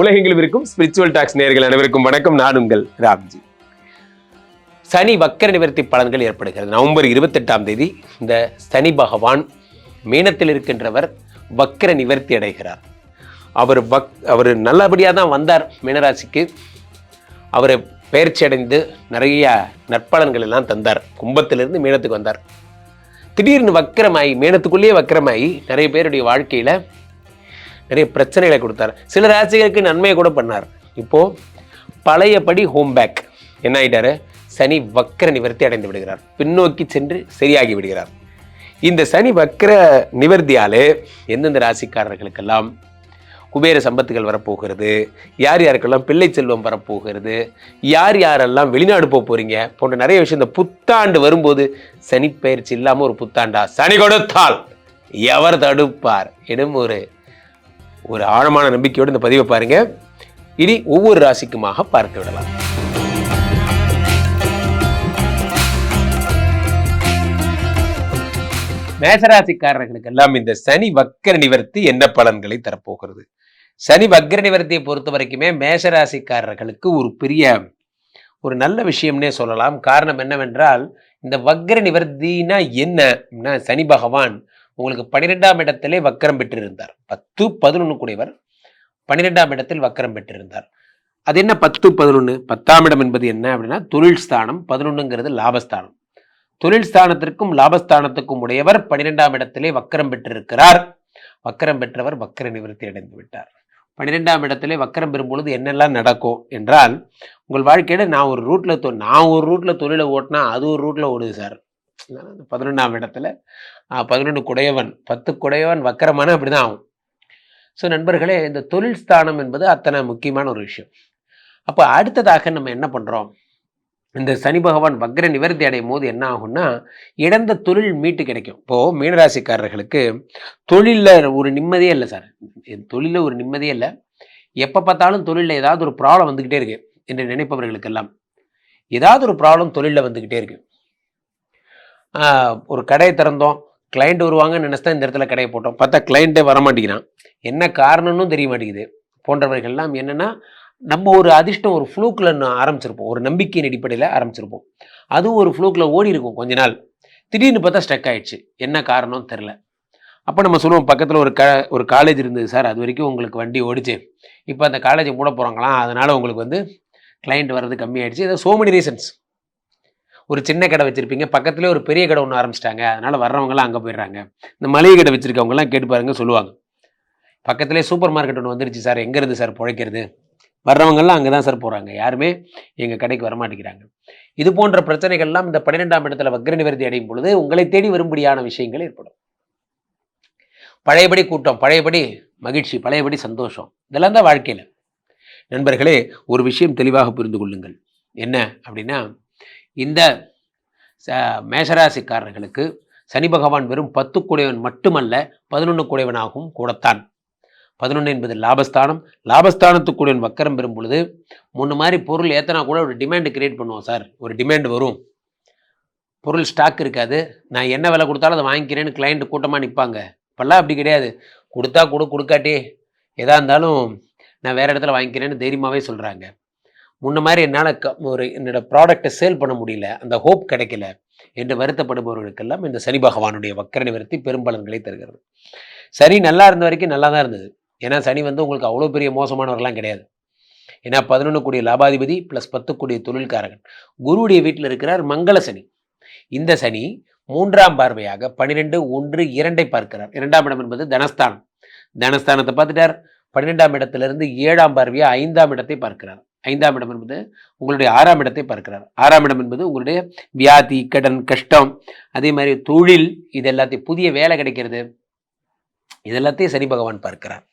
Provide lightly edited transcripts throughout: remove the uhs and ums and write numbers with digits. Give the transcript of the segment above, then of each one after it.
உலகெங்கிலும் இருக்கும் spiritual tax நேயர்கள் அனைவருக்கும் வணக்கம். நான் உங்கள் ராம்ஜி. சனி வக்கர நிவர்த்தி பலன்கள் ஏற்படுகிறது. நவம்பர் 28ஆம் தேதி இந்த சனி பகவான் மீனத்தில் இருக்கின்றவர் வக்கர நிவர்த்தி அடைகிறார். அவர் நல்லபடியாக தான் வந்தார் மீனராசிக்கு. அவர் பயிற்சி அடைந்து நிறைய நற்பலன்கள் எல்லாம் தந்தார். கும்பத்திலிருந்து மீனத்துக்கு வந்தார். திடீர்னு வக்கரமாயி, மீனத்துக்குள்ளேயே வக்கரமாயி நிறைய பேருடைய வாழ்க்கையில் நிறைய பிரச்சனைகளை கொடுத்தார். சில ராசிகளுக்கு நன்மையை கூட பண்ணார். இப்போது பழையபடி ஹோம் பேக் என்ன ஆகிட்டாரு, சனி வக்கர நிவர்த்தி அடைந்து விடுகிறார். பின்னோக்கி சென்று சரியாகி விடுகிறார். இந்த சனி வக்கர நிவர்த்தியாலே எந்தெந்த ராசிக்காரர்களுக்கெல்லாம் குபேர சம்பத்துகள் வரப்போகிறது, யார் யாருக்கெல்லாம் பிள்ளை செல்வம் வரப்போகிறது, யார் யாரெல்லாம் வெளிநாடு போக போகிறீங்க போன்ற நிறைய விஷயம். இந்த புத்தாண்டு வரும்போது சனி பயிற்சி இல்லாமல் ஒரு புத்தாண்டா? சனி கொடுத்தால் எவர் தடுப்பார் எனும் ஒரு ஆழமான நம்பிக்கையோடு இந்த பதிவை பாருங்க. இனி ஒவ்வொரு ராசிக்குமாக பார்த்து விடலாம். மேசராசிக்காரர்களுக்கு எல்லாம் இந்த சனி வக்கர நிவர்த்தி என்ன பலன்களை தரப்போகிறது? சனி வக்கர நிவர்த்தியை பொறுத்த வரைக்குமே மேசராசிக்காரர்களுக்கு ஒரு நல்ல விஷயம்னே சொல்லலாம். காரணம் என்னவென்றால், இந்த வக்கர நிவர்த்தினா என்ன? சனி பகவான் உங்களுக்கு 12ஆம் இடத்திலே வக்கரம் பெற்றிருந்தார். 10, 11 கூடியவர் 12ஆம் இடத்தில் வக்கரம் பெற்றிருந்தார். அது என்ன 10, 11? 10ஆம் இடம் என்பது என்ன அப்படின்னா தொழில் ஸ்தானம், 11ங்கிறது லாபஸ்தானம். தொழில் ஸ்தானத்திற்கும் லாபஸ்தானத்துக்கும் உடையவர் 12ஆம் இடத்திலே வக்கரம் பெற்றிருக்கிறார். வக்கரம் பெற்றவர் வக்கர நிவர்த்தி அடைந்து விட்டார். 12ஆம் இடத்திலே வக்கரம் பெறும்பொழுது என்னெல்லாம் நடக்கும் என்றால், உங்கள் வாழ்க்கையில நான் ஒரு ரூட்ல தொழிலை ஓட்டினா அது ஒரு ரூட்ல ஓடுது சார். 11ஆம் இடத்துல 11 குடையவன் 10 குடையவன் வக்கரமான அப்படிதான் ஆகும். ஸோ நண்பர்களே, இந்த தொழில் ஸ்தானம் என்பது அத்தனை முக்கியமான ஒரு விஷயம். அப்போ அடுத்ததாக நம்ம என்ன பண்ணுறோம், இந்த சனி பகவான் வக்கர நிவர்த்தி அடையும் போது என்ன ஆகும்னா, இழந்த தொழில் மீட்டு கிடைக்கும். இப்போது மீனராசிக்காரர்களுக்கு தொழிலில் ஒரு நிம்மதியே இல்லை சார். தொழிலில் ஒரு நிம்மதியே இல்லை. எப்போ பார்த்தாலும் தொழிலில் ஏதாவது ஒரு ப்ராப்ளம் வந்துக்கிட்டே இருக்கு என்று நினைப்பவர்களுக்கெல்லாம் ஏதாவது ஒரு ப்ராப்ளம் தொழிலில் வந்துக்கிட்டே இருக்கு. ஒரு கடையை திறந்தோம், கிளைண்ட் வருவாங்கன்னு நினச்சா இந்த இடத்துல கடையை போட்டோம், பார்த்தா கிளைண்ட்டே வரமாட்டேங்கிறான். என்ன காரணம்னு தெரிய மாட்டேங்குது. போன்றவர்கள்லாம் என்னென்னா, நம்ம ஒரு அதிர்ஷ்டம், ஒரு ஃப்ளூக்கில் ஆரம்பிச்சிருப்போம், ஒரு நம்பிக்கையின் அடிப்படையில் ஆரம்பிச்சிருப்போம். அதுவும் ஒரு ஃப்ளூக்கில் ஓடி இருக்கும் கொஞ்ச நாள். திடீர்னு பார்த்தா ஸ்டக் ஆகிடுச்சு. என்ன காரணம்னு தெரில. அப்போ நம்ம சொல்லுவோம், பக்கத்தில் ஒரு காலேஜ் இருந்தது சார், அது வரைக்கும் உங்களுக்கு வண்டி ஓடிச்சு, இப்போ அந்த காலேஜை மூட போகிறாங்களாம், அதனால் உங்களுக்கு கிளைண்ட் வர்றது கம்மியாயிடுச்சு. ஏதோ சோ மெனி ரீசன்ஸ். ஒரு சின்ன கடை வச்சுருப்பீங்க, பக்கத்துலேயே ஒரு பெரிய கடை ஒன்று ஆரம்பிச்சிட்டாங்க, அதனால் வர்றவங்களாம் அங்கே போயிடுறாங்க. இந்த மளிகை கடை வச்சுருக்கவங்கலாம் கேட்டு பாருங்க, சொல்லுவாங்க, பக்கத்துலேயே சூப்பர் மார்க்கெட் ஒன்று வந்துருச்சு சார், எங்கே இருந்து சார் பிழைக்கிறது? வர்றவங்கெல்லாம் அங்கே தான் சார் போகிறாங்க, யாருமே எங்கள் கடைக்கு வரமாட்டேங்கிறாங்க. இது போன்ற பிரச்சனைகள்லாம் இந்த 12ஆம் இடத்துல வக்கர நிவர்த்தி அடையும் பொழுது உங்களை தேடி வரும்படியான விஷயங்கள் ஏற்படும். பழையபடி கூட்டம், பழையபடி மகிழ்ச்சி, பழையபடி சந்தோஷம், இதெல்லாம் தான் வாழ்க்கையில். நண்பர்களே, ஒரு விஷயம் தெளிவாக புரிந்து கொள்ளுங்கள். என்ன அப்படின்னா, இந்த மேஷராசிக்காரர்களுக்கு சனி பகவான் வெறும் 10 குடையவன் மட்டுமல்ல, 11 குடையவனாகவும் கூடத்தான். 11 என்பது லாபஸ்தானம். லாபஸ்தானத்துக்குடையவன் வக்கரம் பெறும் பொழுது முன்ன மாதிரி பொருள் ஏத்தனா கூட ஒரு டிமாண்ட் கிரியேட் பண்ணுவோம் சார். ஒரு டிமாண்ட் வரும், பொருள் ஸ்டாக் இருக்காது, நான் என்ன விலை கொடுத்தாலும் அதை வாங்கிக்கிறேன்னு கிளைண்ட் கூட்டமாக நிற்பாங்க. இப்போல்லாம் அப்படி கிடையாது. கொடுத்தா கொடுக்காட்டி எதாக இருந்தாலும் நான் வேறு இடத்துல வாங்கிக்கிறேன்னு தைரியமாகவே சொல்கிறாங்க. முன்ன மாதிரி என்னால் என்னோட ப்ராடக்டை சேல் பண்ண முடியல, அந்த ஹோப் கிடைக்கல என்று வருத்தப்படுபவர்களுக்கெல்லாம் இந்த சனி பகவானுடைய வக்கர நிவர்த்தி பெரும்பலன்களை தருகிறது. சனி நல்லா இருந்த வரைக்கும் நல்லா தான் இருந்தது. ஏன்னா சனி உங்களுக்கு அவ்வளோ பெரிய மோசமானவர்கள்லாம் கிடையாது. ஏன்னா 11 கூடிய லாபாதிபதி ப்ளஸ் 10 கூடிய தொழில்காரகன், குருவுடைய வீட்டில் இருக்கிறார் மங்கள சனி. இந்த சனி 3ஆம் பார்வையாக 12, 1, 2 பார்க்கிறார். 2ஆம் இடம் என்பது தனஸ்தானம். தனஸ்தானத்தை பார்த்துட்டார். 12ஆம் இடத்திலிருந்து 7ஆம் பார்வையாக 5ஆம் இடத்தை பார்க்கிறார். 5ஆம் இடம் என்பது உங்களுடைய 6ஆம் இடத்தை பார்க்கிறார். 6ஆம் இடம் என்பது உங்களுடைய வியாதி, கடன், கஷ்டம், அதே மாதிரி தொழில், இது எல்லாத்தையும் புதிய வேலை கிடைக்கிறது, இது எல்லாத்தையும் சனி பகவான் பார்க்கிறார்.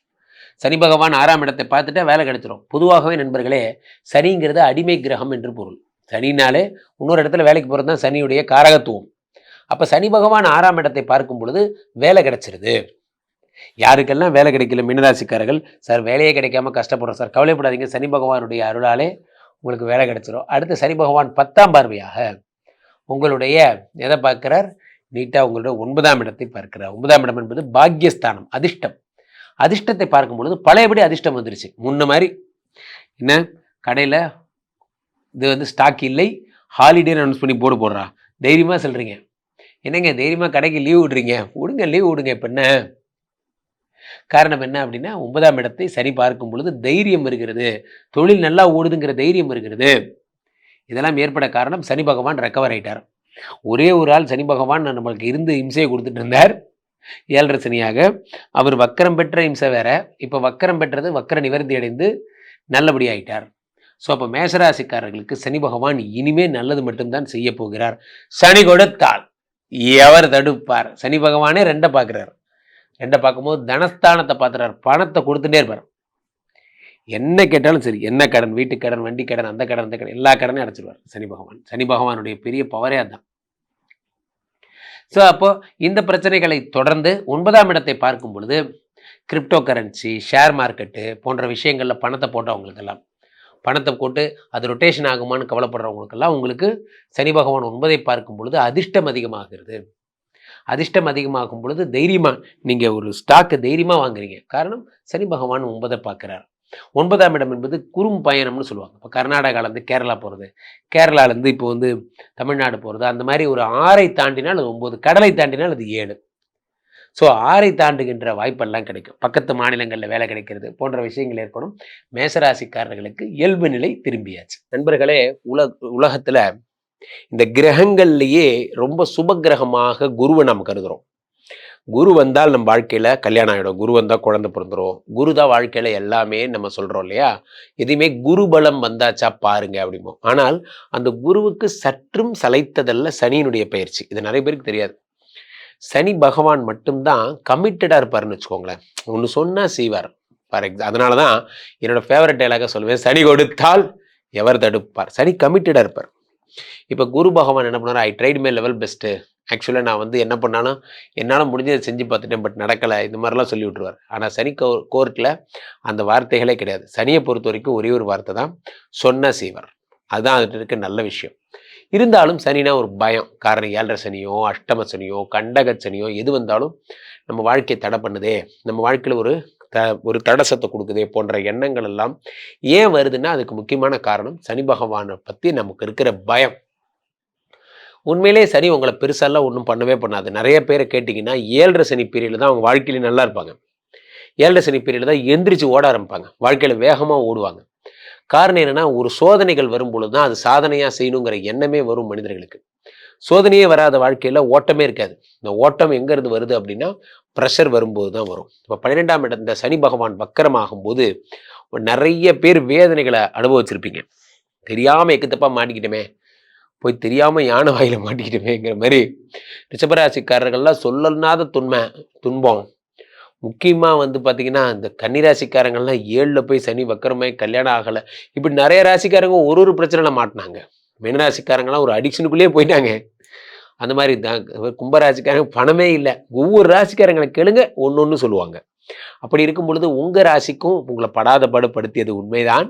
சனி பகவான் 6ஆம் இடத்தை பார்த்துட்டா வேலை கிடைச்சிடும். பொதுவாகவே நண்பர்களே, சனிங்கிறது அடிமை கிரகம் என்று பொருள். சனினாலே இன்னொரு இடத்துல வேலைக்கு போகிறது தான் சனியுடைய காரகத்துவம். அப்போ சனி பகவான் 6ஆம் இடத்தை பார்க்கும் பொழுது வேலை கிடைச்சிருது. யாருக்கெல்லாம் வேலை கிடைக்கல மீனராசிக்காரர்கள், சார் வேலையே கிடைக்காம கஷ்டப்படுறோம் சார், கவலைப்படாதீங்க, சனி பகவானுடைய அருளாலே உங்களுக்கு வேலை கிடைச்சிடும். அடுத்து சனி பகவான் 10ஆம் பார்வையாக உங்களுடைய எதை பார்க்கிறார், நீட்டாக உங்களுடைய 9ஆம் இடத்தை பார்க்கிறார். 9ஆம் இடம் என்பது பாக்யஸ்தானம், அதிர்ஷ்டம். அதிர்ஷ்டத்தை பார்க்கும் பொழுது பழையபடி அதிர்ஷ்டம் வந்துருச்சு. முன்ன மாதிரி என்ன கடையில் இது வந்து ஸ்டாக் இல்லை, ஹாலிடேன்னு அனௌன்ஸ் பண்ணி போடுறா, தைரியமாக சொல்கிறீங்க. என்னங்க தைரியமாக கடைக்கு லீவ் விடுறீங்க? விடுங்க, லீவ் விடுங்க. இப்போ என்ன காரணம் என்ன அப்படின்னா 9ஆம் இடத்தை சரி பார்க்கும் பொழுது தைரியம் வருகிறது, தொழில் நல்லா ஓடுதுங்கிற தைரியம் வருகிறது. இதெல்லாம் ஏற்பட காரணம் சனி பகவான் ரெக்கவர் ஆயிட்டார். ஒரே ஒரு ஆள் சனி பகவான் நம்மளுக்கு இருந்து இம்சையை கொடுத்துட்டு இருந்தார் 7.5 சனியாக. அவர் வக்கரம் பெற்ற இம்சை வேற, இப்போ வக்கரம் பெற்றது வக்கர நிவர்த்தி அடைந்து நல்லபடி ஆயிட்டார். ஸோ அப்போ மேஷராசிக்காரர்களுக்கு சனி பகவான் இனிமே நல்லது மட்டும்தான் செய்ய போகிறார். சனி கொடுத்தால் எவர் தடுப்பார்? சனி பகவானே 2 பார்க்குறார். 2 பார்க்கும்போது தனஸ்தானத்தை பார்த்துறாரு, பணத்தை கொடுத்துட்டே இருப்பார். என்ன கேட்டாலும் சரி, என்ன கடன், வீட்டு கடன், வண்டி கடன், அந்த கடன், அந்த கடன், எல்லா கடனையும் அடைச்சிடுவார் சனி பகவான். சனி பகவானுடைய பெரிய பவரே அதுதான். ஸோ அப்போ இந்த பிரச்சனைகளை தொடர்ந்து 9ஆம் இடத்தை பார்க்கும் பொழுது கிரிப்டோ கரன்சி, ஷேர் மார்க்கெட்டு போன்ற விஷயங்களில் பணத்தை போட்டவங்களுக்கெல்லாம், பணத்தை போட்டு அது ரொட்டேஷன் ஆகுமான்னு கவலைப்படுறவங்களுக்கெல்லாம் உங்களுக்கு சனி பகவான் 9ஐ பார்க்கும் பொழுது அதிர்ஷ்டம் அதிகமாகிறது. அதிர்ஷ்டம் அதிகமாகும் பொழுது தைரியமாக நீங்கள் ஒரு ஸ்டாக்கை தைரியமாக வாங்குறீங்க. காரணம் சனி பகவான் 9ஐ பார்க்குறார். 9ஆம் இடம் என்பது குறும் பயணம்னு சொல்லுவாங்க. இப்போ கர்நாடகாலேருந்து கேரளா போகிறது, கேரளாலேருந்து இப்போ வந்து தமிழ்நாடு போகிறது, அந்த மாதிரி ஒரு 6ஐ தாண்டினால் அது 9, கடலை தாண்டினால் அது 7. ஸோ 6ஐ தாண்டுகின்ற வாய்ப்பெல்லாம் கிடைக்கும். பக்கத்து மாநிலங்களில் வேலை கிடைக்கிறது போன்ற விஷயங்கள் ஏற்படும். மேஷராசிக்காரர்களுக்கு இயல்பு நிலை திரும்பியாச்சு. நண்பர்களே, உலகத்தில் இந்த கிரகங்கள்லேயே ரொம்ப சுப கிரகமாக குருவை நம்ம கருதுகிறோம். குரு வந்தால் நம்ம வாழ்க்கையில் கல்யாணம் ஆகிடும், குரு வந்தால் குழந்தை பிறந்துடும், குரு தான் வாழ்க்கையில் எல்லாமே நம்ம சொல்கிறோம் இல்லையா? எதுவுமே குரு பலம் வந்தாச்சா பாருங்க அப்படிமோ. ஆனால் அந்த குருவுக்கு சற்றும் சளைத்ததல்ல சனியினுடைய பயிற்சி. இது நிறைய பேருக்கு தெரியாது. சனி பகவான் மட்டும்தான் கமிட்டடாக இருப்பார்னு வச்சுக்கோங்களேன். ஒன்று சொன்னால் செய்வார். ஃபார் அதனால தான் என்னோட ஃபேவரட் டைலாக சொல்லுவேன், சனி கொடுத்தால் எவர் தடுப்பார். சனி கமிட்டடாக இருப்பார். இப்போ குரு பகவான் என்ன பண்ணார்? I tried my level best. ஆக்சுவலாக நான் வந்து என்ன பண்ணாலும் என்னால் முடிஞ்சதை செஞ்சு பார்த்துட்டேன், பட் நடக்கலை, இந்த மாதிரிலாம் சொல்லி விட்டுருவார். ஆனால் சனி கோர்ட்டில் அந்த வார்த்தைகளே கிடையாது. சனியை பொறுத்த வரைக்கும் ஒரே ஒரு வார்த்தை தான், சொன்ன செய்வார். அதுதான் அதுட்டு இருக்க நல்ல விஷயம். இருந்தாலும் சனினா ஒரு பயம். காரணம் 7.5 சனியோ, அஷ்டம சனியோ, கண்டக சனியோ எது வந்தாலும் நம்ம வாழ்க்கையை தடை பண்ணுதே, நம்ம வாழ்க்கையில் ஒரு தடசத்தை கொடுக்குதே போன்ற எண்ணங்கள் எல்லாம் ஏன் வருதுன்னா அதுக்கு முக்கியமான காரணம் சனி பகவானை பற்றி நமக்கு இருக்கிற பயம். உண்மையிலே சனி உங்களை பெருசாலாம் ஒன்றும் பண்ணவே பண்ணாது. நிறைய பேரை கேட்டிங்கன்னா 7.5 சனி பீரியடில் தான் அவங்க வாழ்க்கையில நல்லா இருப்பாங்க. 7.5 சனி பீரியடில் தான் எந்திரிச்சு ஓட ஆரம்பிப்பாங்க, வாழ்க்கையில் வேகமாக ஓடுவாங்க. காரணம் என்னென்னா, ஒரு சோதனைகள் வரும்பொழுது தான் அது சாதனையாக செய்யணுங்கிற எண்ணமே வரும் மனிதர்களுக்கு. சோதனையே வராத வாழ்க்கையில் ஓட்டமே இருக்காது. இந்த ஓட்டம் எங்கேருந்து வருது அப்படின்னா ப்ரெஷர் வரும்போது தான் வரும். இப்போ 12ஆம் இடம் இந்த சனி பகவான் வக்கரமாகும் போது நிறைய பேர் வேதனைகளை அனுபவிச்சிருப்பீங்க. தெரியாமல் எக்குத்தப்பாக மாட்டிக்கிட்டோமே, போய் தெரியாமல் யானை வாயில் மாட்டிக்கிட்டோமேங்கிற மாதிரி ரிஷபராசிக்காரர்கள்லாம் சொல்லனாத துன்பம். முக்கியமாக வந்து பார்த்திங்கன்னா இந்த கன்னிராசிக்காரங்கள்லாம் 7ல் போய் சனி வக்கரமாய் கல்யாணம் ஆகலை, இப்படி நிறைய ராசிக்காரங்க ஒரு பிரச்சனையில் மாட்டினாங்க. மீனராசிக்காரங்களாம் ஒரு அடிக்ஷனுக்குள்ளேயே போயிட்டாங்க. அந்த மாதிரி தான் கும்பராசிக்காரங்க பணமே இல்லை. ஒவ்வொரு ராசிக்காரங்களை கேளுங்க, ஒன்று சொல்லுவாங்க. அப்படி இருக்கும் பொழுது உங்கள் ராசிக்கும் உங்களை படாத படுத்தியது உண்மைதான்.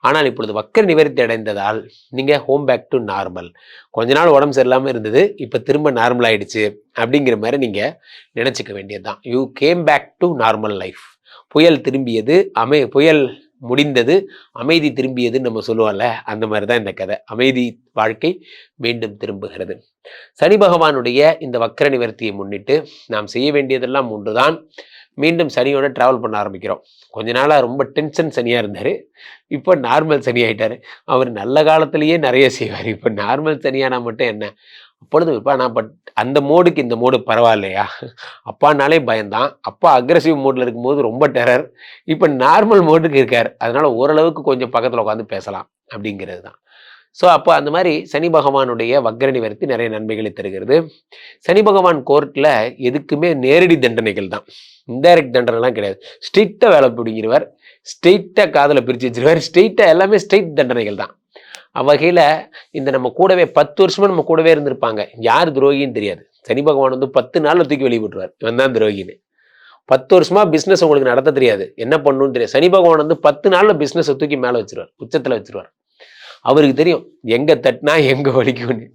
ஆனால் இப்பொழுது வக்கர நிவர்த்தி அடைந்ததால் நீங்கள் ஹோம் பேக் டு நார்மல். கொஞ்ச நாள் உடம்பு சரியில்லாமல் இருந்தது, இப்போ திரும்ப நார்மல் ஆயிடுச்சு அப்படிங்கிற மாதிரி நீங்கள் நினச்சிக்க வேண்டியது தான். You came back to normal life. புயல் திரும்பியது, புயல் முடிந்தது, அமைதி திரும்பியதுன்னு நம்ம சொல்லுவோம்ல, அந்த மாதிரி தான் இந்த கதை. அமைதி வாழ்க்கை மீண்டும் திரும்புகிறது. சனி பகவானுடைய இந்த வக்கர நிவர்த்தியை முன்னிட்டு நாம் செய்ய வேண்டியதெல்லாம் ஒன்றுதான். மீண்டும் சனியோட ட்ராவல் பண்ண ஆரம்பிக்கிறோம். கொஞ்ச நாளாக ரொம்ப டென்ஷன் சனியாக இருந்தார், இப்போ நார்மல் சனி ஆகிட்டார். அவர் நல்ல காலத்திலேயே நிறைய செய்வார், இப்போ நார்மல் சனியானா மட்டும் என்ன? அப்பொழுது இப்போ நான் அந்த மோடுக்கு இந்த மோடு பரவாயில்லையா? அப்பானாலே பயந்தான், அப்பா அக்ரெசிவ் மோடில் இருக்கும்போது ரொம்ப டெரர், இப்போ நார்மல் மோடுக்கு இருக்கார். அதனால் ஓரளவுக்கு கொஞ்சம் பக்கத்தில் உட்காந்து பேசலாம் அப்படிங்கிறது தான். ஸோ அப்போ அந்த மாதிரி சனி பகவானுடைய வக்கர நிவர்த்தி நிறைய நன்மைகளை தருகிறது. சனி பகவான் கோர்ட்டில் எதுக்குமே நேரடி தண்டனைகள் தான், இன்டைரக்ட் தண்டனைலாம் கிடையாது. ஸ்ட்ரெயிட்டாக வேலை பிடிங்கிறவர், ஸ்ட்ரெயிட்டாக காதில் பிரித்து வச்சிருவார், ஸ்ட்ரெயிட்டாக எல்லாமே ஸ்ட்ரெயிட் தண்டனைகள் தான். அவ்வகையில் இந்த நம்ம கூடவே 10 வருஷமாக நம்ம கூடவே இருந்திருப்பாங்க, யார் துரோகின்னு தெரியாது. சனி பகவான் வந்து 10 நாளில் தூக்கி வெளியே போட்டுருவார், இவன் தான் துரோகின்னு. 10 வருஷமாக பிஸ்னஸ் உங்களுக்கு நடத்த தெரியாது, என்ன பண்ணணும்னு தெரியாது. சனி பகவான் வந்து 10 நாளில் பிஸ்னஸை தூக்கி மேலே வச்சிருவார், உச்சத்தில் வச்சிருவார். அவருக்கு தெரியும் எங்க தட்டினா எங்க வலிக்கும்னு.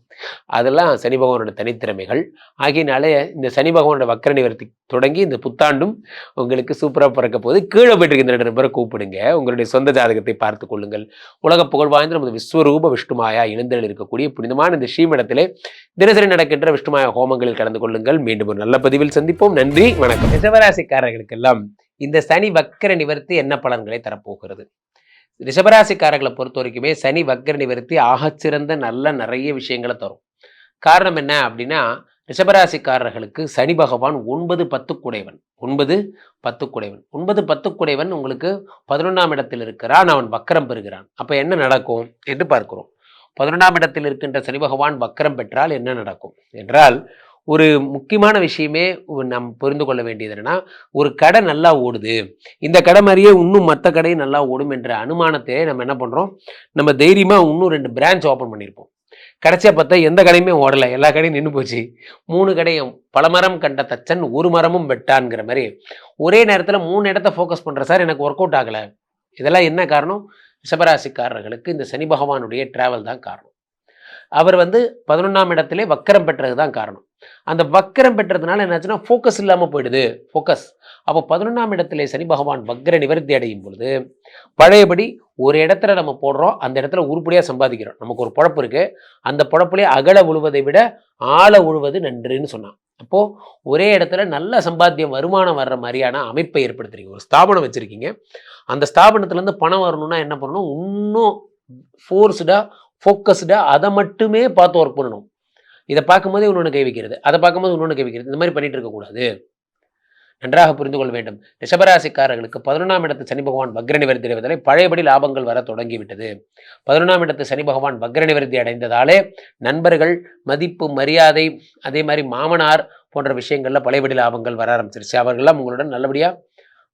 அதெல்லாம் சனி பகவானோட தனித்திறமைகள். ஆகையினாலே இந்த சனி பகவானோட வக்கர நிவர்த்தி தொடங்கி இந்த புத்தாண்டும் உங்களுக்கு சூப்பரா பிறக்க போகுது. கீழே போயிட்டு இந்த 2 நபரை கூப்பிடுங்க. உங்களுடைய சொந்த ஜாதகத்தை பார்த்துக் கொள்ளுங்கள். உலக புகழ் வாய்ந்த நமது விஸ்வரூப விஷ்ணுமாயா இணைந்தல் இருக்கக்கூடிய புனிதமான இந்த ஸ்ரீமடத்திலே தினசரி நடக்கின்ற விஷ்ணுமாயா ஹோமங்களில் கலந்து கொள்ளுங்கள். மீண்டும் ஒரு நல்ல பதிவில் சந்திப்போம். நன்றி, வணக்கம். ரிஷபராசிக்காரர்களுக்கெல்லாம் இந்த சனி வக்கர நிவர்த்தி என்ன பலன்களை தரப்போகிறது? ரிஷபராசிக்காரர்களை பொறுத்த வரைக்குமே சனி வக்கர நிவர்த்தி ஆகச்சிறந்த நல்ல நிறைய விஷயங்களை தரும். காரணம் என்ன அப்படின்னா, ரிஷபராசிக்காரர்களுக்கு சனி பகவான் 9-10 குடைவன். 9-10 குடைவன். 9-10 குடைவன் உங்களுக்கு 11ஆம் இடத்தில் இருக்கிறான். அவன் வக்கரம் பெறுகிறான். அப்ப என்ன நடக்கும் என்று பார்க்கிறோம். 11ஆம் இடத்தில் இருக்கின்ற சனி பகவான் வக்கரம் பெற்றால் என்ன நடக்கும் என்றால், ஒரு முக்கியமான விஷயமே நாம் புரிந்து கொள்ள வேண்டியது என்னன்னா, ஒரு கடை நல்லா ஓடுது, இந்த கடை மாதிரியே இன்னும் மற்ற கடையும் நல்லா ஓடும் என்ற அனுமானத்தை நம்ம என்ன பண்றோம், நம்ம தைரியமா இன்னும் 2 பிரான்ச் ஓப்பன் பண்ணியிருப்போம். கடைசியா பார்த்தா எந்த கடையுமே ஓடலை, எல்லா கடையும் நின்று போச்சு. 3 கடையும் பலமரம் கண்ட தச்சன் ஒரு மரமும் வெட்டான்ங்கிற மாதிரி ஒரே நேரத்தில் 3 இடத்த ஃபோக்கஸ் பண்ற சார், எனக்கு ஒர்க் அவுட் ஆகலை. இதெல்லாம் என்ன காரணம்? ரிஷபராசிக்காரர்களுக்கு இந்த சனி பகவானுடைய டிராவல் தான் காரணம். அவர் 11ஆம் இடத்திலே வக்கரம் பெற்றது தான் காரணம். அந்த வக்கரம் பெற்றதுனால என்னாச்சுன்னா ஃபோக்கஸ் இல்லாமல் போயிடுது. ஃபோக்கஸ் அப்போ 11ஆம் இடத்திலே சனி பகவான் வக்கர நிவர்த்தி அடையும் பொழுது பழையபடி ஒரு இடத்துல நம்ம போடுறோம், அந்த இடத்துல உருப்படியாக சம்பாதிக்கிறோம். நமக்கு ஒரு பொழப்பு இருக்கு, அந்த பொழப்புலேயே அகல உழுவதை விட ஆழ உழுவது நன்றுன்னு சொன்னான். அப்போ ஒரே இடத்துல நல்ல சம்பாத்தியம் வருமானம் வர்ற மாதிரியான அமைப்பை ஏற்படுத்துறீங்க. ஒரு ஸ்தாபனம் வச்சிருக்கீங்க, அந்த ஸ்தாபனத்துலேருந்து பணம் வரணும்னா என்ன பண்ணணும், இன்னும் ஃபோர்ஸ்டா ஃபோக்கஸ்டா அதை மட்டுமே பார்த்து ஒர்க் பண்ணணும். இதை பார்க்கும்போதே இன்னொன்று கை வைக்கிறது, அதை பார்க்கும்போது இன்னொன்று கை வைக்கிறது, இந்த மாதிரி பண்ணிட்டு இருக்கக்கூடாது. நன்றாக புரிந்து கொள்ள வேண்டும். ரிஷபராசிக்காரர்களுக்கு 11ஆம் இடத்து சனி பகவான் வக்ர நிவர்த்தி அடைவதாலே பழையபடி லாபங்கள் வர தொடங்கிவிட்டது. 11ஆம் இடத்து சனி பகவான் வக்ர நிவர்த்தி அடைந்ததாலே நண்பர்கள், மதிப்பு, மரியாதை, அதே மாதிரி மாமனார் போன்ற விஷயங்கள்ல பழையபடி லாபங்கள் வர ஆரம்பிச்சிருச்சு. அவர்கள்லாம் உங்களுடன் நல்லபடியா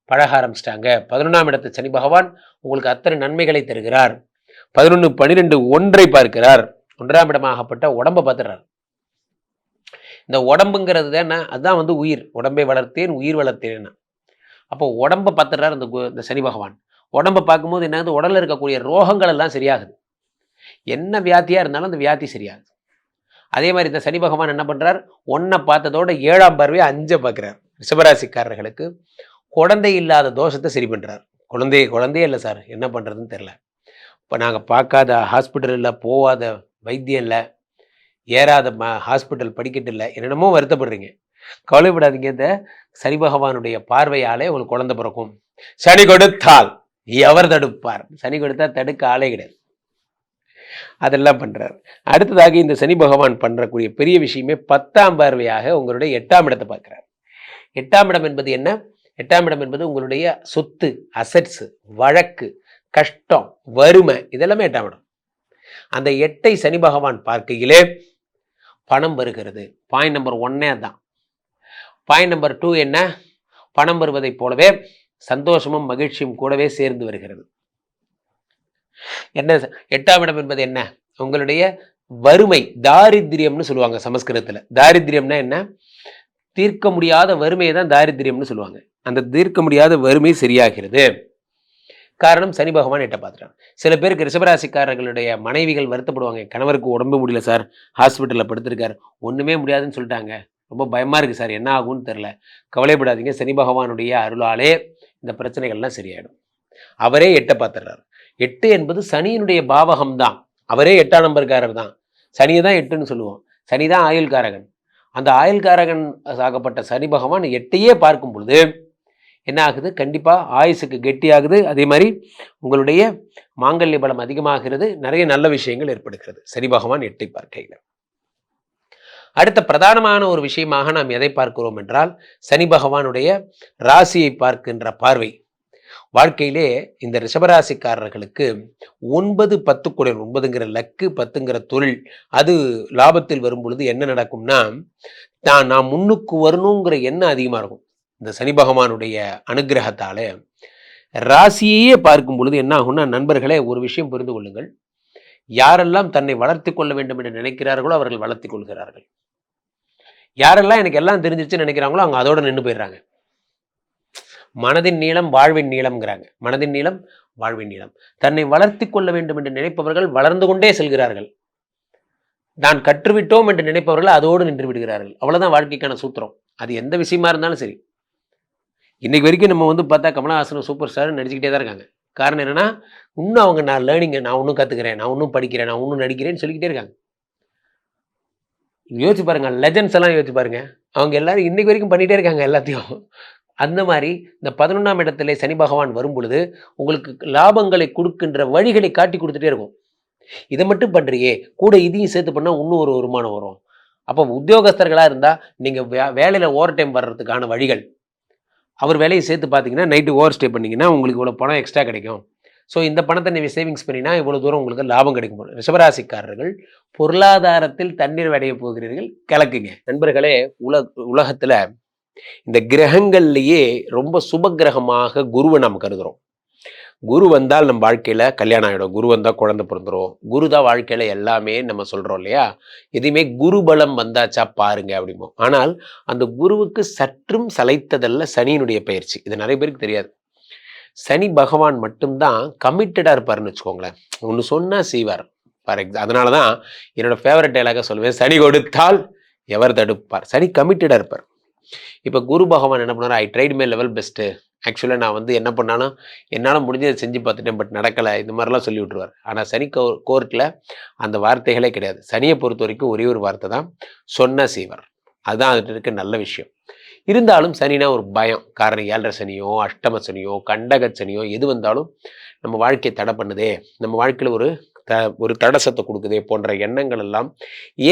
பழக ஆரம்பிச்சிட்டாங்க. 11ஆம் இடத்து சனி பகவான் உங்களுக்கு அத்தனை நன்மைகளை தருகிறார். 11, 12, 1 பார்க்கிறார். 1ஆம் இடமாகப்பட்ட உடம்பை பார்த்துறார். இந்த உடம்புங்கிறது தானே, அதுதான் உயிர். உடம்பை வளர்த்தேன் உயிர் வளர்த்தேன். அப்போ உடம்பை பார்த்துறார் இந்த சனி பகவான். உடம்பை பார்க்கும்போது என்ன, உடலில் இருக்கக்கூடிய ரோகங்கள் எல்லாம் சரியாகுது. என்ன வியாதியா இருந்தாலும் அந்த வியாதி சரியாகுது. அதே மாதிரி இந்த சனி பகவான் என்ன பண்றார், 1 பார்த்ததோட 7ஆம் பார்வையை 5 பார்க்கிறார். ரிஷபராசிக்காரர்களுக்கு குழந்தை இல்லாத தோஷத்தை சரி பண்றார். குழந்தையே இல்லை சார், என்ன பண்றதுன்னு தெரியல. இப்போ நாங்கள் பார்க்காத ஹாஸ்பிட்டல் இல்லை, போகாத வைத்தியம் இல்லை, ஏறாத ஹாஸ்பிட்டல் படிக்கட்டு இல்லை, என்னென்னமோ வருத்தப்படுறீங்க. கவலைப்படாதீங்க, இந்த சனி பகவானுடைய பார்வையாலே உங்களுக்கு குழந்தை பிறக்கும். சனி கொடுத்தால் எவர் தடுப்பார்? சனி கொடுத்தா தடுக்க ஆளே கிடையாது. அதெல்லாம் பண்றார். அடுத்ததாக இந்த சனி பகவான் பண்றக்கூடிய பெரிய விஷயமே 10ஆம் பார்வையாக உங்களுடைய 8ஆம் இடத்தை பார்க்கிறார். 8ஆம் இடம் என்பது என்ன? 8ஆம் இடம் என்பது உங்களுடைய சொத்து, அசட்ஸ், வழக்கு, கஷ்டம், வறுமை, இதெல்லாமே 8ஆம் இடம். அந்த 8ஐ சனி பகவான் பார்க்கையிலே பணம் வருகிறது. பாயிண்ட் நம்பர் 1 தான். பாயிண்ட் நம்பர் 2 என்ன? பணம் வருவதை போலவே சந்தோஷமும் மகிழ்ச்சியும் கூடவே சேர்ந்து வருகிறது. என்ன 8ஆம் இடம் என்பது என்ன? உங்களுடைய வறுமை, தாரித்ரியம்னு சொல்லுவாங்க சமஸ்கிருதத்துல. தாரித்ரியம்னா என்ன? தீர்க்க முடியாத வறுமையை தான் தாரித்ரியம்னு சொல்லுவாங்க. அந்த தீர்க்க முடியாத வறுமை சரியாகிறது. காரணம் சனி பகவான் 8 பார்த்துட்டாங்க. சில பேருக்கு ரிஷபராசிக்காரர்களுடைய மனைவிகள் வருத்தப்படுவாங்க, கணவருக்கு உடம்பு முடியல சார், ஹாஸ்பிட்டலில் படுத்திருக்காரு, ஒன்றுமே முடியாதுன்னு சொல்லிட்டாங்க, ரொம்ப பயமாக இருக்குது சார், என்ன ஆகும்னு தெரில. கவலைப்படாதீங்க, சனி பகவானுடைய அருளாலே இந்த பிரச்சனைகள்லாம் சரியாயிடும். அவரே 8 பார்த்துடுறாரு. 8 என்பது சனியினுடைய பாவகம் தான். அவரே 8ஆம் நம்பர்காரர் தான். சனியை தான் 8ன்னு சொல்லுவோம். சனி தான் ஆயுள்காரகன். அந்த ஆயுள்காரகன் ஆகப்பட்ட சனி பகவான் 8ஐயே பார்க்கும் பொழுது என்ன ஆகுது? கண்டிப்பாக ஆயுசுக்கு கெட்டியாகுது. அதே மாதிரி உங்களுடைய மாங்கல்ய பலம் அதிகமாகிறது. நிறைய நல்ல விஷயங்கள் ஏற்படுகிறது சனி பகவான் 8ஐ பார்க்கையில். அடுத்த பிரதானமான ஒரு விஷயமாக நாம் எதை பார்க்கிறோம் என்றால், சனி பகவானுடைய ராசியை பார்க்கின்ற பார்வை. வாழ்க்கையிலே இந்த ரிஷபராசிக்காரர்களுக்கு 9-10 கூட, 9ங்கிற லக்கு, 10ங்கிற தொழில், அது லாபத்தில் வரும் பொழுது என்ன நடக்கும்னா, நான் முன்னுக்கு வரணுங்கிற எண்ணம் அதிகமாக இருக்கும். இந்த சனி பகவானுடைய அனுகிரகத்தாலே ராசியையே பார்க்கும் பொழுது என்ன ஆகும்னா, நண்பர்களே ஒரு விஷயம் புரிந்து கொள்ளுங்கள், யாரெல்லாம் தன்னை வளர்த்தி கொள்ள வேண்டும் என்று நினைக்கிறார்களோ அவர்கள் வளர்த்தி கொள்கிறார்கள். யாரெல்லாம் எனக்கு எல்லாம் தெரிஞ்சிருச்சுன்னு நினைக்கிறாங்களோ அவங்க அதோட நின்று போயிடுறாங்க. மனதின் நீளம் வாழ்வின் நீளம்ங்கிறாங்க. மனதின் நீளம் வாழ்வின் நீளம். தன்னை வளர்த்தி கொள்ள வேண்டும் என்று நினைப்பவர்கள் வளர்ந்து கொண்டே செல்கிறார்கள். நான் கற்றுவிட்டோம் என்று நினைப்பவர்கள் அதோடு நின்று விடுகிறார்கள். அவ்வளவுதான் வாழ்க்கைக்கான சூத்திரம். அது எந்த விஷயமா இருந்தாலும் சரி. இன்னைக்கு வரைக்கும் நம்ம வந்து பார்த்தா கமலஹாசன் சூப்பர் ஸ்டார் நடிச்சுக்கிட்டே தான் இருக்காங்க. காரணம் என்னன்னா, இன்னும் அவங்க நான் இன்னும் கத்துக்கிறேன், நான் இன்னும் படிக்கிறேன், நான் இன்னும் நடிக்கிறேன்னு சொல்லிக்கிட்டே இருக்காங்க. யோசிச்சு பாருங்க, லெஜண்ட்ஸ் எல்லாம் யோசிச்சு பாருங்க. அவங்க எல்லாரும் இன்னைக்கு வரைக்கும் பண்ணிட்டே இருக்காங்க எல்லாத்தையும். அந்த மாதிரி இந்த 11ஆம் இடத்திலே சனி பகவான் வரும் பொழுது உங்களுக்கு லாபங்களை கொடுக்கின்ற வழிகளை காட்டி கொடுத்துட்டே இருக்கும். இதை மட்டும் பண்றியே, கூட இதையும் சேர்த்து பண்ணா இன்னும் ஒரு வருமானம் வரும். அப்போ உத்தியோகஸ்தர்களா இருந்தா நீங்க வேலையில ஓவர் டைம் வர்றதுக்கான வழிகள், அவர் வேலையை சேர்த்து பார்த்தீங்கன்னா நைட்டு ஓவர் ஸ்டே பண்ணீங்கன்னா உங்களுக்கு இவ்வளோ பணம் எக்ஸ்ட்ரா கிடைக்கும். ஸோ இந்த பணத்தை நீங்கள் சேவிங்ஸ் பண்ணினா இவ்வளோ தூரம் உங்களுக்கு லாபம் கிடைக்கும். ரிஷபராசிக்காரர்கள் பொருளாதாரத்தில் தண்ணீர் அடைய போகிறீர்கள், கலக்குங்க. நண்பர்களே, உலகத்தில் இந்த கிரகங்கள்லேயே ரொம்ப சுப கிரகமாக குருவை நாம் கருதுகிறோம். குரு வந்தால் நம்ம வாழ்க்கையில் கல்யாணம் ஆகிடும், குரு வந்தால் குழந்தை பிறந்துடும், குரு தான் வாழ்க்கையில் எல்லாமே நம்ம சொல்கிறோம் இல்லையா. எதுவுமே குரு பலம் வந்தாச்சா பாருங்க அப்படிமோ. ஆனால் அந்த குருவுக்கு சற்றும் சளைத்ததல்ல சனியினுடைய பயிற்சி. இது நிறைய பேருக்கு தெரியாது. சனி பகவான் மட்டும்தான் கமிட்டடாக இருப்பார்னு வச்சுக்கோங்களேன். ஒன்று சொன்னால் செய்வார். அதனால தான் என்னோட ஃபேவரட் டைலாக சொல்லுவேன், சனி கொடுத்தால் எவர் தடுப்பார். சனி கமிட்டடாக இருப்பார். இப்போ குரு பகவான் என்ன பண்ணார், I tried my level best, ஆக்சுவலாக நான் வந்து என்ன பண்ணாலும் என்னால் முடிஞ்சதை செஞ்சு பார்த்துட்டேன், பட் நடக்கலை, இந்த மாதிரிலாம் சொல்லி விட்டுருவார். ஆனால் சனி கோர்ட்டில் அந்த வார்த்தைகளே கிடையாது. சனியை பொறுத்த வரைக்கும் ஒரே ஒரு வார்த்தை தான், சொன்ன செய்வார். அதுதான் அதுட்டு இருக்க நல்ல விஷயம். இருந்தாலும் சனினா ஒரு பயம். காரணம் 7.5 சனியோ அஷ்டம சனியோ கண்டக சனியோ எது வந்தாலும் நம்ம வாழ்க்கையை தடை பண்ணுதே, நம்ம வாழ்க்கையில் ஒரு தடசத்தை கொடுக்குதே போன்ற எண்ணங்கள் எல்லாம்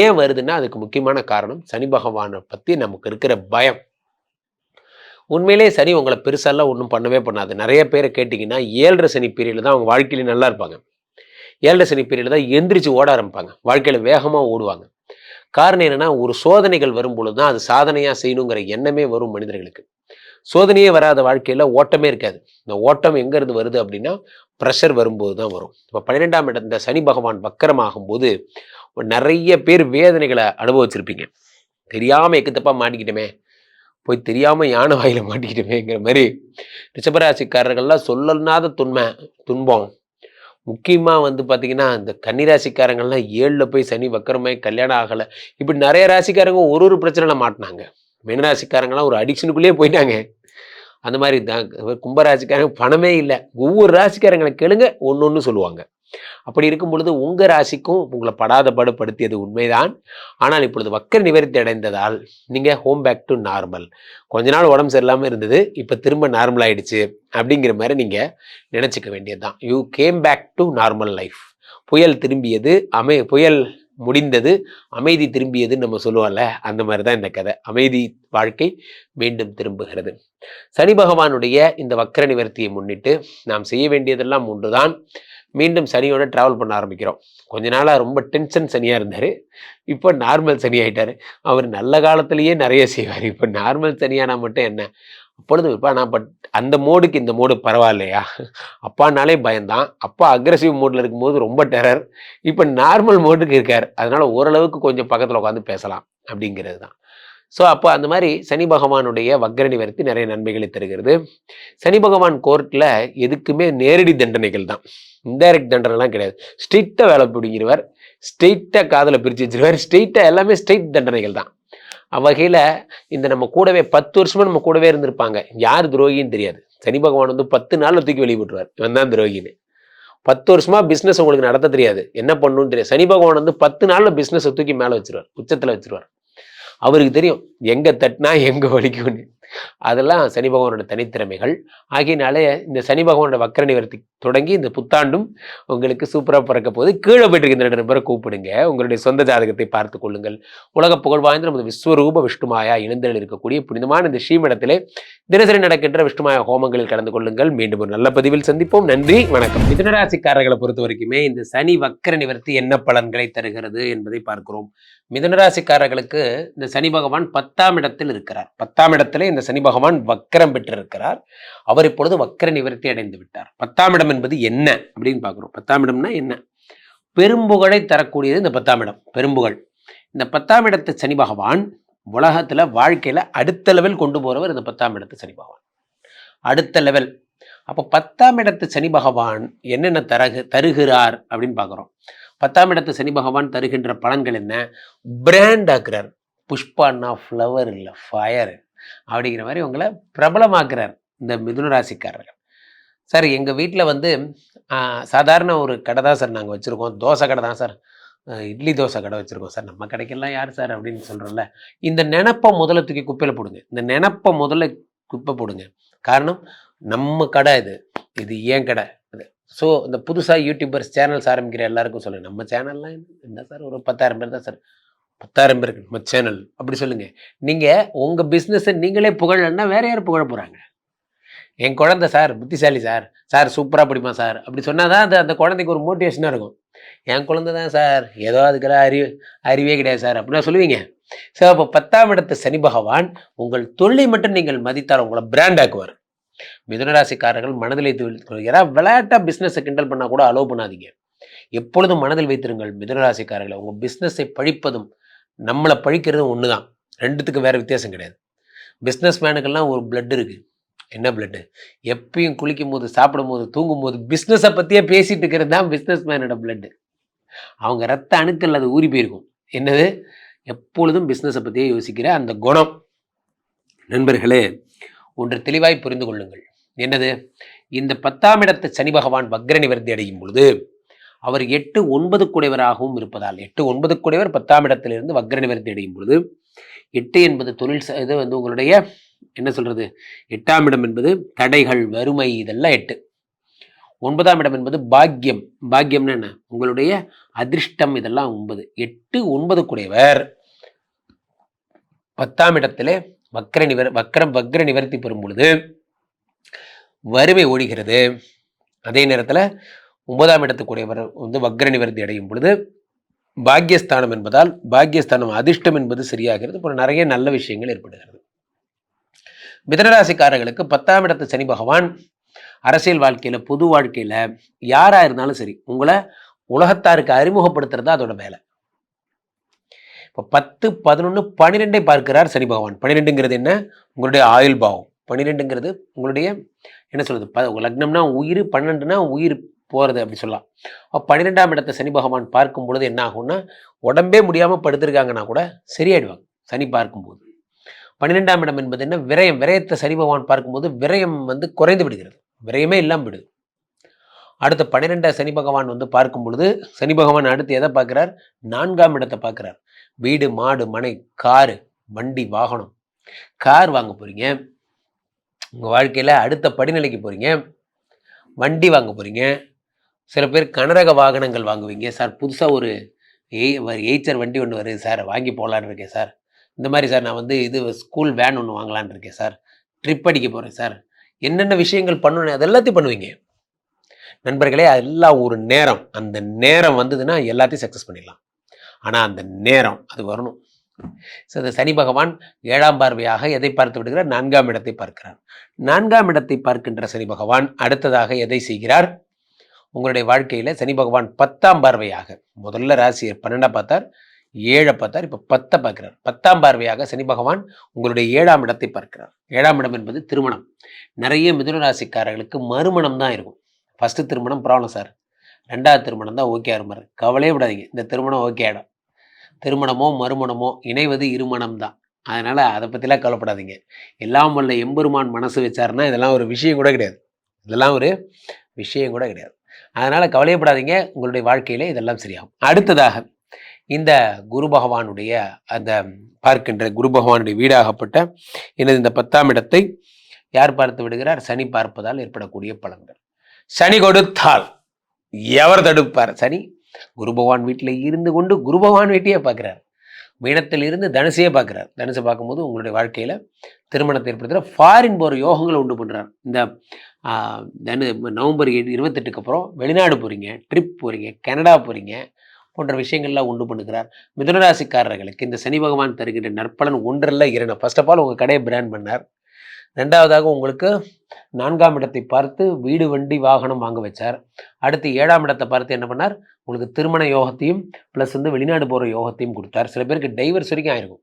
ஏன் வருதுன்னா அதுக்கு முக்கியமான காரணம் சனி பகவானை பற்றி நமக்கு இருக்கிற பயம். உண்மையிலே சனி உங்களை பெருசாலாம் ஒன்றும் பண்ணவே பண்ணாது. நிறைய பேரை கேட்டிங்கன்னா 7.5 சனி பீரியடில் தான் அவங்க வாழ்க்கையில நல்லா இருப்பாங்க. 7.5 சனி பீரியடில் தான் எந்திரிச்சு ஓட ஆரம்பிப்பாங்க, வாழ்க்கையில் வேகமாக ஓடுவாங்க. காரணம் என்னன்னா, ஒரு சோதனைகள் வரும்பொழுது தான் அது சாதனையாக செய்யணுங்கிற எண்ணமே வரும் மனிதர்களுக்கு. சோதனையே வராத வாழ்க்கையில் ஓட்டமே இருக்காது. இந்த ஓட்டம் எங்கேருந்து வருது அப்படின்னா ப்ரெஷர் வரும்போது தான் வரும். இப்போ 12ஆம் இடம் இந்த சனி பகவான் வக்கரமாகும் போது நிறைய பேர் வேதனைகளை அனுபவிச்சிருப்பீங்க. தெரியாமல் எக்குத்தப்பாக மாட்டிக்கிட்டோமே, போய் தெரியாமல் யானை வாயில மாட்டிக்கிட்டோமேங்கிற மாதிரி ரிஷபராசிக்காரர்கள்லாம் சொல்லனாத துன்பம். முக்கியமாக வந்து பார்த்தீங்கன்னா இந்த கன்னிராசிக்காரங்கள்லாம் 7ல் போய் சனி வக்கரமாய் கல்யாணம் ஆகலை, இப்படி நிறைய ராசிக்காரங்க ஒரு பிரச்சனைல மாட்டினாங்க. மீனராசிக்காரங்களாம் ஒரு அடிக்ஷனுக்குள்ளேயே போயிட்டாங்க. அந்த மாதிரி தான் கும்பராசிக்காரங்க பணமே இல்லை. ஒவ்வொரு ராசிக்காரங்களை கேளுங்க, ஒன்று சொல்லுவாங்க. அப்படி இருக்கும் பொழுது உங்கள் ராசிக்கும் உங்களை படாத படுத்தியது உண்மைதான். ஆனால் இப்பொழுது வக்கர நிவர்த்தி அடைந்ததால் நீங்கள் ஹோம் பேக் டு நார்மல். கொஞ்ச நாள் உடம்பு சரியில்லாமல் இருந்தது, இப்போ திரும்ப நார்மல் ஆயிடுச்சு அப்படிங்கிற மாதிரி நீங்கள் நினச்சிக்க வேண்டியது தான். You came back to normal life. புயல் திரும்பியது, புயல் முடிந்தது, அமைதி திரும்பியதுன்னு நம்ம சொல்லுவோம்ல, அந்த மாதிரி தான் இந்த கதை. அமைதி வாழ்க்கை மீண்டும் திரும்புகிறது. சனி பகவானுடைய இந்த வக்கர நிவர்த்தியை முன்னிட்டு நாம் செய்ய வேண்டியதெல்லாம் ஒன்றுதான். மீண்டும் சனியோட ட்ராவல் பண்ண ஆரம்பிக்கிறோம். கொஞ்ச நாளாக ரொம்ப டென்ஷன் சனியாக இருந்தார், இப்போ நார்மல் சனி ஆகிட்டார். அவர் நல்ல காலத்திலேயே நிறைய செய்வார், இப்போ நார்மல் சனியானா மட்டும் என்ன அப்பொழுது இப்போ நான் அந்த மோடுக்கு இந்த மோடு பரவாயில்லையா. அப்பானாலே பயந்தான், அப்பா அக்ரெசிவ் மோடில் இருக்கும்போது ரொம்ப டெரர், இப்போ நார்மல் மோடுக்கு இருக்கார். அதனால ஓரளவுக்கு கொஞ்சம் பக்கத்தில் உட்காந்து பேசலாம் அப்படிங்கிறது தான். ஸோ அப்போ அந்த மாதிரி சனி பகவானுடைய வக்ர நிவர்த்தி நிறைய நன்மைகளை தருகிறது. சனி பகவான் கோர்ட்டில் எதுக்குமே நேரடி தண்டனைகள் தான், இன்டைரக்ட் தண்டனைலாம் கிடையாது. ஸ்ட்ரெயிட்டாக வேலை பிடிக்கிறவர், ஸ்ட்ரெயிட்டாக காதில் பிரித்து வச்சிருவார், ஸ்ட்ரெயிட்டாக எல்லாமே ஸ்ட்ரெயிட் தண்டனைகள் தான். அவ்வகையில் இந்த நம்ம கூடவே 10 வருஷமா நம்ம கூடவே இருந்திருப்பாங்க, யார் துரோகின்னு தெரியாது. சனி பகவான் வந்து 10 நாளில் தூக்கி வெளியே போட்டுருவார், இவன் தான் துரோகின்னு. 10 வருஷமா பிஸ்னஸ் உங்களுக்கு நடத்த தெரியாது, என்ன பண்ணணும்னு தெரியாது. சனி பகவான் வந்து 10 நாளில் பிஸ்னஸை தூக்கி மேலே வச்சிருவார், உச்சத்தில் வச்சிருவார். அவருக்கு தெரியும் எங்கே தட்டினா எங்கே வலிக்கும்னு. அதெல்லாம் சனி பகவானோட தனித்திறமைகள். ஆகியனாலே இந்த சனி பகவானோட வக்கர நிவர்த்தி தொடங்கி இந்த புத்தாண்டும் உங்களுக்கு சூப்பராக பிறக்க போகுது. கீழே போயிட்டு இருக்க 2 நபரை கூப்பிடுங்க, உங்களுடைய சொந்த ஜாதகத்தை பார்த்து கொள்ளுங்கள். உலக புகழ் வாய்ந்த நமது விஸ்வரூப விஷ்ணுமாயா இணைந்தல் இருக்கக்கூடிய புனிதமான இந்த ஸ்ரீமடத்திலே தினசரி நடக்கின்ற விஷ்ணுமாயா ஹோமங்களில் கலந்து கொள்ளுங்கள். மீண்டும் ஒரு நல்ல பதிவில் சந்திப்போம். நன்றி, வணக்கம். மிதுனராசிக்காரர்களை பொறுத்த வரைக்குமே இந்த சனி வக்கர நிவர்த்தி என்ன பலன்களை தருகிறது என்பதை பார்க்கிறோம். மிதுனராசிக்காரர்களுக்கு இந்த சனி பகவான் 10ஆம் இடத்தில் இருக்கிறார். 10ஆம் இடத்துல இந்த சனி பகவான் வக்கரம் பெற்றிருக்கிறார். அவர் இப்பொழுது வக்கர நிவர்த்தி அடைந்து விட்டார். 10ஆம் இடம் என்பது என்ன அப்படின்னு பார்க்கிறோம். 10ஆம் இடம்னா என்ன? பெரும்புகழை தரக்கூடியது இந்த 10ஆம் இடம், பெரும்புகழ். இந்த 10ஆம் இடத்து சனி பகவான் உலகத்துல வாழ்க்கையில அடுத்த லெவல் கொண்டு போறவர் இந்த 10ஆம் இடத்து சனி பகவான். அடுத்த லெவல். அப்போ 10ஆம் இடத்து சனி பகவான் என்னென்ன தருகிறார் அப்படின்னு பார்க்குறோம். 10ஆம் இடத்து சனி பகவான் தருகின்ற பலன்கள் என்ன? பிராண்ட் ஆக்குறார். புஷ்பான்னா ஃப்ளவர் இல்லை, ஃபயர் அப்படிங்கிற மாதிரி உங்களை பிரபலமாக்குறார் இந்த மிதுன ராசிக்காரர்கள். சார் எங்கள் வீட்டில் வந்து சாதாரண ஒரு கடை தான் சார் நாங்கள் வச்சுருக்கோம், தோசை கடை தான் சார், இட்லி தோசை கடை வச்சுருக்கோம் சார், நம்ம கடைக்கெல்லாம் யார் சார் அப்படின்னு சொல்கிறோம்ல. இந்த நினப்பை முதல்ல தூக்கி குப்பையில் போடுங்க. இந்த நினப்பை முதல்ல குப்பை போடுங்க. காரணம், நம்ம கடை இது ஏன் கடை அது. ஸோ இந்த புதுசாக யூடியூபர்ஸ் சேனல்ஸ் ஆரம்பிக்கிற எல்லாருக்கும் சொல்லுங்கள், நம்ம சேனல்லாம் என்ன சார் ஒரு 10,000 பேர் தான் சார், 10,000 பேருக்கு நம்ம சேனல் அப்படி சொல்லுங்கள். நீங்கள் உங்கள் பிஸ்னஸை நீங்களே புகழன்னா வேற யார் புகழ போகிறாங்க? என் குழந்தை சார் புத்திசாலி சார், சார் சூப்பராக படிமா சார் அப்படி சொன்னால் தான் அந்த குழந்தைக்கு ஒரு மோட்டிவேஷனாக இருக்கும். என் குழந்தை தான் சார், ஏதோ அதுக்கெல்லாம் அறிவே கிடையாது சார் அப்படின்னா சொல்லுவீங்க. ஸோ அப்போ 10ஆம் இடத்து சனி பகவான் உங்கள் தொழிலை மட்டும் நீங்கள் மதித்தால் உங்களை பிராண்ட் ஆக்குவார். மிதுனராசிக்காரர்கள் மனதில் வைத்து விளையாட்டாக பிஸ்னஸை கிண்டல் பண்ணால் கூட அலோவ் பண்ணாதீங்க. எப்பொழுதும் மனதில் வைத்திருங்கள் மிதுனராசிக்காரர்களை, உங்கள் பிஸ்னஸை பழிப்பதும் நம்மளை பழிக்கிறதும் ஒன்று தான், ரெண்டுத்துக்கு வேறு வித்தியாசம் கிடையாது. பிஸ்னஸ் மேனுக்கெல்லாம் ஒரு பிளட் இருக்குது. என்ன பிளட்டு? எப்பயும் குளிக்கும் போது, சாப்பிடும் போது, தூங்கும் போது பிஸ்னஸை பற்றியே பேசிட்டு இருக்கிறது தான் பிஸ்னஸ் மேனோட பிளட்டு. அவங்க ரத்த அணுக்கள் அது ஊறி போயிருக்கும். என்னது? எப்பொழுதும் பிஸ்னஸை பற்றியே யோசிக்கிற அந்த குணம். நண்பர்களே, ஒன்று தெளிவாய் புரிந்து கொள்ளுங்கள். என்னது? இந்த 10ஆம் இடத்து சனி பகவான் வக்ர நிவர்த்தி அடையும் பொழுது அவர் 8, 9 குடைவராகவும் இருப்பதால், 8, 9 குடைவர் 10ஆம் இடத்திலிருந்து வக்ர நிவர்த்தி அடையும் பொழுது 8 என்பது தொழில், இது வந்து உங்களுடைய என்ன சொல்றது, 8ஆம் இடம் என்பது தடைகள், வறுமை, இதெல்லாம் 8. 9ஆம் இடம் என்பது பாக்கியம். பாக்கியம்னு என்ன? உங்களுடைய அதிர்ஷ்டம், இதெல்லாம் 9. 8, 9 குடைவர் 10ஆம் இடத்திலே வக்ர நிவர்த்தி பெறும் பொழுது வறுமை ஓடுகிறது. அதே நேரத்தில் 9ஆம் இடத்துக்குடையவர் வந்து வக்ர நிவர்த்தி அடையும் பொழுது பாக்கியஸ்தானம் என்பதால், பாக்கியஸ்தானம் அதிர்ஷ்டம் என்பது சரியாகிறது. இப்போ நிறைய நல்ல விஷயங்கள் ஏற்படுகிறது. மிதுனராசிக்காரர்களுக்கு 10ஆம் இடத்து சனி பகவான் அரசியல் வாழ்க்கையில், பொது வாழ்க்கையில் யாராக இருந்தாலும் சரி உங்களை உலகத்தாருக்கு அறிமுகப்படுத்துறது அதோட வேலை. இப்போ 10, 11, 12 பார்க்கிறார் சனி பகவான். 12ங்கிறது என்ன? உங்களுடைய ஆயுள் பாவம். 12ங்கிறது உங்களுடைய என்ன சொல்றது, லக்னம்னா உயிர், 12னா உயிர் போகிறது அப்படி சொல்லலாம். 12ஆம் இடத்தை சனி பகவான் பார்க்கும் பொழுது என்ன ஆகும்னா, உடம்பே முடியாமல் படுத்திருக்காங்கன்னா கூட சரியாயிடுவாங்க சனி பார்க்கும்போது. 12ஆம் இடம் என்பது என்ன? விரயம். விரயத்தை சனி பகவான் பார்க்கும்போது விரயம் வந்து குறைந்து விடுகிறது, விரயமே இல்லாமல் விடுது. அடுத்த 12 சனி பகவான் வந்து பார்க்கும் பொழுது சனி பகவான் அடுத்து எதை பார்க்கிறார்? 4ஆம் இடத்தை பார்க்கிறார். வீடு, மாடு, மனை, காரு, வண்டி, வாகனம். கார் வாங்க போறீங்க, உங்கள் வாழ்க்கையில் அடுத்த படிநிலைக்கு போறீங்க, வண்டி வாங்க போறீங்க. சில பேர் கனரக வாகனங்கள் வாங்குவீங்க. சார் புதுசாக ஒரு எய்ச்சர் வண்டி ஒன்று வருது சார், வாங்கி போகலான்னு இருக்கேன் சார். இந்த மாதிரி சார் நான் வந்து இது ஸ்கூல் வேன் ஒன்று வாங்கலான்னு இருக்கேன் சார், ட்ரிப் அடிக்க போகிறேன் சார். என்னென்ன விஷயங்கள் பண்ணணும் அது எல்லாத்தையும் பண்ணுவீங்க. நண்பர்களே, அதெல்லாம் ஒரு நேரம். அந்த நேரம் வந்ததுன்னா எல்லாத்தையும் சக்ஸஸ் பண்ணிடலாம். ஆனால் அந்த நேரம் அது வரணும். ஸோ இந்த சனி பகவான் 7ஆம் பார்வையாக எதை பார்த்து விடுகிறார்? 4ஆம் இடத்தை பார்க்கிறார். 4ஆம் இடத்தை பார்க்கின்ற சனி பகவான் அடுத்ததாக எதை செய்கிறார்? உங்களுடைய வாழ்க்கையில் சனி பகவான் 10ஆம் பார்வையாக, முதல்ல ராசியை 12 பார்த்தார், 7 பார்த்தார், இப்போ 10 பார்க்கிறார். 10ஆம் பார்வையாக சனி பகவான் உங்களுடைய 7ஆம் இடத்தை பார்க்கிறார். 7ஆம் இடம் என்பது திருமணம். நிறைய மிதுன ராசிக்காரர்களுக்கு மறுமணம் தான் இருக்கும். ஃபஸ்ட்டு திருமணம் ப்ராப்ளம் சார், 2வது திருமணம் தான் ஓகே ஆகுமாரு. கவலையே விடாதீங்க, இந்த திருமணம் ஓகே ஆகிடும். திருமணமோ மறுமணமோ இணைவது இருமணம் தான். அதனால் அதை பற்றிலாம் கவலைப்படாதீங்க. எல்லாம் வல்ல எம்பெருமான் மனசு வச்சாருன்னா இதெல்லாம் ஒரு விஷயம் கூட கிடையாது. இதெல்லாம் ஒரு விஷயம் கூட கிடையாது. அதனால் கவலையப்படாதீங்க, உங்களுடைய வாழ்க்கையில் இதெல்லாம் சரியாகும். அடுத்ததாக இந்த குரு பகவானுடைய அந்த பார்க்கின்ற குரு பகவானுடைய வீடாகப்பட்ட எனது இந்த 10ஆம் இடத்தை யார் பார்த்து விடுகிறார்? சனி பார்ப்பதால் ஏற்படக்கூடிய பலன்கள். சனி கொடுத்தால் எவர் தடுப்பார்? சனி குரு பகவான் வீட்டில் இருந்து கொண்டு குரு பகவான் வீட்டையே பார்க்குறார். மீனத்தில் இருந்து தனுசையே பார்க்குறார். தனுசை பார்க்கும்போது உங்களுடைய வாழ்க்கையில் திருமணத்தை ஏற்படுத்துகிற ஃபாரின் போகிற யோகங்களை உண்டு பண்ணுறார். இந்த நவம்பர் 28க்கு அப்புறம் வெளிநாடு போகிறீங்க, ட்ரிப் போகிறீங்க, கனடா போகிறீங்க போன்ற விஷயங்கள்லாம் உண்டு பண்ணுகிறார். மிதுனராசிக்காரர்களுக்கு இந்த சனி பகவான் தருகின்ற நற்பலன் ஒன்றல்ல 2. ஃபர்ஸ்ட் ஆஃப் ஆல் உங்கள் கடையை பிராண்ட் பண்ணார். 2வதாக உங்களுக்கு 4ஆம் இடத்தை பார்த்து வீடு, வண்டி, வாகனம் வாங்க வச்சார். அடுத்து 7ஆம் இடத்தை பார்த்து என்ன பண்ணார்? உங்களுக்கு திருமண யோகத்தையும் ப்ளஸ் வந்து வெளிநாடு போகிற யோகத்தையும் கொடுத்தார். சில பேருக்கு டைவர்ஸ் வரைக்கும் ஆயிருக்கும்.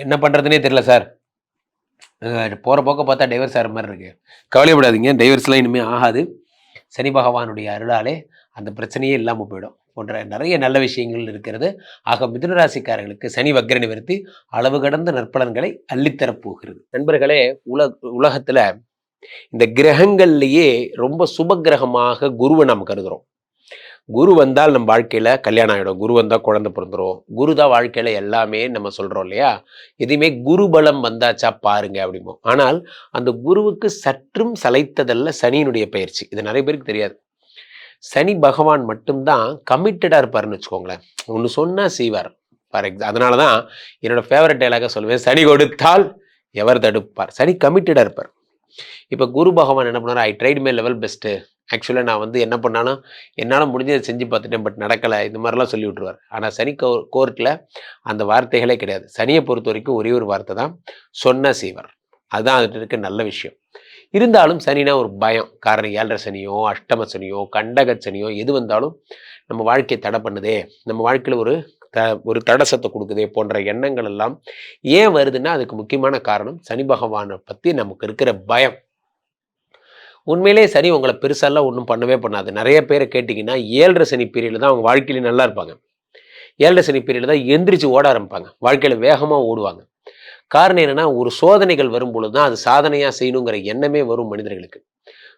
என்ன பண்ணுறதுனே தெரியல சார், போகிற போக்க பார்த்தா டைவர்ஸ் ஆகிற மாதிரி இருக்கு. கவலைப்படாதீங்க, டைவர்ஸ்லாம் இனிமேல் ஆகாது. சனி பகவானுடைய அருளாலே அந்த பிரச்சனையே இல்லாமல் போயிடும் போன்ற நிறைய நல்ல விஷயங்கள் இருக்கிறது. ஆக மிதுன ராசிக்காரர்களுக்கு சனி வக்ர நிவர்த்தி அளவு கடந்த நற்பலன்களை அள்ளித்தரப்போகிறது. நண்பர்களே, உலகத்துல இந்த கிரகங்கள்லேயே ரொம்ப சுப கிரகமாக குருவை நாம் கருதுகிறோம். குரு வந்தால் நம்ம வாழ்க்கையில் கல்யாணம் ஆகிடும், குரு வந்தால் குழந்தை பிறந்துடும், குரு தான் வாழ்க்கையில் எல்லாமே நம்ம சொல்கிறோம் இல்லையா. எதுவுமே குரு பலம் வந்தாச்சா பாருங்க அப்படிமோ. ஆனால் அந்த குருவுக்கு சற்றும் சளைத்ததல்ல சனியினுடைய பயிற்சி. இது நிறைய பேருக்கு தெரியாது. சனி பகவான் மட்டும்தான் கமிட்டடாக இருப்பார்னு வச்சுக்கோங்களேன். ஒன்று சொன்னால் செய்வார். அதனால தான் என்னோடய ஃபேவரட் டைலாக சொல்லுவேன், சனி கொடுத்தால் எவர் தடுப்பார். சனி கமிட்டடாக இருப்பார். இப்போ குரு பகவான் என்ன பண்ணார், I tried my level best, ஆக்சுவலாக நான் வந்து என்ன பண்ணாலும் என்னால் முடிஞ்சதை செஞ்சு பார்த்துட்டேன், பட் நடக்கலை, இந்த மாதிரிலாம் சொல்லி விட்டுருவார். ஆனால் சனி கோர்ட்டில் அந்த வார்த்தைகளே கிடையாது. சனியை பொறுத்த வரைக்கும் ஒரே ஒரு வார்த்தை தான், சொன்ன செய்வார். அதுதான் அதுட்டு இருக்க நல்ல விஷயம். இருந்தாலும் சனினா ஒரு பயம். காரணம் 7.5 சனியோ, அஷ்டம சனியோ, கண்டக சனியோ எது வந்தாலும் நம்ம வாழ்க்கையை தடை பண்ணுதே, நம்ம வாழ்க்கையில் ஒரு தடசத்தை கொடுக்குதே போன்ற எண்ணங்கள் எல்லாம் ஏன் வருதுன்னா அதுக்கு முக்கியமான காரணம் சனி பகவானை பற்றி நமக்கு இருக்கிற பயம். உண்மையிலே சனி உங்களை பெருசாலாம் ஒன்றும் பண்ணவே பண்ணாது. நிறைய பேரை கேட்டிங்கன்னா 7.5 சனி பீரியடில் தான் அவங்க வாழ்க்கையில நல்லா இருப்பாங்க. 7.5 சனி பீரியடில் தான் எந்திரிச்சு ஓட ஆரம்பிப்பாங்க, வாழ்க்கையில் வேகமாக ஓடுவாங்க. காரணம் என்னென்னா, ஒரு சோதனைகள் வரும்பொழுது தான் அது சாதனையாக செய்யணுங்கிற எண்ணமே வரும் மனிதர்களுக்கு.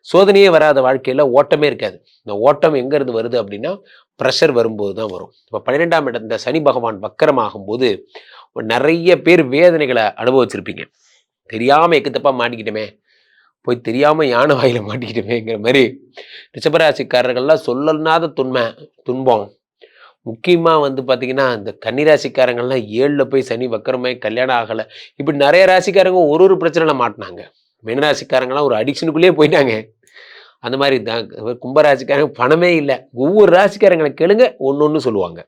சோதனையே வராத வாழ்க்கையில் ஓட்டமே இருக்காது. இந்த ஓட்டம் எங்கேருந்து வருது அப்படின்னா ப்ரெஷர் வரும்போது தான் வரும். இப்போ 12ஆம் இடம் இந்த சனி பகவான் வக்கரமாகும்போது நிறைய பேர் வேதனைகளை அனுபவிச்சிருப்பீங்க. தெரியாமல் எக்குத்தப்பாக மாட்டிக்கிட்டோமே, போய் தெரியாமல் யானை வாயில் மாட்டிக்கிட்டோமேங்கிற மாதிரி ரிஷபராசிக்காரர்கள்லாம் சொல்லனாத துன்பம். முக்கியமாக வந்து பார்த்திங்கன்னா இந்த கன்னிராசிக்காரங்கள்லாம் 7ல் போய் சனி வக்கரமாய் கல்யாணம் ஆகலை, இப்படி நிறைய ராசிக்காரங்க ஒரு பிரச்சனையில் மாட்டினாங்க. மீனராசிக்காரங்களாம் ஒரு அடிக்ஷனுக்குள்ளேயே போயிட்டாங்க. அந்த மாதிரி தான் கும்பராசிக்காரங்க பணமே இல்லை. ஒவ்வொரு ராசிக்காரங்களை கேளுங்க, ஒன்று சொல்லுவாங்க.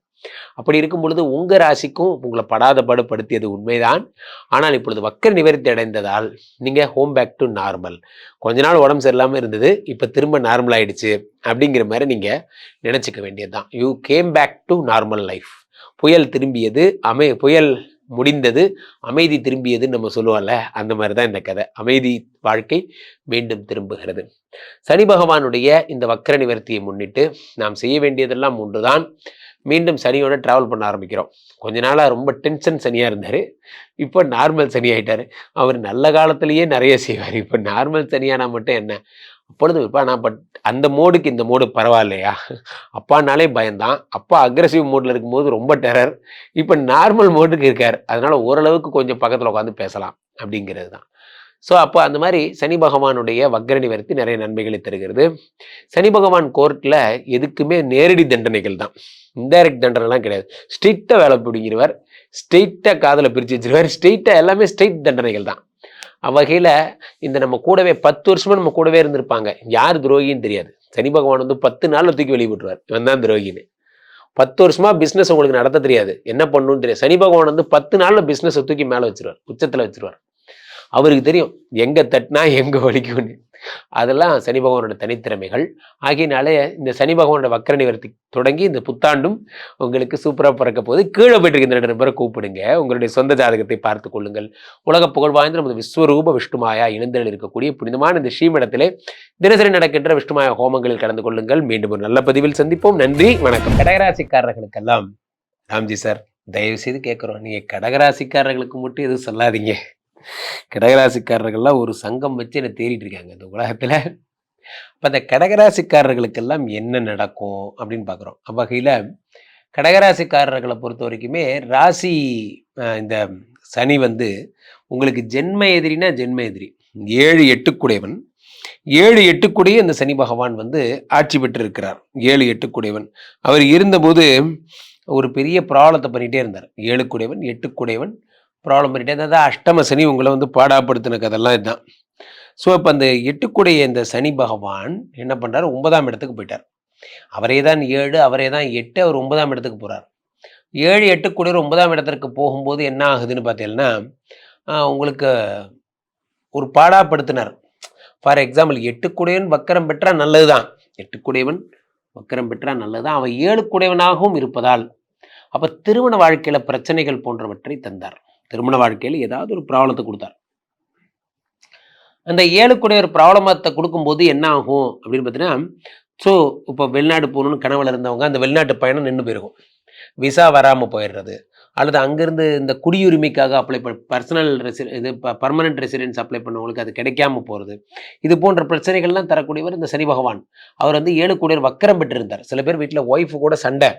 அப்படி இருக்கும் பொழுது உங்கள் ராசிக்கும் உங்களை படாத பாடுபடுத்தியது உண்மைதான். ஆனால் இப்பொழுது வக்கர நிவர்த்தி அடைந்ததால் நீங்கள் ஹோம் பேக் டு நார்மல். கொஞ்ச நாள் உடம்பு சரியில்லாமல் இருந்தது, இப்போ திரும்ப நார்மல் ஆகிடுச்சு அப்படிங்கிற மாதிரி நீங்கள் நினச்சிக்க வேண்டியது தான். You came back to normal life. புயல் திரும்பியது, புயல் முடிந்தது, அமைதி திரும்பியதுன்னு நம்ம சொல்லுவோம்ல, அந்த மாதிரி தான் இந்த கதை. அமைதி வாழ்க்கை மீண்டும் திரும்புகிறது. சனி பகவானுடைய இந்த வக்கர நிவர்த்தியை முன்னிட்டு நாம் செய்ய வேண்டியதெல்லாம் ஒன்றுதான். மீண்டும் சனியோட ட்ராவல் பண்ண ஆரம்பிக்கிறோம். கொஞ்ச நாளாக ரொம்ப டென்ஷன் சனியாக இருந்தார், இப்போ நார்மல் சனி ஆகிட்டார். அவர் நல்ல காலத்திலேயே நிறைய செய்வார், இப்போ நார்மல் சனியானா மட்டும் என்ன அப்பொழுது இப்போ நான் அந்த மோடுக்கு இந்த மோடு பரவாயில்லையா. அப்பானாலே பயந்தான், அப்பா அக்ரெசிவ் மோடில் இருக்கும்போது ரொம்ப டெரர், இப்போ நார்மல் மோடுக்கு இருக்கார். அதனால் ஓரளவுக்கு கொஞ்சம் பக்கத்தில் உட்காந்து பேசலாம் அப்படிங்கிறது தான். ஸோ அப்போ அந்த மாதிரி சனி பகவானுடைய வக்ர நிவர்த்தி நிறைய நன்மைகளை தருகிறது. சனி பகவான் கோர்ட்டில் எதுக்குமே நேரடி தண்டனைகள் தான், இன்டைரக்ட் தண்டனைலாம் கிடையாது. ஸ்ட்ரெயிட்டாக வேலை பிடிங்கிறவர், ஸ்ட்ரெயிட்டாக காதலை பிரித்து வச்சிருவார், ஸ்ட்ரெயிட்டாக எல்லாமே ஸ்ட்ரெயிட் தண்டனைகள் தான். அவ்வகையில் இந்த நம்ம கூடவே 10 வருஷமாக நம்ம கூடவே இருந்திருப்பாங்க, யார் துரோகின்னு தெரியாது. சனி பகவான் வந்து 10 நாளில் தூக்கி வெளியே விட்டுருவார், இவன் தான் துரோகின்னு. 10 வருஷமாக பிஸ்னஸ் உங்களுக்கு நடத்த தெரியாது, என்ன பண்ணணும்னு தெரியாது. சனி பகவான் வந்து 10 நாளில் பிஸ்னஸை தூக்கி மேலே வச்சிருவார், உச்சத்தில் வச்சிருவார். அவருக்கு தெரியும் எங்கே தட்டினா எங்கே வலிக்கும்னு. அதெல்லாம் சனி பகவானோட தனித்திறமைகள். ஆகியனாலே இந்த சனி பகவானோட வக்கர நிவர்த்தி தொடங்கி இந்த புத்தாண்டும் உங்களுக்கு சூப்பராக பிறக்க போகுது. கீழே போயிட்டு இருக்க 2 நபரை கூப்பிடுங்க, உங்களுடைய சொந்த ஜாதகத்தை பார்த்து கொள்ளுங்கள். உலக புகழ் வாய்ந்த நமது விஸ்வரூப விஷ்ணுமாயா இணைந்தல் இருக்கக்கூடிய புனிதமான இந்த ஸ்ரீமடத்திலே தினசரி நடக்கின்ற விஷ்ணுமாயா ஹோமங்களில் கலந்து கொள்ளுங்கள். மீண்டும் ஒரு நல்ல பதிவில் சந்திப்போம். நன்றி, வணக்கம். கடகராசிக்காரர்களுக்கெல்லாம் ராம்ஜி சார் தயவு செய்து கேட்குறோம், நீங்கள் கடகராசிக்காரர்களுக்கு மட்டும் எதுவும் சொல்லாதீங்க. கடகராசிக்காரர்கள்லாம் ஒரு சங்கம் வச்சு என்னை தேடிட்டு இருக்காங்க இந்த உலகத்தில். அப்போ அந்த கடகராசிக்காரர்களுக்கெல்லாம் என்ன நடக்கும் அப்படின்னு பார்க்குறோம். வகையில் கடகராசிக்காரர்களை பொறுத்த வரைக்குமே ராசி இந்த சனி வந்து உங்களுக்கு ஜென்ம எதிரினா ஜென்ம எதிரி. 7-8 குடையவன், 7-8 குடைய இந்த சனி பகவான் வந்து ஆட்சி பெற்று இருக்கிறார். 7-8 குடையவன் அவர் இருந்தபோது ஒரு பெரிய ப்ராப்ளத்தை பண்ணிகிட்டே இருந்தார். 7 குடையவன் 8 குடையவன் ப்ராப்ளம் பண்ணிட்டே இருந்தால் அஷ்டம சனி உங்களை வந்து பாடாப்படுத்தின கதெல்லாம் இதுதான். ஸோ இப்போ அந்த 8 குடைய இந்த சனி பகவான் என்ன பண்ணுறார், 9ஆம் இடத்துக்கு போயிட்டார். அவரே தான் 7, அவரே தான் 8, அவர் 9ஆம் இடத்துக்கு போகிறார். 7-8 குடையர் 9ஆம் இடத்திற்கு போகும்போது என்ன ஆகுதுன்னு பார்த்தீங்கன்னா, உங்களுக்கு ஒரு பாடாப்படுத்தினார். ஃபார் எக்ஸாம்பிள் 8 குடையவன் வக்கரம் பெற்றால் நல்லது தான், 8 குடையவன் வக்கரம் பெற்றால் நல்லது தான். அவன் 7 குடையவனாகவும் இருப்பதால் அப்போ திருமண வாழ்க்கையில் பிரச்சனைகள் போன்றவற்றை தந்தார். திருமண வாழ்க்கையில் ஏதாவது ஒரு ப்ராப்ளத்தை கொடுத்தார். அந்த 7 ஒரு ப்ராப்ளமத்தை கொடுக்கும்போது என்ன ஆகும் அப்படின்னு பார்த்தீங்கன்னா, ஸோ இப்போ வெளிநாடு போகணும்னு கனவுல இருந்தவங்க அந்த வெளிநாட்டு பயணம் நின்று போயிருக்கும். விசா வராமல் போயிடுறது, அல்லது அங்கேருந்து இந்த குடியுரிமைக்காக அப்ளை பர்சனல் இது பர்மனன்ட் ரெசிடென்ஸ் அப்ளை பண்ணவங்களுக்கு அது கிடைக்காம போகிறது. இது போன்ற பிரச்சனைகள்லாம் தரக்கூடியவர் இந்த சனி பகவான். அவர் வந்து 7 வக்கரம் பெற்றிருந்தார். சில பேர் வீட்டில் ஒய்ஃபு கூட சண்டை.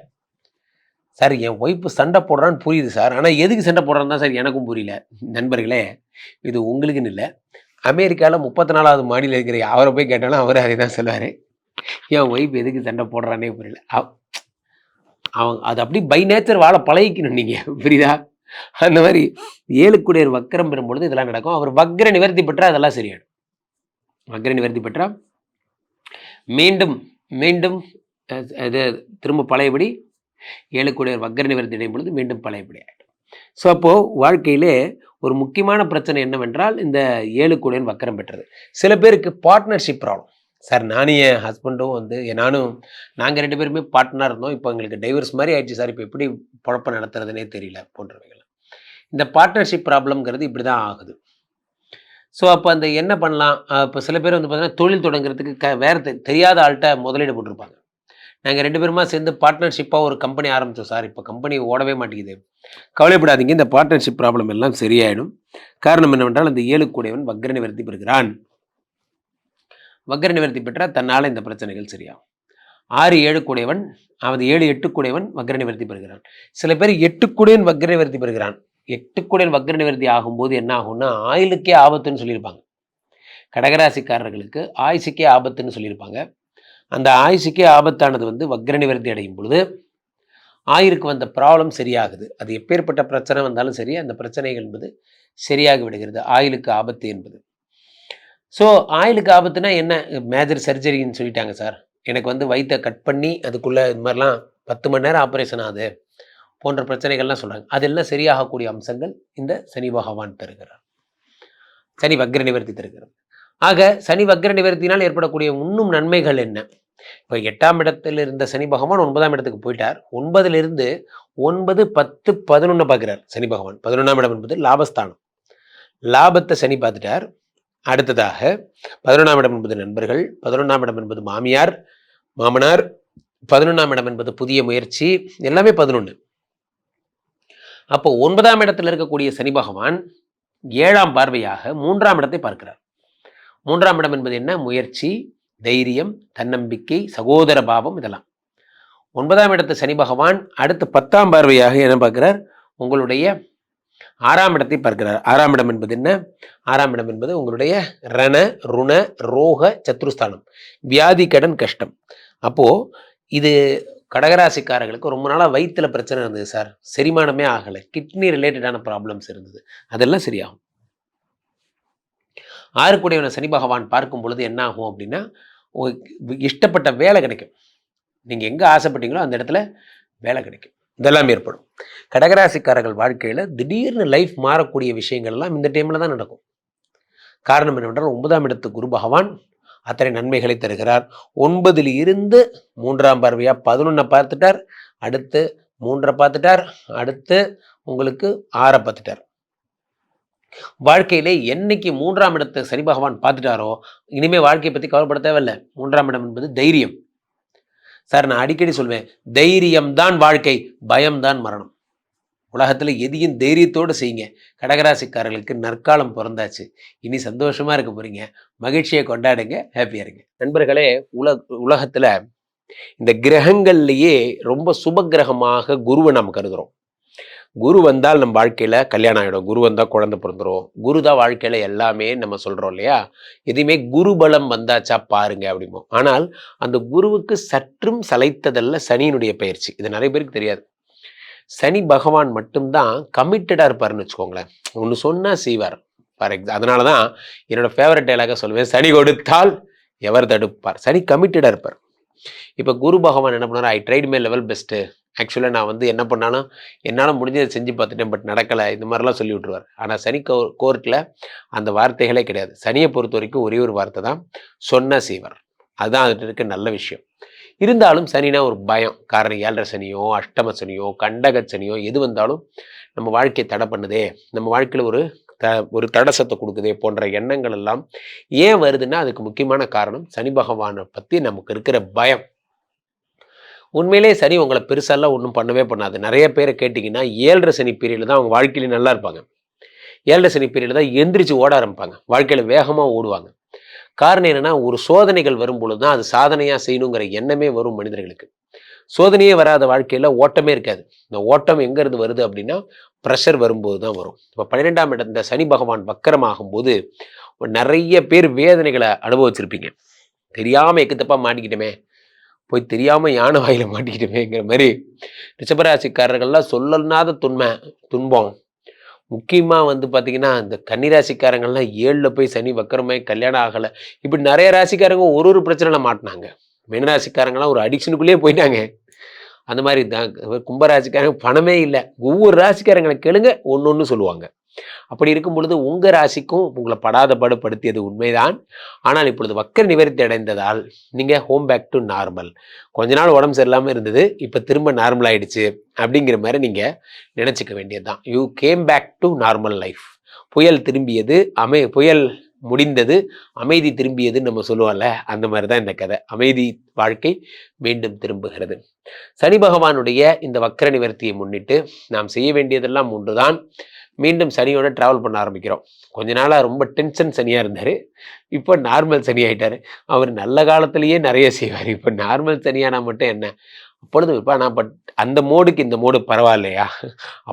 சார் என் ஒய்ஃபு சண்டை போடுறான்னு புரியுது சார், ஆனால் எதுக்கு சண்டை போடுறான்னு தான் சார் எனக்கும் புரியல. நண்பர்களே, இது உங்களுக்குன்னு இல்லை, அமெரிக்காவில் 34வது மாடியில் இருக்கிற அவரை போய் கேட்டாலும் அவர் அதை தான் சொல்லுவார். என் ஒய்ஃப் எதுக்கு சண்டை போடுறானே புரியல. அவங்க அது அப்படி பை நேச்சர் வாழ பழகிக்கணும் நீங்கள், புரியுதா? அந்த மாதிரி 7 வக்கரம் பெறும்பொழுது இதெல்லாம் நடக்கும். அவர் வக்ர நிவர்த்தி பெற்றால் அதெல்லாம் சரியாயிடும். வக்ர நிவர்த்தி பெற்றால் மீண்டும் மீண்டும் இது திரும்ப பழையபடி 7 வக்ர நிவர்த்தி அடையும் பொழுது மீண்டும் பழையபடி ஆகிடும். ஸோ அப்போது வாழ்க்கையிலே ஒரு முக்கியமான பிரச்சனை என்னவென்றால் இந்த 7 வக்கரம் பெற்றது. சில பேருக்கு பார்ட்னர்ஷிப் ப்ராப்ளம். சார் நானும் என் ஹஸ்பண்டும் வந்து நாங்கள் 2 பேருமே பார்ட்னர் இருந்தோம், இப்போ எங்களுக்கு டைவர்ஸ் மாதிரி ஆயிடுச்சு சார், இப்போ எப்படி பொழப்ப நடத்துறதுனே தெரியல போன்றவைகள். இந்த பார்ட்னர்ஷிப் ப்ராப்ளம்ங்கிறது இப்படி தான் ஆகுது. ஸோ அப்போ அந்த என்ன பண்ணலாம்? இப்போ சில பேர் வந்து பார்த்தீங்கன்னா தொழில் தொடங்குறதுக்கு வேறு தெரியாத ஆள்கிட்ட முதலீடு போட்டிருப்பாங்க. நாங்கள் 2 பேருமா சேர்ந்து பார்ட்னர்ஷிப்பாக ஒரு கம்பெனி ஆரம்பித்தோம் சார், இப்போ கம்பெனி ஓடவே மாட்டேங்குது. கவலைப்படாதீங்க, இந்த பார்ட்னர்ஷிப் ப்ராப்ளம் எல்லாம் சரியாயிடும். காரணம் என்னவென்றால் அந்த 7 வக்ர நிவர்த்தி பெறுகிறான். வக்ர நிவர்த்தி பெற்றால் தன்னால் இந்த பிரச்சனைகள் சரியாகும். 6 அவன் 7 வக்ர நிவர்த்தி பெறுகிறான். சில பேர் 8 வக்ர நிவர்த்தி பெறுகிறான். 8 வக்ர நிவர்த்தி ஆகும்போது என்ன ஆகும்னா ஆயுளுக்கே ஆபத்துன்னு சொல்லியிருப்பாங்க. கடகராசிக்காரர்களுக்கு ஆயுசுக்கே ஆபத்துன்னு சொல்லியிருப்பாங்க. அந்த ஆயுசுக்கே ஆபத்தானது வந்து வக்ர நிவர்த்தி அடையும் பொழுது ஆயுருக்கு வந்த ப்ராப்ளம் சரியாகுது. அது எப்பேற்பட்ட பிரச்சனை வந்தாலும் சரி, அந்த பிரச்சனைகள் என்பது சரியாகி விடுகிறது. ஆயுளுக்கு ஆபத்து என்பது. ஸோ ஆயுளுக்கு ஆபத்துனா என்ன? மேஜர் சர்ஜரின்னு சொல்லிட்டாங்க சார், எனக்கு வந்து வயிற்றை கட் பண்ணி அதுக்குள்ளே இது மாதிரிலாம் 10 மணி நேரம் ஆப்ரேஷன் ஆகுது போன்ற பிரச்சனைகள்லாம் சொல்கிறாங்க. அதெல்லாம் சரியாகக்கூடிய அம்சங்கள் இந்த சனி பகவான் தருகிறார். சனி வக்ர நிவர்த்தி தருகிறது. ஆக சனி வக்ர நிவர்த்தினால் ஏற்படக்கூடிய இன்னும் நன்மைகள் என்ன? இப்போ 8ஆம் இடத்தில் இருந்த சனி பகவான் 9ஆம் இடத்துக்கு போயிட்டார். 9லிருந்து 9, 10, 11 பார்க்குறார் சனி பகவான். 11ஆம் இடம் என்பது லாபஸ்தானம். லாபத்தை சனி பார்த்துட்டார். அடுத்ததாக 11ஆம் இடம் என்பது நண்பர்கள், 11ஆம் இடம் என்பது மாமியார் மாமனார், 11ஆம் இடம் என்பது புதிய முயற்சி, எல்லாமே 11. அப்போ 9ஆம் இடத்தில் இருக்கக்கூடிய சனி பகவான் 7ஆம் பார்வையாக 3ஆம் இடத்தை பார்க்கிறார். 3ஆம் இடம் என்பது என்ன? முயற்சி, தைரியம், தன்னம்பிக்கை, சகோதர பாவம், இதெல்லாம். 9ஆம் இடத்து சனி பகவான் அடுத்து 10ஆம் பார்வையாக என்ன பார்க்கிறார்? உங்களுடைய 6ஆம் இடத்தை பார்க்கிறார். 6ஆம் இடம் என்பது என்ன? 6ஆம் இடம் என்பது உங்களுடைய ரண, ருண, ரோக, சத்ருஸ்தானம், வியாதி, கடன், கஷ்டம். அப்போது இது கடகராசிக்காரர்களுக்கு ரொம்ப நாளாக வயிற்றில் பிரச்சனை இருந்தது சார், செரிமானமே ஆகலை, கிட்னி ரிலேட்டடான ப்ராப்ளம்ஸ் இருந்தது, அதெல்லாம் சரியாகும். 6 சனி பகவான் பார்க்கும் பொழுது என்ன ஆகும் அப்படின்னா, இஷ்டப்பட்ட வேலை கிடைக்கும். நீங்கள் எங்கே ஆசைப்பட்டீங்களோ அந்த இடத்துல வேலை கிடைக்கும். இதெல்லாம் ஏற்படும். கடகராசிக்காரர்கள் வாழ்க்கையில் திடீர்னு லைஃப் மாறக்கூடிய விஷயங்கள்லாம் இந்த டைமில் தான் நடக்கும். காரணம் என்னவென்றால் 9ஆம் இடத்து குரு பகவான் அத்தனை நன்மைகளை தருகிறார். 9ல் இருந்து 3ஆம் பார்வையாக 11 பார்த்துட்டார், அடுத்து 3 பார்த்துட்டார், அடுத்து உங்களுக்கு 6 பார்த்துட்டார். வாழ்க்கையிலே என்னைக்கு 3ஆம் இடத்தை சனி பகவான் பார்த்துட்டாரோ இனிமேல் வாழ்க்கையை பற்றி கவலைப்பட தேவையில்லை. 3ஆம் இடம் என்பது தைரியம். சார் நான் அடிக்கடி சொல்வேன், தைரியம்தான் வாழ்க்கை, பயம்தான் மரணம். உலகத்தில் எதையும் தைரியத்தோடு செய்யுங்க. கடகராசிக்காரர்களுக்கு நற்காலம் பிறந்தாச்சு, இனி சந்தோஷமாக இருக்க போகிறீங்க, மகிழ்ச்சியை கொண்டாடுங்க, ஹாப்பியாக இருங்க. நண்பர்களே, உலகத்தில் இந்த கிரகங்கள்லேயே ரொம்ப சுப கிரகமாக குருவை நம்ம கருதுகிறோம். குரு வந்தால் நம்ம வாழ்க்கையில் கல்யாணம் ஆகிடும், குரு வந்தால் குழந்தை பிறந்துடும், குரு தான் வாழ்க்கையில் எல்லாமே நம்ம சொல்கிறோம் இல்லையா? எதையுமே குரு பலம் வந்தாச்சா பாருங்க அப்படிமோ. ஆனால் அந்த குருவுக்கு சற்றும் சளைத்ததல்ல சனியினுடைய பயிற்சி. இது நிறைய பேருக்கு தெரியாது. சனி பகவான் மட்டும்தான் கமிட்டடாக இருப்பார்னு வச்சுக்கோங்களேன். ஒன்று சொன்னால் செய்வார். ஃபார் அதனால தான் என்னோடய ஃபேவரட் டைலாக சொல்லுவேன், சனி கொடுத்தால் எவர் தடுப்பார். சனி கமிட்டடாக இருப்பார். இப்போ குரு பகவான் என்ன பண்ணார்? I tried my level best, ஆக்சுவலாக நான் வந்து என்ன பண்ணாலும் என்னால் முடிஞ்சதை செஞ்சு பார்த்துட்டேன், பட் நடக்கலை, இந்த மாதிரிலாம் சொல்லி விட்ருவார். ஆனால் சனி கோர்ட்டில் அந்த வார்த்தைகளே கிடையாது. சனியை பொறுத்த வரைக்கும் ஒரே ஒரு வார்த்தை தான், சொன்ன செய்வார். அதுதான் அதுட்டு இருக்க நல்ல விஷயம். இருந்தாலும் சனினா ஒரு பயம். காரணம் 7.5 சனியோ, அஷ்டம சனியோ, கண்டக சனியோ எது வந்தாலும் நம்ம வாழ்க்கையை தடை பண்ணுதே, நம்ம வாழ்க்கையில் ஒரு ஒரு தடசத்தை கொடுக்குதே போன்ற எண்ணங்கள் எல்லாம் ஏன் வருதுன்னா அதுக்கு முக்கியமான காரணம் சனி பகவானை பற்றி நமக்கு இருக்கிற பயம். உண்மையிலே சனி உங்களை பெருசாலாம் ஒன்றும் பண்ணவே பண்ணாது. நிறைய பேரை கேட்டிங்கன்னா 7.5 சனி பீரியடில் தான் அவங்க வாழ்க்கையில நல்லா இருப்பாங்க. 7.5 சனி பீரியடில் தான் எந்திரிச்சு ஓட ஆரம்பிப்பாங்க. வாழ்க்கையில் வேகமாக ஓடுவாங்க. காரணம் என்னன்னா, ஒரு சோதனைகள் வரும்பொழுது தான் அது சாதனையாக செய்யணுங்கிற எண்ணமே வரும் மனிதர்களுக்கு. சோதனையே வராத வாழ்க்கையில் ஓட்டமே இருக்காது. இந்த ஓட்டம் எங்கேருந்து வருது அப்படின்னா ப்ரெஷர் வரும்போது தான் வரும். இப்போ 12ஆம் இடம் இந்த சனி பகவான் வக்கரமாகும்போது நிறைய பேர் வேதனைகளை அனுபவிச்சிருப்பீங்க. தெரியாமல் எக்குத்தப்பா மாட்டிக்கிட்டோமே, போய் தெரியாமல் யானை வாயில மாட்டிக்கிட்டோமேங்கிற மாதிரி ரிஷபராசிக்காரர்கள்லாம் சொல்லனாத துன்பம். முக்கியமாக பார்த்தீங்கன்னா இந்த கன்னிராசிக்காரங்கள்லாம் 7ல் போய் சனி வக்கரமாய் கல்யாணம் ஆகலை. இப்படி நிறைய ராசிக்காரங்க ஒரு பிரச்சனையில் மாட்டினாங்க. மீனராசிக்காரங்களாம் ஒரு அடிக்ஷனுக்குள்ளேயே போயிட்டாங்க. அந்த மாதிரி தான் கும்பராசிக்காரங்க பணமே இல்லை. ஒவ்வொரு ராசிக்காரங்களை கேளுங்க, ஒன்று சொல்லுவாங்க. அப்படி இருக்கும் பொழுது உங்கள் ராசிக்கும் உங்களை படாத படுத்தியது உண்மைதான். ஆனால் இப்பொழுது வக்கர நிவர்த்தி அடைந்ததால் நீங்கள் ஹோம் பேக் டு நார்மல். கொஞ்ச நாள் உடம்பு சரியில்லாமல் இருந்தது, இப்போ திரும்ப நார்மல் ஆயிடுச்சு அப்படிங்கிற மாதிரி நீங்கள் நினச்சிக்க வேண்டியது தான். You came back to normal life. புயல் திரும்பியது, புயல் முடிந்தது, அமைதி திரும்பியதுன்னு நம்ம சொல்லுவோம்ல, அந்த மாதிரி தான் இந்த கதை. அமைதி வாழ்க்கை மீண்டும் திரும்புகிறது. சனி பகவானுடைய இந்த வக்கர நிவர்த்தியை முன்னிட்டு நாம் செய்ய வேண்டியதெல்லாம் ஒன்றுதான். மீண்டும் சனியோட ட்ராவல் பண்ண ஆரம்பிக்கிறோம். கொஞ்ச நாளாக ரொம்ப டென்ஷன் சனியாக இருந்தார், இப்போ நார்மல் சனி ஆகிட்டார். அவர் நல்ல காலத்திலேயே நிறைய செய்வார். இப்போ நார்மல் சனியானா மட்டும் என்ன, அப்பொழுது இப்போ நான் அந்த மோடுக்கு இந்த மோடு பரவாயில்லையா?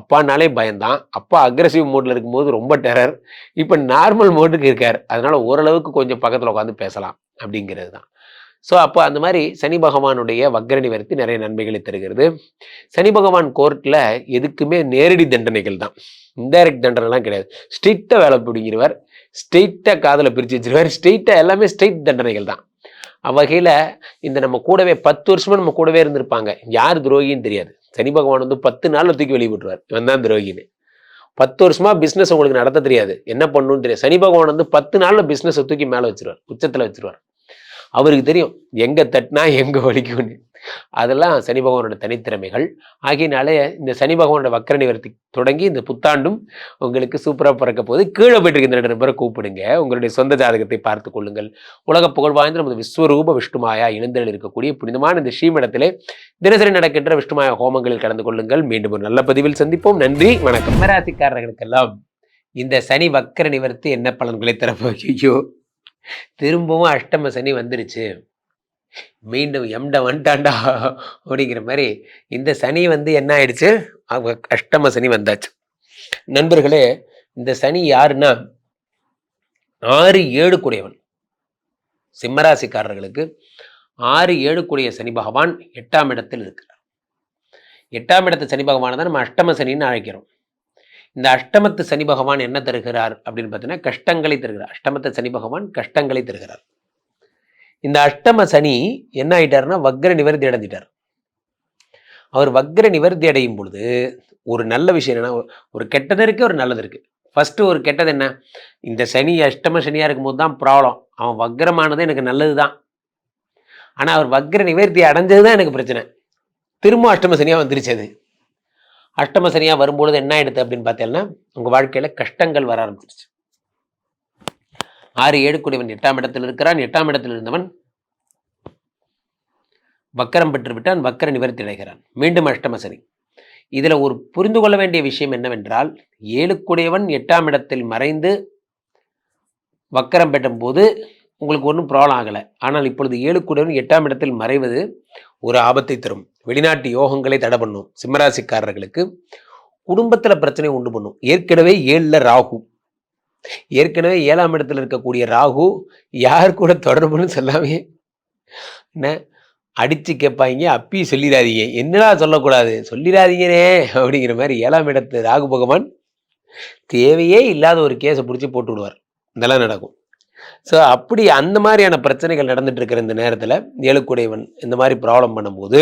அப்பானாலே பயந்தான். அப்பா அக்ரெசிவ் மோடில் இருக்கும்போது ரொம்ப டெரர். இப்போ நார்மல் மோடுக்கு இருக்கார். அதனால் ஓரளவுக்கு கொஞ்சம் பக்கத்தில் உட்காந்து பேசலாம் அப்படிங்கிறது தான். ஸோ அப்போ அந்த மாதிரி சனி பகவானுடைய வக்ர நிவர்த்தி நிறைய நன்மைகளை தருகிறது. சனி பகவான் கோர்ட்டில் எதுக்குமே நேரடி தண்டனைகள் தான், இன்டைரக்ட் தண்டனைலாம் கிடையாது. ஸ்ட்ரெயிட்டாக வேலை பிடிங்கிறவர், ஸ்ட்ரெயிட்டாக காதலை பிரித்து வச்சிருவார், ஸ்ட்ரெயிட்டாக எல்லாமே ஸ்ட்ரெயிட் தண்டனைகள் தான். அவ்வகையில் இந்த நம்ம கூடவே 10 வருஷமாக நம்ம கூடவே இருந்திருப்பாங்க, யார் துரோகின்னு தெரியாது. சனி பகவான் 10 நாளில் தூக்கி வெளியே விட்டுருவார், இவன் தான் துரோகின்னு. 10 வருஷமாக பிஸ்னஸ் உங்களுக்கு நடத்த தெரியாது, என்ன பண்ணணும்னு தெரியாது. சனி பகவான் 10 நாளில் பிஸ்னஸை தூக்கி மேலே வச்சிருவார், உச்சத்தில் வச்சிருவார். அவருக்கு தெரியும் எங்கே தட்டினா எங்கே வலிக்கும்னு. அதெல்லாம் சனி பகவானோட தனித்திறமைகள். ஆகியனாலே இந்த சனி பகவானோட வக்கர நிவர்த்தி தொடங்கி இந்த புத்தாண்டும் உங்களுக்கு சூப்பராக பிறக்க போகுது. கீழே போயிட்டு இருக்க 2 நபரை கூப்பிடுங்க, உங்களுடைய சொந்த ஜாதகத்தை பார்த்து கொள்ளுங்கள். உலக புகழ் வாய்ந்த நமது விஸ்வரூப விஷ்ணுமாயா இணைந்தல் இருக்கக்கூடிய புனிதமான இந்த ஸ்ரீமடத்திலே தினசரி நடக்கின்ற விஷ்ணுமாயா ஹோமங்களில் கலந்து கொள்ளுங்கள். மீண்டும் ஒரு நல்ல பதிவில் சந்திப்போம். நன்றி, வணக்கம். ராசிக்காரர்களுக்கெல்லாம் இந்த சனி வக்கர நிவர்த்தி என்ன பலன்களை தரப்போகியோ, திரும்பவும் அஷ்டம சனி வந்துருச்சு, மீண்டும் எம்ட வந்துட்டாண்டா அப்படிங்கிற மாதிரி இந்த சனி என்ன ஆயிடுச்சு, அஷ்டம சனி வந்தாச்சு. நண்பர்களே, இந்த சனி யாருன்னா 6-7 கூடியவன். சிம்மராசிக்காரர்களுக்கு 6-7 கூடிய சனி பகவான் 8ஆம் இடத்தில் இருக்கிறார். 8ஆம் இடத்து சனி பகவானை தான் நம்ம அஷ்டம சனின்னு அழைக்கிறோம். இந்த அஷ்டமத்து சனி பகவான் என்ன தருகிறார் அப்படின்னு பார்த்தீங்கன்னா கஷ்டங்களை தருகிறார். அஷ்டமத்து சனி பகவான் கஷ்டங்களை தருகிறார். இந்த அஷ்டம சனி என்ன ஆயிட்டாருன்னா வக்ர நிவர்த்தி அடைஞ்சிட்டார். அவர் வக்ர நிவர்த்தி அடையும் பொழுது ஒரு நல்ல விஷயம் என்னன்னா, ஒரு கெட்டது இருக்கு, ஒரு நல்லது இருக்கு. ஃபர்ஸ்ட் ஒரு கெட்டது என்ன, இந்த சனி அஷ்டம சனியா இருக்கும்போது தான் ப்ராப்ளம். அவன் வக்ரமானது எனக்கு நல்லது தான், ஆனால் அவர் வக்ர நிவர்த்தி அடைஞ்சது தான் எனக்கு பிரச்சனை. திரும்ப அஷ்டம சனியாக வந்துருச்சு. அது அஷ்டம சனியாக வரும்பொழுது என்ன ஆயிடுது அப்படின்னு பார்த்தீங்கன்னா, உங்கள் வாழ்க்கையில் கஷ்டங்கள் வர ஆரம்பிச்சிருச்சு. 6-7 கூடியவன் 8ஆம் இடத்தில் இருக்கிறான். 8ஆம் இடத்தில் இருந்தவன் வக்கரம் பெற்று விட்டான், வக்கர நிவர்த்தி அடைகிறான். மீண்டும் அஷ்டம சனி. இதில் ஒரு புரிந்து கொள்ள வேண்டிய விஷயம் என்னவென்றால், 7 கூடியவன் 8ஆம் இடத்தில் மறைந்து வக்கரம் பெற்றும் போது உங்களுக்கு ஒன்றும் ப்ராப்ளம் ஆகலை. ஆனால் இப்பொழுது 7 கூடியவன் 8ஆம் இடத்தில் மறைவது ஒரு ஆபத்தை தரும். வெளிநாட்டு யோகங்களை தடை பண்ணும். சிம்மராசிக்காரர்களுக்கு குடும்பத்தில் பிரச்சனை உண்டு பண்ணும். ஏற்கனவே 7ல் ராகு, ஏற்கனவே 7ஆம் இடத்துல இருக்கக்கூடிய ராகு யார் கூட தொடர்புன்னு சொல்லாமே என்ன அடித்து கேட்பாங்க, அப்பி சொல்லிடாதீங்க, என்னடா சொல்லக்கூடாது, சொல்லிடாதீங்கனே அப்படிங்கிற மாதிரி 7ஆம் இடத்து ராகு பகவான் தேவையே இல்லாத ஒரு கேஸை பிடிச்சி போட்டு விடுவார். இதெல்லாம் நடக்கும். ஸோ அப்படி அந்த மாதிரியான பிரச்சனைகள் நடந்துட்டு இருக்கிற இந்த நேரத்தில் 7 கூடியவன் இந்த மாதிரி ப்ராப்ளம் பண்ணும்போது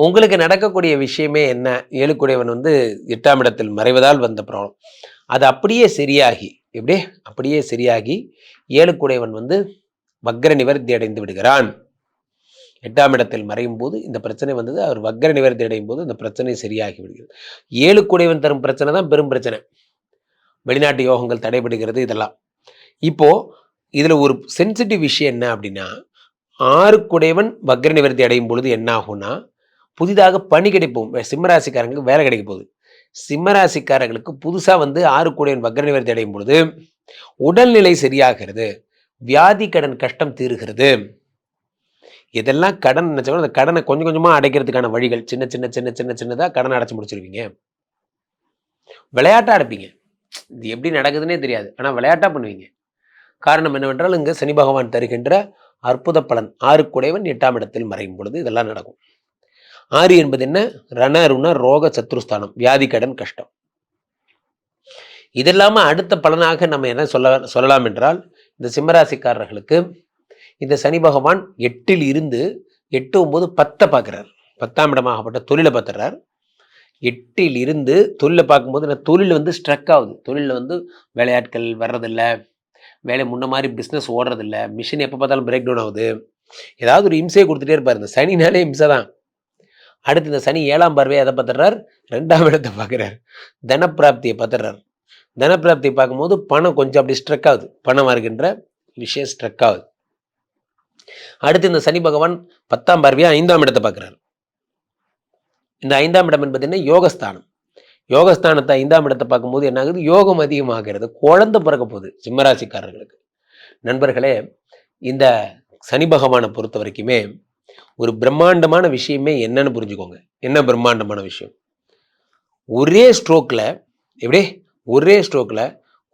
உங்களுக்கு நடக்கக்கூடிய விஷயமே என்ன, 7 கூடியவன் 8ஆம் இடத்தில் மறைவதால் வந்த ப்ராப்ளம் அது அப்படியே சரியாகி, எப்படியே அப்படியே சரியாகி 7 கூடியவன் வக்ர நிவர்த்தி அடைந்து விடுகிறான். 8ஆம் இடத்தில் மறையும் போது இந்த பிரச்சனை வந்தது, அவர் வக்ர நிவர்த்தி அடையும் போது இந்த பிரச்சனை சரியாகி விடுகிறது. 7 கூடியவன் தரும் பிரச்சனை தான் பெரும் பிரச்சனை. வெளிநாட்டு யோகங்கள் தடைபடுகிறது இதெல்லாம். இப்போ இதுல ஒரு சென்சிட்டிவ் விஷயம் என்ன அப்படின்னா, 6 வக்ர நிவர்த்தி அடையும் பொழுது என்ன ஆகும்னா, புதிதாக பணி கிடைப்போம். சிம்மராசிக்காரங்களுக்கு வேலை கிடைக்க போகுது. சிம்மராசிக்காரர்களுக்கு புதுசா 6 வக்ர நிவர்த்தி அடையும் பொழுது உடல்நிலை சரியாகிறது, வியாதி கடன் கஷ்டம் தீருகிறது. இதெல்லாம் கடன் நினைச்சவங்க அந்த கடனை கொஞ்சம் கொஞ்சமா அடைக்கிறதுக்கான வழிகள் சின்ன சின்ன சின்ன சின்ன சின்னதா கடனை அடைச்சு முடிச்சிருவீங்க. விளையாட்டா அடைப்பீங்க. இது எப்படி நடக்குதுன்னே தெரியாது. ஆனா விளையாட்டா பண்ணுவீங்க. காரணம் என்னவென்றால் இங்க சனி பகவான் தருகின்ற அற்புத பலன். 8ஆம் இடத்தில் மறையும் பொழுது இதெல்லாம் நடக்கும். 6 என்பது என்ன? ரண ருண ரோக சத்ருஸ்தானம், வியாதி கடன் கஷ்டம். இதெல்லாம அடுத்த பலனாக நம்ம என்ன சொல்லலாம் என்றால், இந்த சிம்மராசிக்காரர்களுக்கு இந்த சனி பகவான் 8ல் இருந்து 8, 9, 10 பார்க்கிறார். 10ஆம் இடமாகப்பட்ட தொழிலை பார்த்துறார். 8ல் இருந்து தொழிலை பார்க்கும்போது தொழில் ஸ்ட்ரக் ஆகுது. தொழிலில் வேலையாட்கள் வர்றதில்லை, வேலை முன்ன மாதிரி பிஸ்னஸ் ஓடுறதில்லை, மிஷின் எப்போ பார்த்தாலும் பிரேக் டவுன் ஆகுது, ஏதாவது ஒரு இம்சையை கொடுத்துட்டே இருப்பார். இந்த சனினாலே இம்சை தான். அடுத்து இந்த சனி 7ஆம் பார்வையை எதை பார்த்துறார்? 2ஆம் இடத்தை பார்க்குறார். தனப்பிராப்தியை பார்த்துறார். தனப்பிராப்தியை பார்க்கும்போது பணம் கொஞ்சம் அப்படி ஸ்ட்ரக் ஆகுது. பணம் வருகின்ற விஷயம் ஸ்ட்ரக் ஆகுது. அடுத்து இந்த சனி பகவான் 10ஆம் பார்வையை 5ஆம் இடத்தை பார்க்குறார். இந்த 5ஆம் இடம் என்பது என்ன? யோகஸ்தானம். யோகஸ்தானத்தை 5ஆம் இடத்தை பார்க்கும்போது என்ன ஆகுது? யோகம் அதிகமாகிறது. குழந்தை பிறக்க போகுது சிம்மராசிக்காரர்களுக்கு. நண்பர்களே, இந்த சனி பகவானை பொறுத்த வரைக்குமே ஒரு பிரம்மாண்டமான விஷயமே என்னன்னு புரிஞ்சுக்கோங்க. என்ன பிரம்மாண்டமான விஷயம்? ஒரே ஸ்ட்ரோக்கில்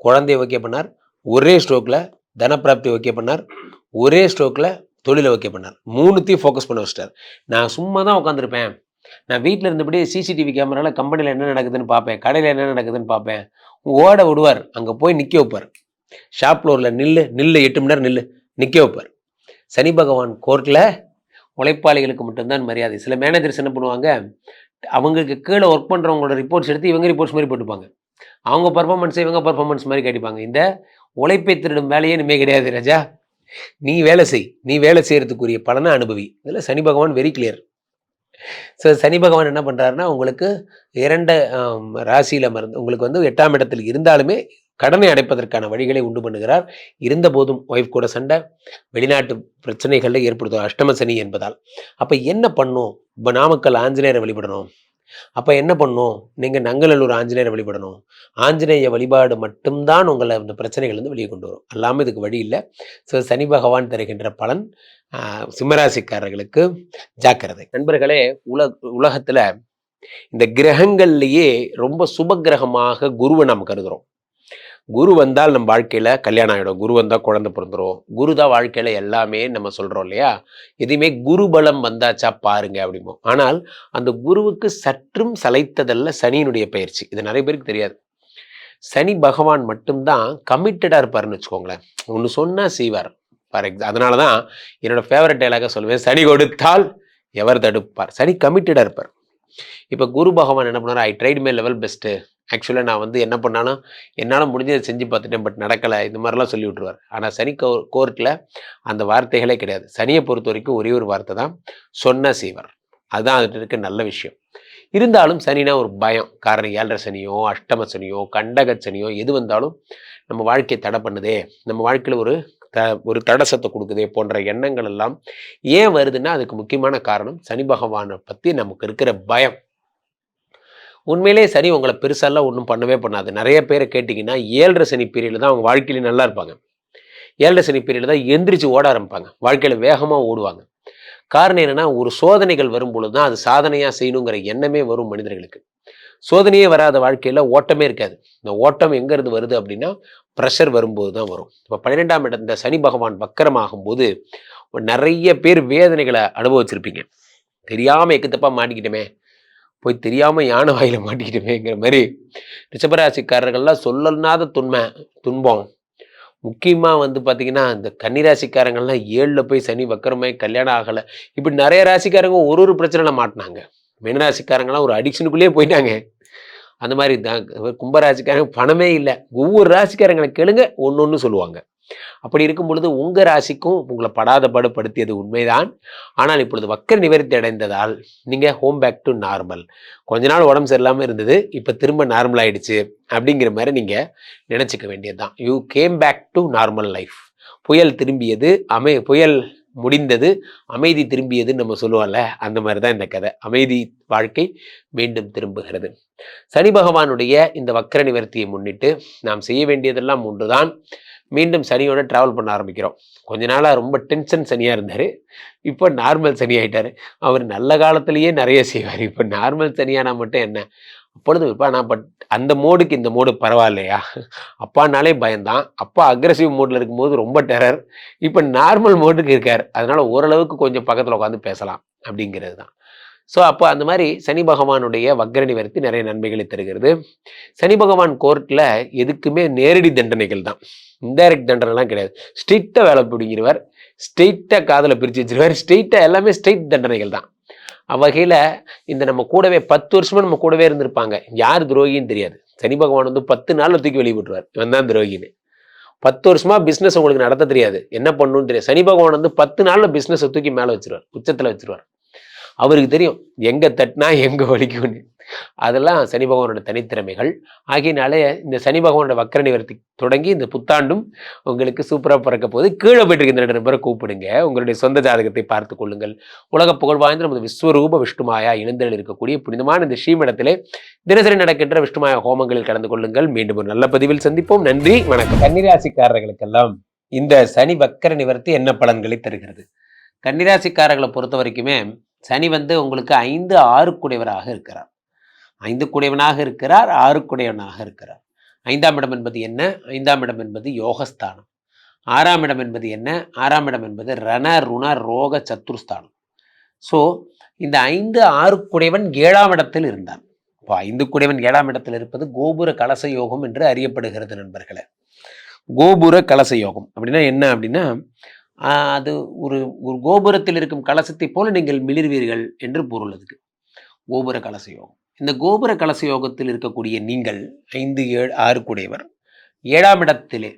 குழந்தைய ஓகே பண்ணார், ஒரே ஸ்ட்ரோக்கில் தனப்பிராப்தி ஓகே பண்ணார், ஒரே ஸ்ட்ரோக்கில் தொழிலை ஓகே பண்ணார். 3த்தையும் ஃபோக்கஸ் பண்ண வச்சிட்டார். நான் சும்மா தான் உட்காந்துருப்பேன், நான் வீட்டில் இருந்தபடியே சிசிடிவி கேமராவில் கம்பெனியில் என்ன நடக்குதுன்னு பார்ப்பேன், கடையில் என்ன நடக்குதுன்னு பார்ப்பேன். ஓட விடுவார், அங்கே போய் நிற்க வைப்பார். ஷாப் ஃப்ளோரில் நில்லு 8 மணி நேரம் நிற்க வைப்பார். சனி பகவான் கோர்ட்டில் உழைப்பாளிகளுக்கு மட்டும்தான் மரியாதை. சில மேனேஜர்ஸ் என்ன பண்ணுவாங்க, அவங்களுக்கு கீழே ஒர்க் பண்ணுறவங்களோட ரிப்போர்ட்ஸ் எடுத்து இவங்க ரிப்போர்ட்ஸ் மாதிரி போட்டுப்பாங்க. அவங்க பர்ஃபார்மன்ஸை இவங்க பர்ஃபார்மன்ஸ் மாதிரி கட்டிப்பாங்க. இந்த உழைப்பை திருடும் வேலையே இனிமே கிடையாது ராஜா. நீ வேலை செய்யறதுக்குரிய பலனை அனுபவி. இதில் சனி பகவான் வெரி கிளியர். ஸோ சனி பகவான் என்ன பண்ணுறாருன்னா, உங்களுக்கு 2 ராசியில் மருந்து உங்களுக்கு 8ஆம் இடத்தில் இருந்தாலுமே கடனை அடைப்பதற்கான வழிகளை உண்டு பண்ணுகிறார். இருந்த போதும் ஒய்ஃப் கூட சண்டை, வெளிநாட்டு பிரச்சனைகளில் ஏற்படுத்தும் அஷ்டம சனி என்பதால். அப்போ என்ன பண்ணும்? இப்போ நாமக்கல் ஆஞ்சநேயரை வழிபடணும். அப்போ என்ன பண்ணும்? நீங்கள் நங்கநல்லூர் ஆஞ்சநேயரை வழிபடணும். ஆஞ்சநேய வழிபாடு மட்டும்தான் உங்களை இந்த பிரச்சனைகள் வெளியே கொண்டு வரும். அல்லாமல் இதுக்கு வழி இல்லை. ஸோ சனி பகவான் தருகின்ற பலன் சிம்மராசிக்காரர்களுக்கு ஜாக்கிரதை. நண்பர்களே, உலகத்தில் இந்த கிரகங்கள்லேயே ரொம்ப சுப கிரகமாக குருவை நாம் கருதுகிறோம். குரு வந்தால் நம்ம வாழ்க்கையில் கல்யாணம் ஆகிடும், குரு வந்தால் குழந்தை பிறந்துடும், குரு தான் வாழ்க்கையில் எல்லாமே நம்ம சொல்கிறோம் இல்லையா? எதுவுமே குரு பலம் வந்தாச்சா பாருங்க அப்படிம்போம். ஆனால் அந்த குருவுக்கு சற்றும் சளைத்ததல்ல சனியினுடைய பயிற்சி. இது நிறைய பேருக்கு தெரியாது. சனி பகவான் மட்டும்தான் கமிட்டடாக இருப்பார்னு வச்சுக்கோங்களேன். ஒன்று சொன்னால் செய்வார். அதனால தான் என்னோட ஃபேவரட் டைலாக சொல்லுவேன், சனி கொடுத்தால் எவர் தடுப்பார். சனி கமிட்டடாக இருப்பார். இப்போ குரு பகவான் என்ன பண்ணார்? I tried my level best. ஆக்சுவலாக நான் என்ன பண்ணாலும் என்னால் முடிஞ்சதை செஞ்சு பார்த்துட்டேன், பட் நடக்கலை, இந்த மாதிரிலாம் சொல்லி விட்டுருவார். ஆனால் சனி கோர்ட்டில் அந்த வார்த்தைகளே கிடையாது. சனியை பொறுத்த வரைக்கும் ஒரே ஒரு வார்த்தை தான், சொன்ன செய்வார். அதுதான் அதுட்டு இருக்க நல்ல விஷயம். இருந்தாலும் சனினா ஒரு பயம். காரணம் 7.5 சனியோ அஷ்டம சனியோ கண்டக சனியோ எது வந்தாலும் நம்ம வாழ்க்கையை தடை பண்ணுதே, நம்ம வாழ்க்கையில் ஒரு தடசத்தை கொடுக்குதே போன்ற எண்ணங்கள் எல்லாம் ஏன் வருதுன்னா அதுக்கு முக்கியமான காரணம் சனி பகவானை பற்றி நமக்கு இருக்கிற பயம். உண்மையிலே சனி உங்களை பெருசாலாம் ஒன்றும் பண்ணவே பண்ணாது. நிறைய பேரை கேட்டிங்கன்னா 7.5 சனி பீரியடில் தான் அவங்க வாழ்க்கையில நல்லா இருப்பாங்க. 7.5 சனி பீரியடில் தான் எந்திரிச்சு ஓட ஆரம்பிப்பாங்க, வாழ்க்கையில் வேகமாக ஓடுவாங்க. காரணம் என்னென்னா, ஒரு சோதனைகள் வரும்பொழுது தான் அது சாதனையாக செய்யணுங்கிற எண்ணமே வரும் மனிதர்களுக்கு. சோதனையே வராத வாழ்க்கையில் ஓட்டமே இருக்காது. இந்த ஓட்டம் எங்கேருந்து வருது அப்படின்னா ப்ரெஷர் வரும்போது தான் வரும். இப்போ 12ஆம் இடம் இந்த சனி பகவான் வக்கரமாகும் போது நிறைய பேர் வேதனைகளை அனுபவிச்சிருப்பீங்க. தெரியாமல் எக்குத்தப்பாக மாட்டிக்கிட்டோமே, போய் தெரியாமல் யானை வாயில மாட்டிக்கிட்டோமேங்கிற மாதிரி ரிஷபராசிக்காரர்கள்லாம் சொல்லனாத துன்பம். முக்கியமாக பார்த்தீங்கன்னா இந்த கன்னிராசிக்காரங்கள்லாம் 7ல் போய் சனி வக்கரமாய் கல்யாணம் ஆகலை. இப்படி நிறைய ராசிக்காரங்க ஒரு பிரச்சனையில் மாட்டினாங்க. மீனராசிக்காரங்களாம் ஒரு அடிக்ஷனுக்குள்ளேயே போயிட்டாங்க. அந்த மாதிரி தான் கும்பராசிக்காரங்க பணமே இல்லை. ஒவ்வொரு ராசிக்காரங்களை கேளுங்க, ஒன்று சொல்லுவாங்க. அப்படி இருக்கும் பொழுது உங்க ராசிக்கும் உங்களை படாத படுத்தியது உண்மைதான். ஆனால் இப்பொழுது வக்கர நிவர்த்தி அடைந்ததால் நீங்க ஹோம் பேக் டு நார்மல். கொஞ்ச நாள் உடம்பு சரியில்லாமல் இருந்தது, இப்ப திரும்ப நார்மல் ஆயிடுச்சு அப்படிங்கிற மாதிரி நீங்க நினைச்சுக்க வேண்டியதுதான். You came back to normal life. புயல் திரும்பியது, புயல் முடிந்தது, அமைதி திரும்பியதுன்னு நம்ம சொல்லுவோம்ல, அந்த மாதிரி தான் இந்த கதை. அமைதி வாழ்க்கை மீண்டும் திரும்புகிறது. சனி பகவானுடைய இந்த வக்கர நிவர்த்தியை முன்னிட்டு நாம் செய்ய வேண்டியதெல்லாம் ஒன்றுதான். மீண்டும் சனியோட டிராவல் பண்ண ஆரம்பிக்கிறோம். கொஞ்ச நாளாக ரொம்ப டென்ஷன் சனியாக இருந்தார், இப்போ நார்மல் சனி ஆகிட்டார். அவர் நல்ல காலத்திலேயே நிறைய செய்வார், இப்போ நார்மல் சனியானா மட்டும் என்ன? அப்பொழுது இப்போ நான் அந்த மோடுக்கு இந்த மோடு பரவாயில்லையா? அப்பானாலே பயந்தான், அப்பா அக்ரெசிவ் மோடில் இருக்கும்போது ரொம்ப டெரர், இப்போ நார்மல் மோடுக்கு இருக்கார். அதனால ஓரளவுக்கு கொஞ்சம் பக்கத்தில் உட்காந்து பேசலாம் அப்படிங்கிறது தான். ஸோ அப்போ அந்த மாதிரி சனி பகவானுடைய வக்ர நிவர்த்தி நிறைய நன்மைகளை தருகிறது. சனி பகவான் கோர்ட்டில் எதுக்குமே நேரடி தண்டனைகள் தான், இன்டைரக்ட் தண்டனைலாம் கிடையாது. ஸ்ட்ரெயிட்டாக வேலை பிடிங்கிறவர், ஸ்ட்ரெயிட்டாக காதில் பிரித்து வச்சிருவார், ஸ்ட்ரெயிட்டாக எல்லாமே ஸ்ட்ரெயிட் தண்டனைகள் தான். அவ்வகையில் இந்த நம்ம கூடவே 10 வருஷமா நம்ம கூடவே இருந்திருப்பாங்க, யார் துரோகின்னு தெரியாது. சனி பகவான் வந்து 10 நாளில் தூக்கி வெளியே போட்டுருவார், இவன் தான் துரோகின்னு. 10 வருஷமா பிஸ்னஸ் உங்களுக்கு நடத்த தெரியாது, என்ன பண்ணணும்னு தெரியாது. சனி பகவான் வந்து 10 நாளில் பிஸ்னஸை தூக்கி மேலே வச்சிருவார், உச்சத்தில் வச்சிருவார். அவருக்கு தெரியும் எங்கே தட்டினா எங்கே வலிக்கும்னு. அதெல்லாம் சனி பகவானோட தனித்திறமைகள். ஆகியனாலே இந்த சனி பகவானோட வக்கர நிவர்த்தி தொடங்கி இந்த புத்தாண்டும் உங்களுக்கு சூப்பராக பிறக்க போகுது. கீழே போயிட்டு இருக்க இந்த 2 நபரை கூப்பிடுங்க, உங்களுடைய சொந்த ஜாதகத்தை பார்த்து கொள்ளுங்கள். உலக புகழ் வாய்ந்த நமது விஸ்வரூப விஷ்ணுமாயா இணைந்தல் இருக்கக்கூடிய புனிதமான இந்த ஸ்ரீமடத்திலே தினசரி நடக்கின்ற விஷ்ணுமாயா ஹோமங்களில் கலந்து கொள்ளுங்கள். மீண்டும் ஒரு நல்ல பதிவில் சந்திப்போம். நன்றி, வணக்கம். கன்னிராசிக்காரர்களுக்கெல்லாம் இந்த சனி வக்கர நிவர்த்தி என்ன பலன்களை தருகிறது? கன்னிராசிக்காரர்களை பொறுத்த வரைக்குமே சனி வந்து உங்களுக்கு 5, 6 குடையவராக இருக்கிறார். 5 குடையவனாக இருக்கிறார், 6 குடையவனாக இருக்கிறார். 5ஆம் இடம் என்பது என்ன? 5ஆம் இடம் என்பது யோகஸ்தானம். 6ஆம் இடம் என்பது என்ன? 6ஆம் இடம் என்பது ரண ருண ரோக சத்துருஸ்தானம். ஸோ இந்த 5, 6 குடையவன் 7ஆம் இடத்தில் இருந்தான். இப்போ 5 குடையவன் 7ஆம் இடத்தில் இருப்பது கோபுர கலச யோகம் என்று அறியப்படுகிறது நண்பர்களே. கோபுர கலச யோகம் அப்படின்னா என்ன அப்படின்னா, அது ஒரு ஒரு கோபுரத்தில் இருக்கும் கலசத்தை போல நீங்கள் மிளிர்வீர்கள் என்று பொருள். அதுக்கு கோபுர கலச யோகம். இந்த கோபுர கலச யோகத்தில் இருக்கக்கூடிய நீங்கள் 5, 7, 6 குடையவர் 7ஆம் இடத்திலே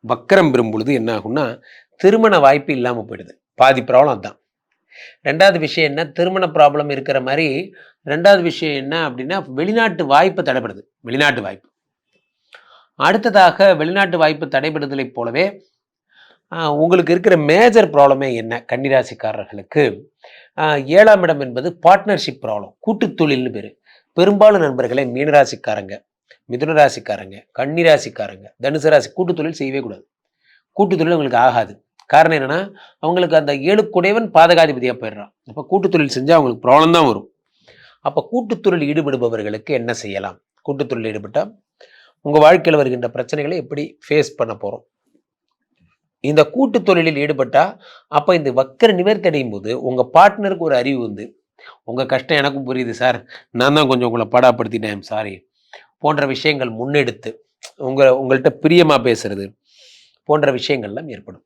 வக்கரம் பெறும் பொழுது என்ன ஆகும்னா, திருமண வாய்ப்பு இல்லாமல் போயிடுது. பாதி ப்ராப்ளம் அதுதான். 2வது விஷயம் என்ன, திருமண ப்ராப்ளம் இருக்கிற மாதிரி 2வது விஷயம் என்ன அப்படின்னா, வெளிநாட்டு வாய்ப்பு தடைபடுது. வெளிநாட்டு வாய்ப்பு. அடுத்ததாக வெளிநாட்டு வாய்ப்பு தடைபடுதலை போலவே உங்களுக்கு இருக்கிற மேஜர் ப்ராப்ளமே என்ன கன்னிராசிக்காரர்களுக்கு, 7ஆம் இடம் என்பது பார்ட்னர்ஷிப் ப்ராப்ளம், கூட்டு தொழில்னு பேர். பெரும்பாலும் நண்பர்களே மீனராசிக்காரங்க, மிதுன ராசிக்காரங்க, கன்னிராசிக்காரங்க, தனுசு ராசி கூட்டு தொழில் செய்யவே கூடாது. கூட்டு தொழில் உங்களுக்கு ஆகாது. காரணம் என்னன்னா, அவங்களுக்கு அந்த 7 குடையவன் பாதகாதிபதியாக போயிடுறான். அப்போ கூட்டு தொழில் செஞ்சால் அவங்களுக்கு ப்ராப்ளம் தான் வரும். அப்போ கூட்டுத்தொழில் ஈடுபடுபவர்களுக்கு என்ன செய்யலாம்? கூட்டுத்தொழில் ஈடுபட்டால் உங்கள் வாழ்க்கையில் வருகின்ற பிரச்சனைகளை எப்படி ஃபேஸ் பண்ண போகிறோம்? இந்த கூட்டு தொழிலில் ஈடுபட்டா அப்போ இந்த வக்கர நிவர்த்தி அடையும் போது உங்கள் பார்ட்னருக்கு ஒரு அறிவு வந்து, உங்கள் கஷ்டம் எனக்கும் புரியுது சார், நான் தான் கொஞ்சம் உங்களை பாடாப்படுத்திட்டேன் சாரி போன்ற விஷயங்கள் முன்னெடுத்து உங்கள்கிட்ட பிரியமாக பேசுறது போன்ற விஷயங்கள்லாம் ஏற்படும்.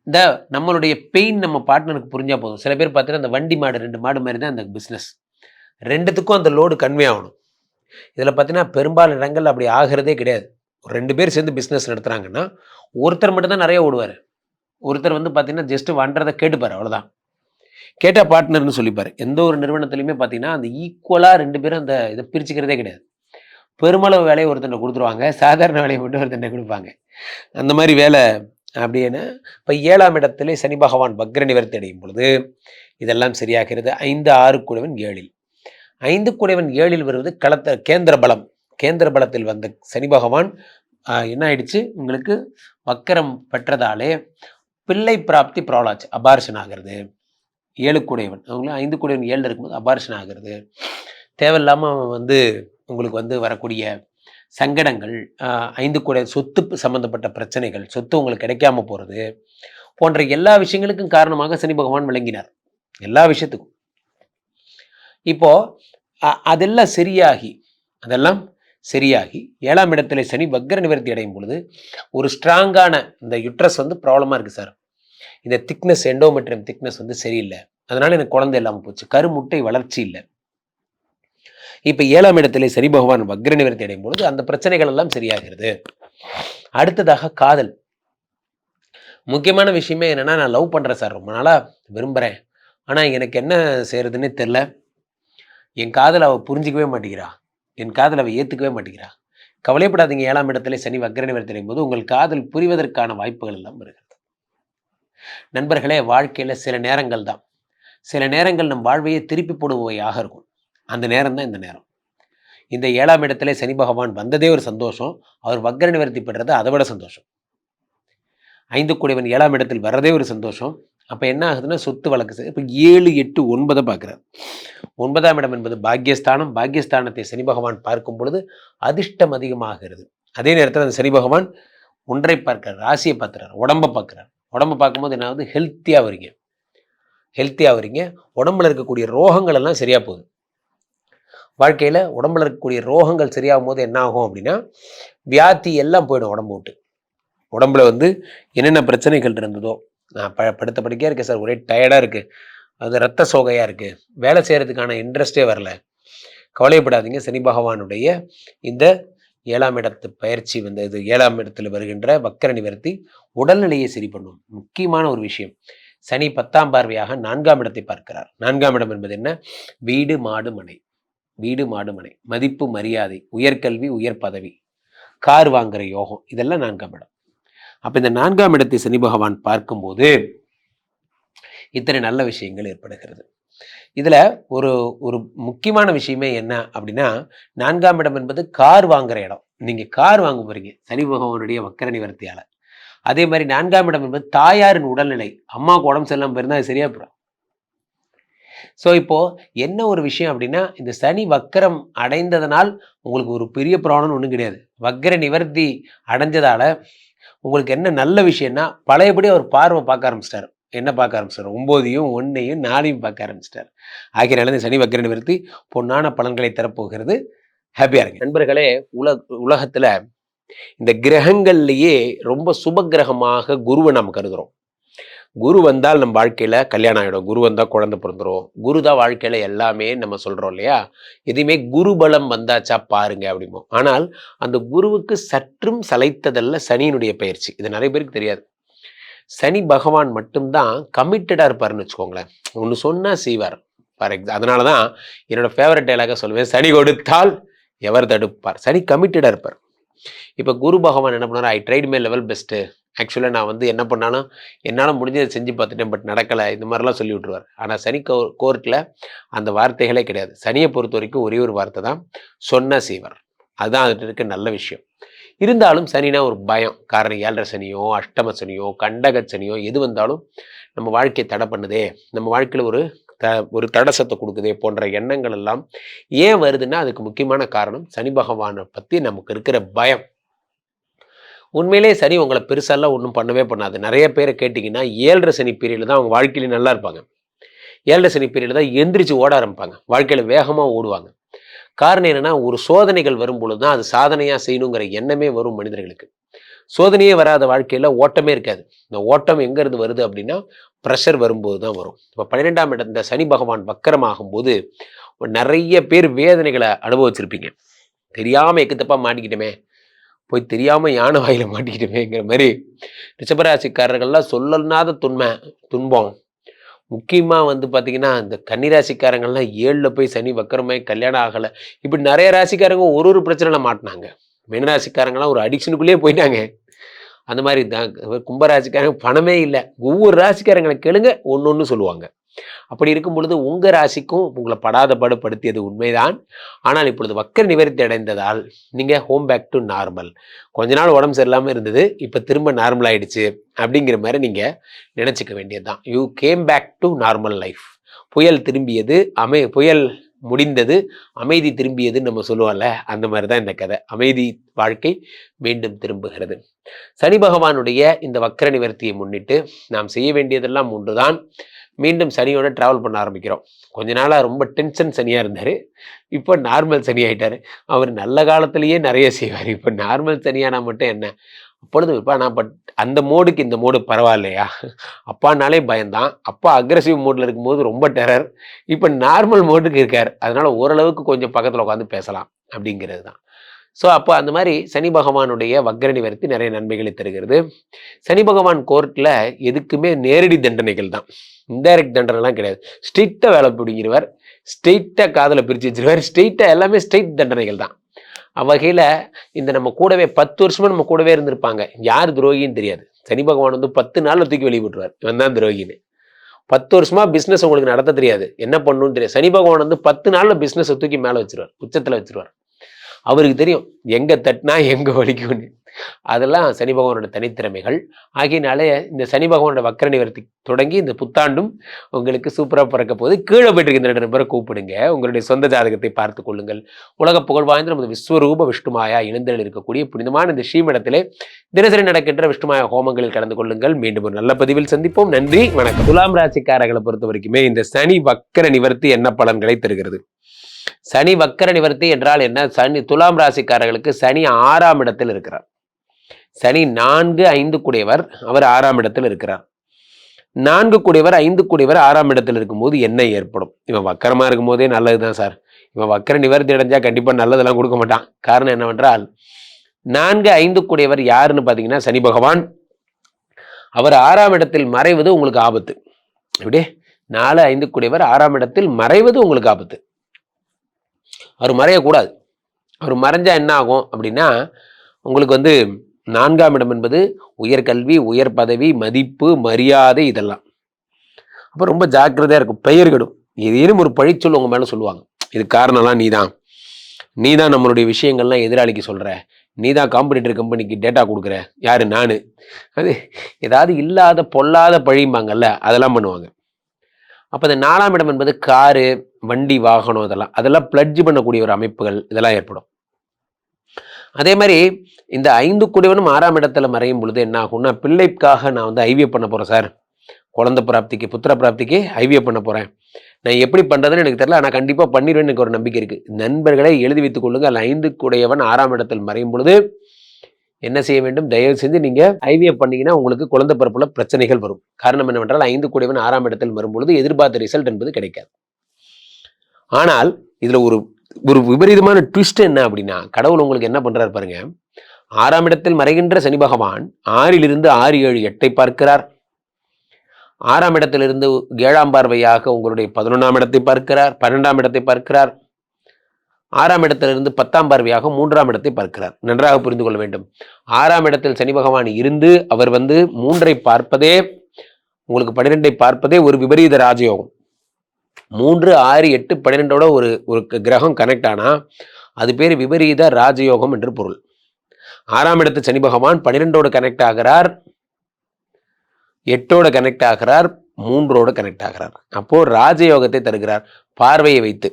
இந்த நம்மளுடைய பெயின் நம்ம பார்ட்னருக்கு புரிஞ்சால் போதும். சில பேர் பார்த்தீங்கன்னா அந்த வண்டி மாடு 2 மாடு மாதிரி தான் அந்த பிஸ்னஸ், 2த்துக்கும் அந்த லோடு கன்வே ஆகணும். இதில் பார்த்தீங்கன்னா பெரும்பாலும் இடங்கள் அப்படி ஆகிறதே கிடையாது. 2 பேர் சேர்ந்து பிஸ்னஸ் நடத்துகிறாங்கன்னா ஒருத்தர் மட்டும்தான் நிறைய ஓடுவார். ஒருத்தர் வந்து பார்த்தீங்கன்னா ஜஸ்ட் வண்டதை கேட்டுப்பார், அவ்வளோதான். கேட்டால் பார்ட்னர்னு சொல்லிப்பார். எந்த ஒரு நிறுவனத்துலையுமே பார்த்தீங்கன்னா அந்த ஈக்குவலாக 2 பேரும் அந்த இதை பிரிச்சுக்கிறதே கிடையாது. பெருமளவு வேலையை ஒருத்தனை கொடுத்துருவாங்க, சாதாரண வேலையை மட்டும் ஒருத்தனை கொடுப்பாங்க. அந்த மாதிரி வேலை அப்படின்னு. இப்போ 7ஆம் இடத்திலே சனி பகவான் வக்ர நிவர்த்தி அடையும் பொழுது இதெல்லாம் சரியாகிறது. 5, 6 குடைவன் 7இல். 5 குடைவன் 7இல் வருவது கேந்திர பலம். கேந்திர பலத்தில் வந்த சனி பகவான் என்ன ஆயிடுச்சு, உங்களுக்கு வக்கரம் பெற்றதாலே பிள்ளை பிராப்தி ப்ராப்ளம், அபார்ஷன் ஆகிறது. 7 குடைவன் அவங்களும் 5 குடைவன் 7 இருக்கும்போது அபார்ஷன் ஆகிறது. தேவையில்லாமல் வந்து உங்களுக்கு வந்து வரக்கூடிய சங்கடங்கள், 5 குடை சொத்து சம்பந்தப்பட்ட பிரச்சனைகள், சொத்து உங்களுக்கு கிடைக்காம போகிறது போன்ற எல்லா விஷயங்களுக்கும் காரணமாக சனி பகவான் விளங்கினார். எல்லா விஷயத்துக்கும். இப்போ அதெல்லாம் சரியாகி 7ஆம் இடத்துல சனி வக்ர நிவர்த்தி அடையும் பொழுது ஒரு ஸ்ட்ராங்கான இந்த யுட்ரஸ் வந்து ப்ராப்ளமாக இருக்குது சார், இந்த திக்னஸ் எண்டோமெட்ரியம் திக்னஸ் வந்து சரியில்லை, அதனால எனக்கு குழந்தை இல்லாமல் போச்சு, கருமுட்டை வளர்ச்சி இல்லை, இப்ப 7ஆம் இடத்திலே சனி பகவான் வக்ர நிவர்த்தி அடையும் பொழுது அந்த பிரச்சனைகள் எல்லாம் சரியாகிறது. அடுத்ததாக காதல். முக்கியமான விஷயமே என்னன்னா, நான் லவ் பண்றேன் சார், ரொம்ப நாளா விரும்புறேன். ஆனா எனக்கு என்ன செய்யறதுன்னே தெரியல. என் காதல அவ புரிஞ்சிக்கவே மாட்டேங்கிறா. என் காதல அவ ஏத்துக்கவே மாட்டேங்கிறா. கவலைப்படாதீங்க. 7ஆம் இடத்திலே சனி வக்ர நிவர்த்தி அடையும் போது உங்கள் காதல் புரிவதற்கான வாய்ப்புகள் எல்லாம் வருகிறது. நண்பர்களே, வாழ்க்கையில சில நேரங்கள் நம் வாழ்வையே திருப்பி போடுபவையாக இருக்கும். அந்த நேரம் தான் இந்த நேரம். இந்த 7ஆம் இடத்திலே சனி பகவான் வந்ததே ஒரு சந்தோஷம். அவர் வக்ர நிவர்த்தி பெற்றது அதை விட சந்தோஷம். 5 கூடியவன் 7ஆம் இடத்தில் வர்றதே ஒரு சந்தோஷம். அப்ப என்ன ஆகுதுன்னா, சொத்து வழக்கு இப்ப 7, 8, 9 பார்க்கிறார். 9ஆம் இடம் என்பது பாக்கியஸ்தானம். பாக்கியஸ்தானத்தை சனி பகவான் பார்க்கும் பொழுது அதிர்ஷ்டம் அதிகமாகிறது. அதே நேரத்தில் அந்த சனி பகவான் ஒன்றை பார்க்கிறார், ராசியை பார்க்கிறார், உடம்பை பார்க்கிறார். உடம்பை பார்க்கும்போது என்ன ஆகுது? ஹெல்த்தியாக வரீங்க. உடம்புல இருக்கக்கூடிய ரோகங்கள் எல்லாம் சரியா போகுது. வாழ்க்கையில உடம்புல இருக்கக்கூடிய ரோகங்கள் சரியாகும் போது என்ன ஆகும் அப்படின்னா, வியாதி எல்லாம் போயிடும் உடம்பு விட்டு. உடம்புல என்னென்ன பிரச்சனைகள் இருந்ததோ, நான் படுத்த படுக்கையாக இருக்கேன் சார், ஒரே டயர்டாக இருக்குது, அது ரத்த சோகையாக இருக்குது, வேலை செய்கிறதுக்கான இன்ட்ரெஸ்டே வரல, கவலைப்படாதீங்க. சனி பகவானுடைய இந்த 7ஆம் இடத்து பயிற்சி இது 7ஆம் இடத்துல வருகின்ற வக்கர நிவர்த்தி உடல்நிலையை சரி பண்ணும். முக்கியமான ஒரு விஷயம், சனி 10ஆம் பார்வையாக 4ஆம் இடத்தை பார்க்கிறார். 4ஆம் இடம் என்பது என்ன? வீடு மாடு மனை, மதிப்பு மரியாதை, உயர்கல்வி, உயர் பதவி, கார் வாங்குற யோகம், இதெல்லாம் 4ஆம் இடம். அப்ப இந்த 4ஆம் இடத்தை சனி பகவான் பார்க்கும்போது இத்தனை நல்ல விஷயங்கள் ஏற்படுகிறது. இதுல ஒரு ஒரு முக்கியமான விஷயமே என்ன அப்படின்னா, 4ஆம் இடம் என்பது கார் வாங்குற இடம். நீங்க கார் வாங்க போறீங்க சனி பகவானுடைய வக்கர நிவர்த்தியால. அதே மாதிரி 4ஆம் இடம் என்பது தாயாரின் உடல்நிலை. அம்மாவுக்கு உடம்பு சரியில்லாம போயிருந்தா அது சரியா போயிடும். ஸோ இப்போ என்ன ஒரு விஷயம் அப்படின்னா, இந்த சனி வக்கரம் அடைந்ததனால் உங்களுக்கு ஒரு பெரிய ப்ராப்ளம் ஒன்றும் கிடையாது. வக்கர நிவர்த்தி அடைஞ்சதால உங்களுக்கு என்ன நல்ல விஷயம்னா, பழையபடி அவர் பார்வை பார்க்க ஆரம்பிச்சிட்டார். என்ன பார்க்க ஆரம்பிச்சிட்டார்? 9ஐயும் 1ஐயும் 4ஐயும் பார்க்க ஆரம்பிச்சிட்டார். ஆகையினால இந்த சனி வக்கர நிவர்த்தி பொன்னான பலன்களை தரப்போகிறது. ஹாப்பியா இருங்க நண்பர்களே. உலகத்துல இந்த கிரகங்கள்லயே ரொம்ப சுப கிரகமாக குருவை நம்ம கருதுறோம். குரு வந்தால் நம்ம வாழ்க்கையில கல்யாணம் ஆகிடும், குரு வந்தால் குழந்தை பிறந்துடும், குரு தான் வாழ்க்கையில எல்லாமே நம்ம சொல்றோம் இல்லையா? எதையுமே குரு பலம் வந்தாச்சா பாருங்க அப்படிமோ. ஆனால் அந்த குருவுக்கு சற்றும் சளைத்ததல்ல சனியினுடைய பயிற்சி. இது நிறைய பேருக்கு தெரியாது. சனி பகவான் மட்டும்தான் கமிட்டடா இருப்பாருன்னு வச்சுக்கோங்களேன். ஒன்று சொன்னா செய்வார். அதனாலதான் என்னோட ஃபேவரட் டைலாக சொல்லுவேன், சனி கொடுத்தால் எவர் தடுப்பார். சனி கமிட்டடா இருப்பார். இப்ப குரு பகவான் என்ன பண்ணாரு? I tried my level best. ஆக்சுவலாக நான் என்ன பண்ணாலும் என்னால் முடிஞ்சதை செஞ்சு பார்த்துட்டேன், பட் நடக்கலை, இந்த மாதிரிலாம் சொல்லி விட்டுருவார். ஆனால் சனி கோர்ட்டில் அந்த வார்த்தைகளே கிடையாது. சனியை பொறுத்த வரைக்கும் ஒரே ஒரு வார்த்தை தான், சொன்ன செய்வார். அதுதான் அதுட்டு இருக்க நல்ல விஷயம். இருந்தாலும் சனினா ஒரு பயம். காரணம் 7.5 சனியோ, அஷ்டம சனியோ, கண்டக சனியோ எது வந்தாலும் நம்ம வாழ்க்கையை தடை பண்ணுதே, நம்ம வாழ்க்கையில் ஒரு தடசத்தை கொடுக்குதே போன்ற எண்ணங்கள் எல்லாம் ஏன் வருதுன்னா, அதுக்கு முக்கியமான காரணம் சனி பகவானை பற்றி நமக்கு இருக்கிற பயம். உண்மையிலே சனி உங்களை பெருசாலாம் ஒன்றும் பண்ணவே பண்ணாது. நிறைய பேரை கேட்டிங்கன்னா 7.5 சனி பீரியடில் தான் அவங்க வாழ்க்கையில நல்லா இருப்பாங்க. 7.5 சனி பீரியடில் தான் எந்திரிச்சு ஓட ஆரம்பிப்பாங்க, வாழ்க்கையில் வேகமாக ஓடுவாங்க. காரணம் என்னன்னா, ஒரு சோதனைகள் வரும்பொழுது தான் அது சாதனையாக செய்யணுங்கிற எண்ணமே வரும் மனிதர்களுக்கு. சோதனையே வராத வாழ்க்கையில் ஓட்டமே இருக்காது. இந்த ஓட்டம் எங்கேருந்து வருது அப்படின்னா, ப்ரெஷர் வரும்போது தான் வரும். இப்போ 12ஆம் இடம் இந்த சனி பகவான் வக்கரமாகும் போது நிறைய பேர் வேதனைகளை அனுபவிச்சிருப்பீங்க. தெரியாமல் எக்குத்தப்பா மாட்டிக்கிட்டோமே, போய் தெரியாமல் யானை வாயில மாட்டிக்கிட்டோமேங்கிற மாதிரி ரிஷபராசிக்காரர்கள்லாம் சொல்லனாத துன்பம். முக்கியமாக பார்த்தீங்கன்னா, இந்த கன்னிராசிக்காரங்கள்லாம் 7ல் போய் சனி வக்கரமாய் கல்யாணம் ஆகலை, இப்படி நிறைய ராசிக்காரங்க ஒரு பிரச்சனையில் மாட்டினாங்க. மீனராசிக்காரங்களாம் ஒரு அடிக்ஷனுக்குள்ளேயே போயிட்டாங்க. அந்த மாதிரி தான் கும்பராசிக்காரங்க பணமே இல்லை. ஒவ்வொரு ராசிக்காரங்களை கேளுங்க, ஒன்று சொல்லுவாங்க. அப்படி இருக்கும் பொழுது உங்கள் ராசிக்கும் உங்களை படாத பாடுபடுத்தியது உண்மைதான். ஆனால் இப்பொழுது வக்கர நிவர்த்தி அடைந்ததால் நீங்கள் ஹோம் பேக் டு நார்மல். கொஞ்ச நாள் உடம்பு சரியில்லாமல் இருந்தது, இப்போ திரும்ப நார்மல் ஆயிடுச்சு அப்படிங்கிற மாதிரி நீங்கள் நினச்சிக்க வேண்டியது தான். You came back to normal life. புயல் திரும்பியது, புயல் முடிந்தது, அமைதி திரும்பியதுன்னு நம்ம சொல்லுவோம்ல, அந்த மாதிரி தான் இந்த கதை. அமைதி வாழ்க்கை மீண்டும் திரும்புகிறது. சனி பகவானுடைய இந்த வக்கர நிவர்த்தியை முன்னிட்டு நாம் செய்ய வேண்டியதெல்லாம் ஒன்றுதான். மீண்டும் சனியோட ட்ராவல் பண்ண ஆரம்பிக்கிறோம். கொஞ்ச நாளாக ரொம்ப டென்ஷன் சனியாக இருந்தார், இப்போ நார்மல் சனி ஆகிட்டார். அவர் நல்ல காலத்திலேயே நிறைய செய்வார். இப்போ நார்மல் சனியானா மட்டும் என்ன, அப்பொழுது நான் பட் அந்த மோடுக்கு இந்த மோடு பரவாயில்லையா, அப்பானாலே பயந்தான், அப்பா அக்ரெசிவ் மோட்ல இருக்கும்போது ரொம்ப டெரர், இப்போ நார்மல் மோடுக்கு இருக்கார், அதனால ஓரளவுக்கு கொஞ்சம் பக்கத்தில் உட்காந்து பேசலாம் அப்படிங்கிறது தான். ஸோ அப்போ அந்த மாதிரி சனி பகவானுடைய வக்ர நிவர்த்தி நிறைய நன்மைகளை தருகிறது. சனி பகவான் கோர்ட்டில் எதுக்குமே நேரடி தண்டனைகள் தான், இன்டைரக்ட் தண்டனைலாம் கிடையாது. ஸ்ட்ரெயிட்டாக வேலை பிடிங்கிறவர், ஸ்ட்ரெயிட்டாக காதலை பிரித்து வச்சிருவார், ஸ்ட்ரெயிட்டாக எல்லாமே ஸ்ட்ரெயிட் தண்டனைகள் தான். அவ்வகையில் இந்த நம்ம கூடவே 10 வருஷமா நம்ம கூடவே இருந்திருப்பாங்க, யார் துரோகின்னு தெரியாது. சனி பகவான் வந்து 10 நாளில் தூக்கி வெளியே விட்டுருவார், இவன் தான் துரோகின்னு. 10 வருஷமா பிஸ்னஸ் உங்களுக்கு நடத்த தெரியாது, என்ன பண்ணணும்னு தெரியாது. சனி பகவான் வந்து 10 நாளில் பிஸ்னஸை தூக்கி மேலே வச்சிருவார், உச்சத்தில் வச்சிருவார். அவருக்கு தெரியும் எங்கே தட்டினா எங்கே வலிக்கும்னு. அதெல்லாம் சனி பகவானோட தனித்திறமைகள். ஆகையினாலே இந்த சனி பகவானோட வக்ர நிவர்த்தி தொடங்கி இந்த புத்தாண்டும் உங்களுக்கு சூப்பராக பிறக்க போகுது. கீழே போயிட்டு இந்த 2 நபரை கூப்பிடுங்க, உங்களுடைய சொந்த ஜாதகத்தை பார்த்து கொள்ளுங்கள். உலக புகழ் வாய்ந்த நமது விஸ்வரூப விஷ்ணுமாயா இணைந்தல் இருக்கக்கூடிய புனிதமான இந்த ஸ்ரீமடத்திலே தினசரி நடக்கின்ற விஷ்ணுமாயா ஹோமங்களில் கலந்து கொள்ளுங்கள். மீண்டும் ஒரு நல்ல பதிவில் சந்திப்போம். நன்றி, வணக்கம். துலாம் ராசிக்காரர்களை பொறுத்த வரைக்குமே இந்த சனி வக்ர நிவர்த்தி என்ன பலன்களை தருகிறது? சனி வக்கர நிவர்த்தி என்றால் என்ன? சனி துலாம் ராசிக்காரர்களுக்கு சனி 6ஆம் இடத்தில் இருக்கிறார். சனி 4, 5 கூடியவர், அவர் 6ஆம் இடத்தில் இருக்கிறார். 4 கூடியவர் 5 கூடியவர் 6ஆம் இடத்தில் இருக்கும்போது என்ன ஏற்படும்? இவன் வக்கரமா இருக்கும் போதே நல்லதுதான் சார், இவன் வக்கர நிவர்த்தி அடைஞ்சா கண்டிப்பா நல்லதெல்லாம் கொடுக்க மாட்டான். காரணம் என்னவென்றால் 4, 5 கூடியவர் யாருன்னு பாத்தீங்கன்னா சனி பகவான். அவர் 6ஆம் இடத்தில் மறைவது உங்களுக்கு ஆபத்து. இப்படி 4, 5 கூடியவர் 6ஆம் இடத்தில் மறைவது உங்களுக்கு ஆபத்து. அவர் மறையக்கூடாது. அவர் மறைஞ்சா என்ன ஆகும் அப்படின்னா, உங்களுக்கு வந்து 4ஆம் இடம் என்பது உயர்கல்வி, உயர் பதவி, மதிப்பு, மரியாதை, இதெல்லாம். அப்போ ரொம்ப ஜாக்கிரதையாக இருக்கும். பெயர் கெடும், ஏதேனும் ஒரு பழிச்சொல் உங்கள் மேலே சொல்லுவாங்க. இது காரணம்லாம் நீ தான் நம்மளுடைய விஷயங்கள்லாம் எதிராளிக்கு சொல்கிற, நீ தான் காம்படிட்டர் கம்பெனிக்கு டேட்டா கொடுக்குற. யாரு? நான். அது ஏதாவது இல்லாத பொல்லாத பழிம்பாங்கல்ல, அதெல்லாம் பண்ணுவாங்க. அப்போ இந்த 4ஆம் இடம் என்பது காரு, வண்டி, வாகனம், அதெல்லாம் பிளட்ஜ் பண்ணக்கூடிய ஒரு அமைப்புகள் இதெல்லாம் ஏற்படும். அதே மாதிரி இந்த 5 கூடியவனும் 6ஆம் இடத்துல மறையும் பொழுது என்ன ஆகும்னா, பிள்ளைக்காக நான் வந்து ஐவிஎஃப் பண்ண போறேன் சார், குழந்தை பிராப்திக்கு, புத்திர பிராப்திக்கு ஐவிஎஃப் பண்ண போறேன், நான் எப்படி பண்றதுன்னு எனக்கு தெரியல, ஆனால் கண்டிப்பா பண்ணிடுவேன்னு எனக்கு ஒரு நம்பிக்கை இருக்கு. நண்பர்களை எழுதி வைத்துக் கொள்ளுங்கள். 5 கூடியவன் 6ஆம் இடத்தில் மறையும் பொழுது என்ன செய்ய வேண்டும்? தயவு செஞ்சு நீங்க ஐவிஎஃப் பண்ணீங்கன்னா உங்களுக்கு குழந்தை பிறப்புல பிரச்சனைகள் வரும். காரணம் என்னவென்றால் 5 கூடியவன் 6ஆம் இடத்தில் வரும்பொழுது எதிர்பார்த்த ரிசல்ட் என்பது கிடைக்காது. ஆனால் இதுல ஒரு விபரீதமான ட்விஸ்ட் என்ன அப்படின்னா, கடவுள் உங்களுக்கு என்ன பண்றாரு பாருங்க. 6ஆம் இடத்தில் மறைகின்ற சனி பகவான் 6லிருந்து 6, 7, 8 பார்க்கிறார். 6ஆம் இடத்திலிருந்து 7ஆம் பார்வையாக உங்களுடைய 11ஆம் இடத்தை பார்க்கிறார், 12ஆம் இடத்தை பார்க்கிறார். 6ஆம் இடத்திலிருந்து 10ஆம் பார்வையாக 3ஆம் இடத்தை பார்க்கிறார். நன்றாக புரிந்து கொள்ள வேண்டும். 6ஆம் இடத்தில் சனி பகவான் இருந்து அவர் வந்து 3ஐ பார்ப்பதே, உங்களுக்கு 12ஐ பார்ப்பதே ஒரு விபரீத ராஜயோகம். 3, 6, 8, 12ஓட ஒரு கிரகம் கனெக்ட் ஆனா அது பேர் விபரீத ராஜயோகம் என்று பொருள். 6ஆம் இடத்து சனி பகவான் 12ஓட கனெக்ட் ஆகிறார், 8ஓட கனெக்ட் ஆகிறார், 3ஓட கனெக்ட் ஆகிறார். அப்போ ராஜயோகத்தை தருகிறார் பார்வையை வைத்து.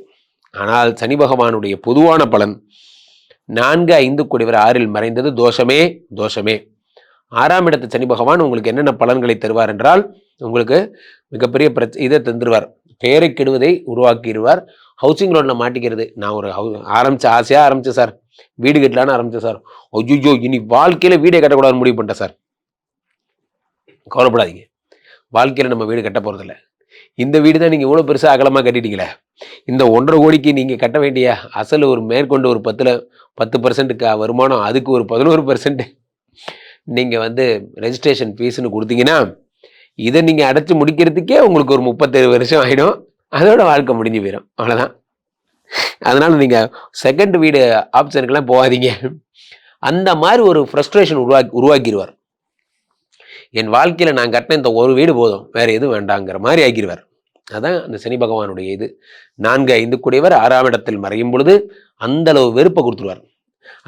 ஆனால் சனி பகவானுடைய பொதுவான பலன் 4, 5 கூடியவர் 6இல் மறைந்தது தோஷமே. 6ஆம் இடத்து சனி பகவான் உங்களுக்கு என்னென்ன பலன்களை தருவார் என்றால், உங்களுக்கு மிகப்பெரிய இதை தந்துருவார், பெயரை கெடுவதை உருவாக்கிடுவார். ஹவுசிங் லோனில் மாட்டிக்கிறது. நான் ஒரு ஆசையாக ஆரம்பிச்சேன் சார், வீடு கட்டலான்னு ஆரம்பிச்சேன் சார், ஐயோ இனி வாழ்க்கையில் வீடே கட்டக்கூடாதுன்னு முடிவு பண்ணிட்டேன் சார். கவலைப்படாதீங்க, வாழ்க்கையில் நம்ம வீடு கட்ட போகிறதில்ல. இந்த வீடு தான் நீங்கள் இவ்வளோ பெருசாக அகலமாக கட்டிட்டீங்களே, இந்த 1.5 கோடிக்கு நீங்கள் கட்ட வேண்டிய அசல் ஒரு மேற்கொண்டு ஒரு 10% வருமானம், அதுக்கு ஒரு 11% நீங்கள் வந்து ரெஜிஸ்ட்ரேஷன் ஃபீஸ்னு கொடுத்தீங்கன்னா, இதை நீங்கள் அடைச்சி முடிக்கிறதுக்கே உங்களுக்கு ஒரு 37 வருஷம் ஆகிடும். அதோட வாழ்க்கை முடிஞ்சு போயிடும். அவ்வளோதான். அதனால் நீங்கள் செகண்ட் வீடு ஆப்ஷனுக்கெல்லாம் போகாதீங்க. அந்த மாதிரி ஒரு ஃப்ரஸ்ட்ரேஷன் உருவாக்கிடுவார். என் வாழ்க்கையில் நான் கட்டின இந்த ஒரு வீடு போதும், வேற எதுவும் வேண்டாங்கிற மாதிரி ஆக்கிடுவார். அதான் அந்த சனி பகவானுடைய இது. 4, 5 கூடியவர் 6ஆம் இடத்தில் மறையும் பொழுது அந்த அளவு வெறுப்பை கொடுத்துருவார்.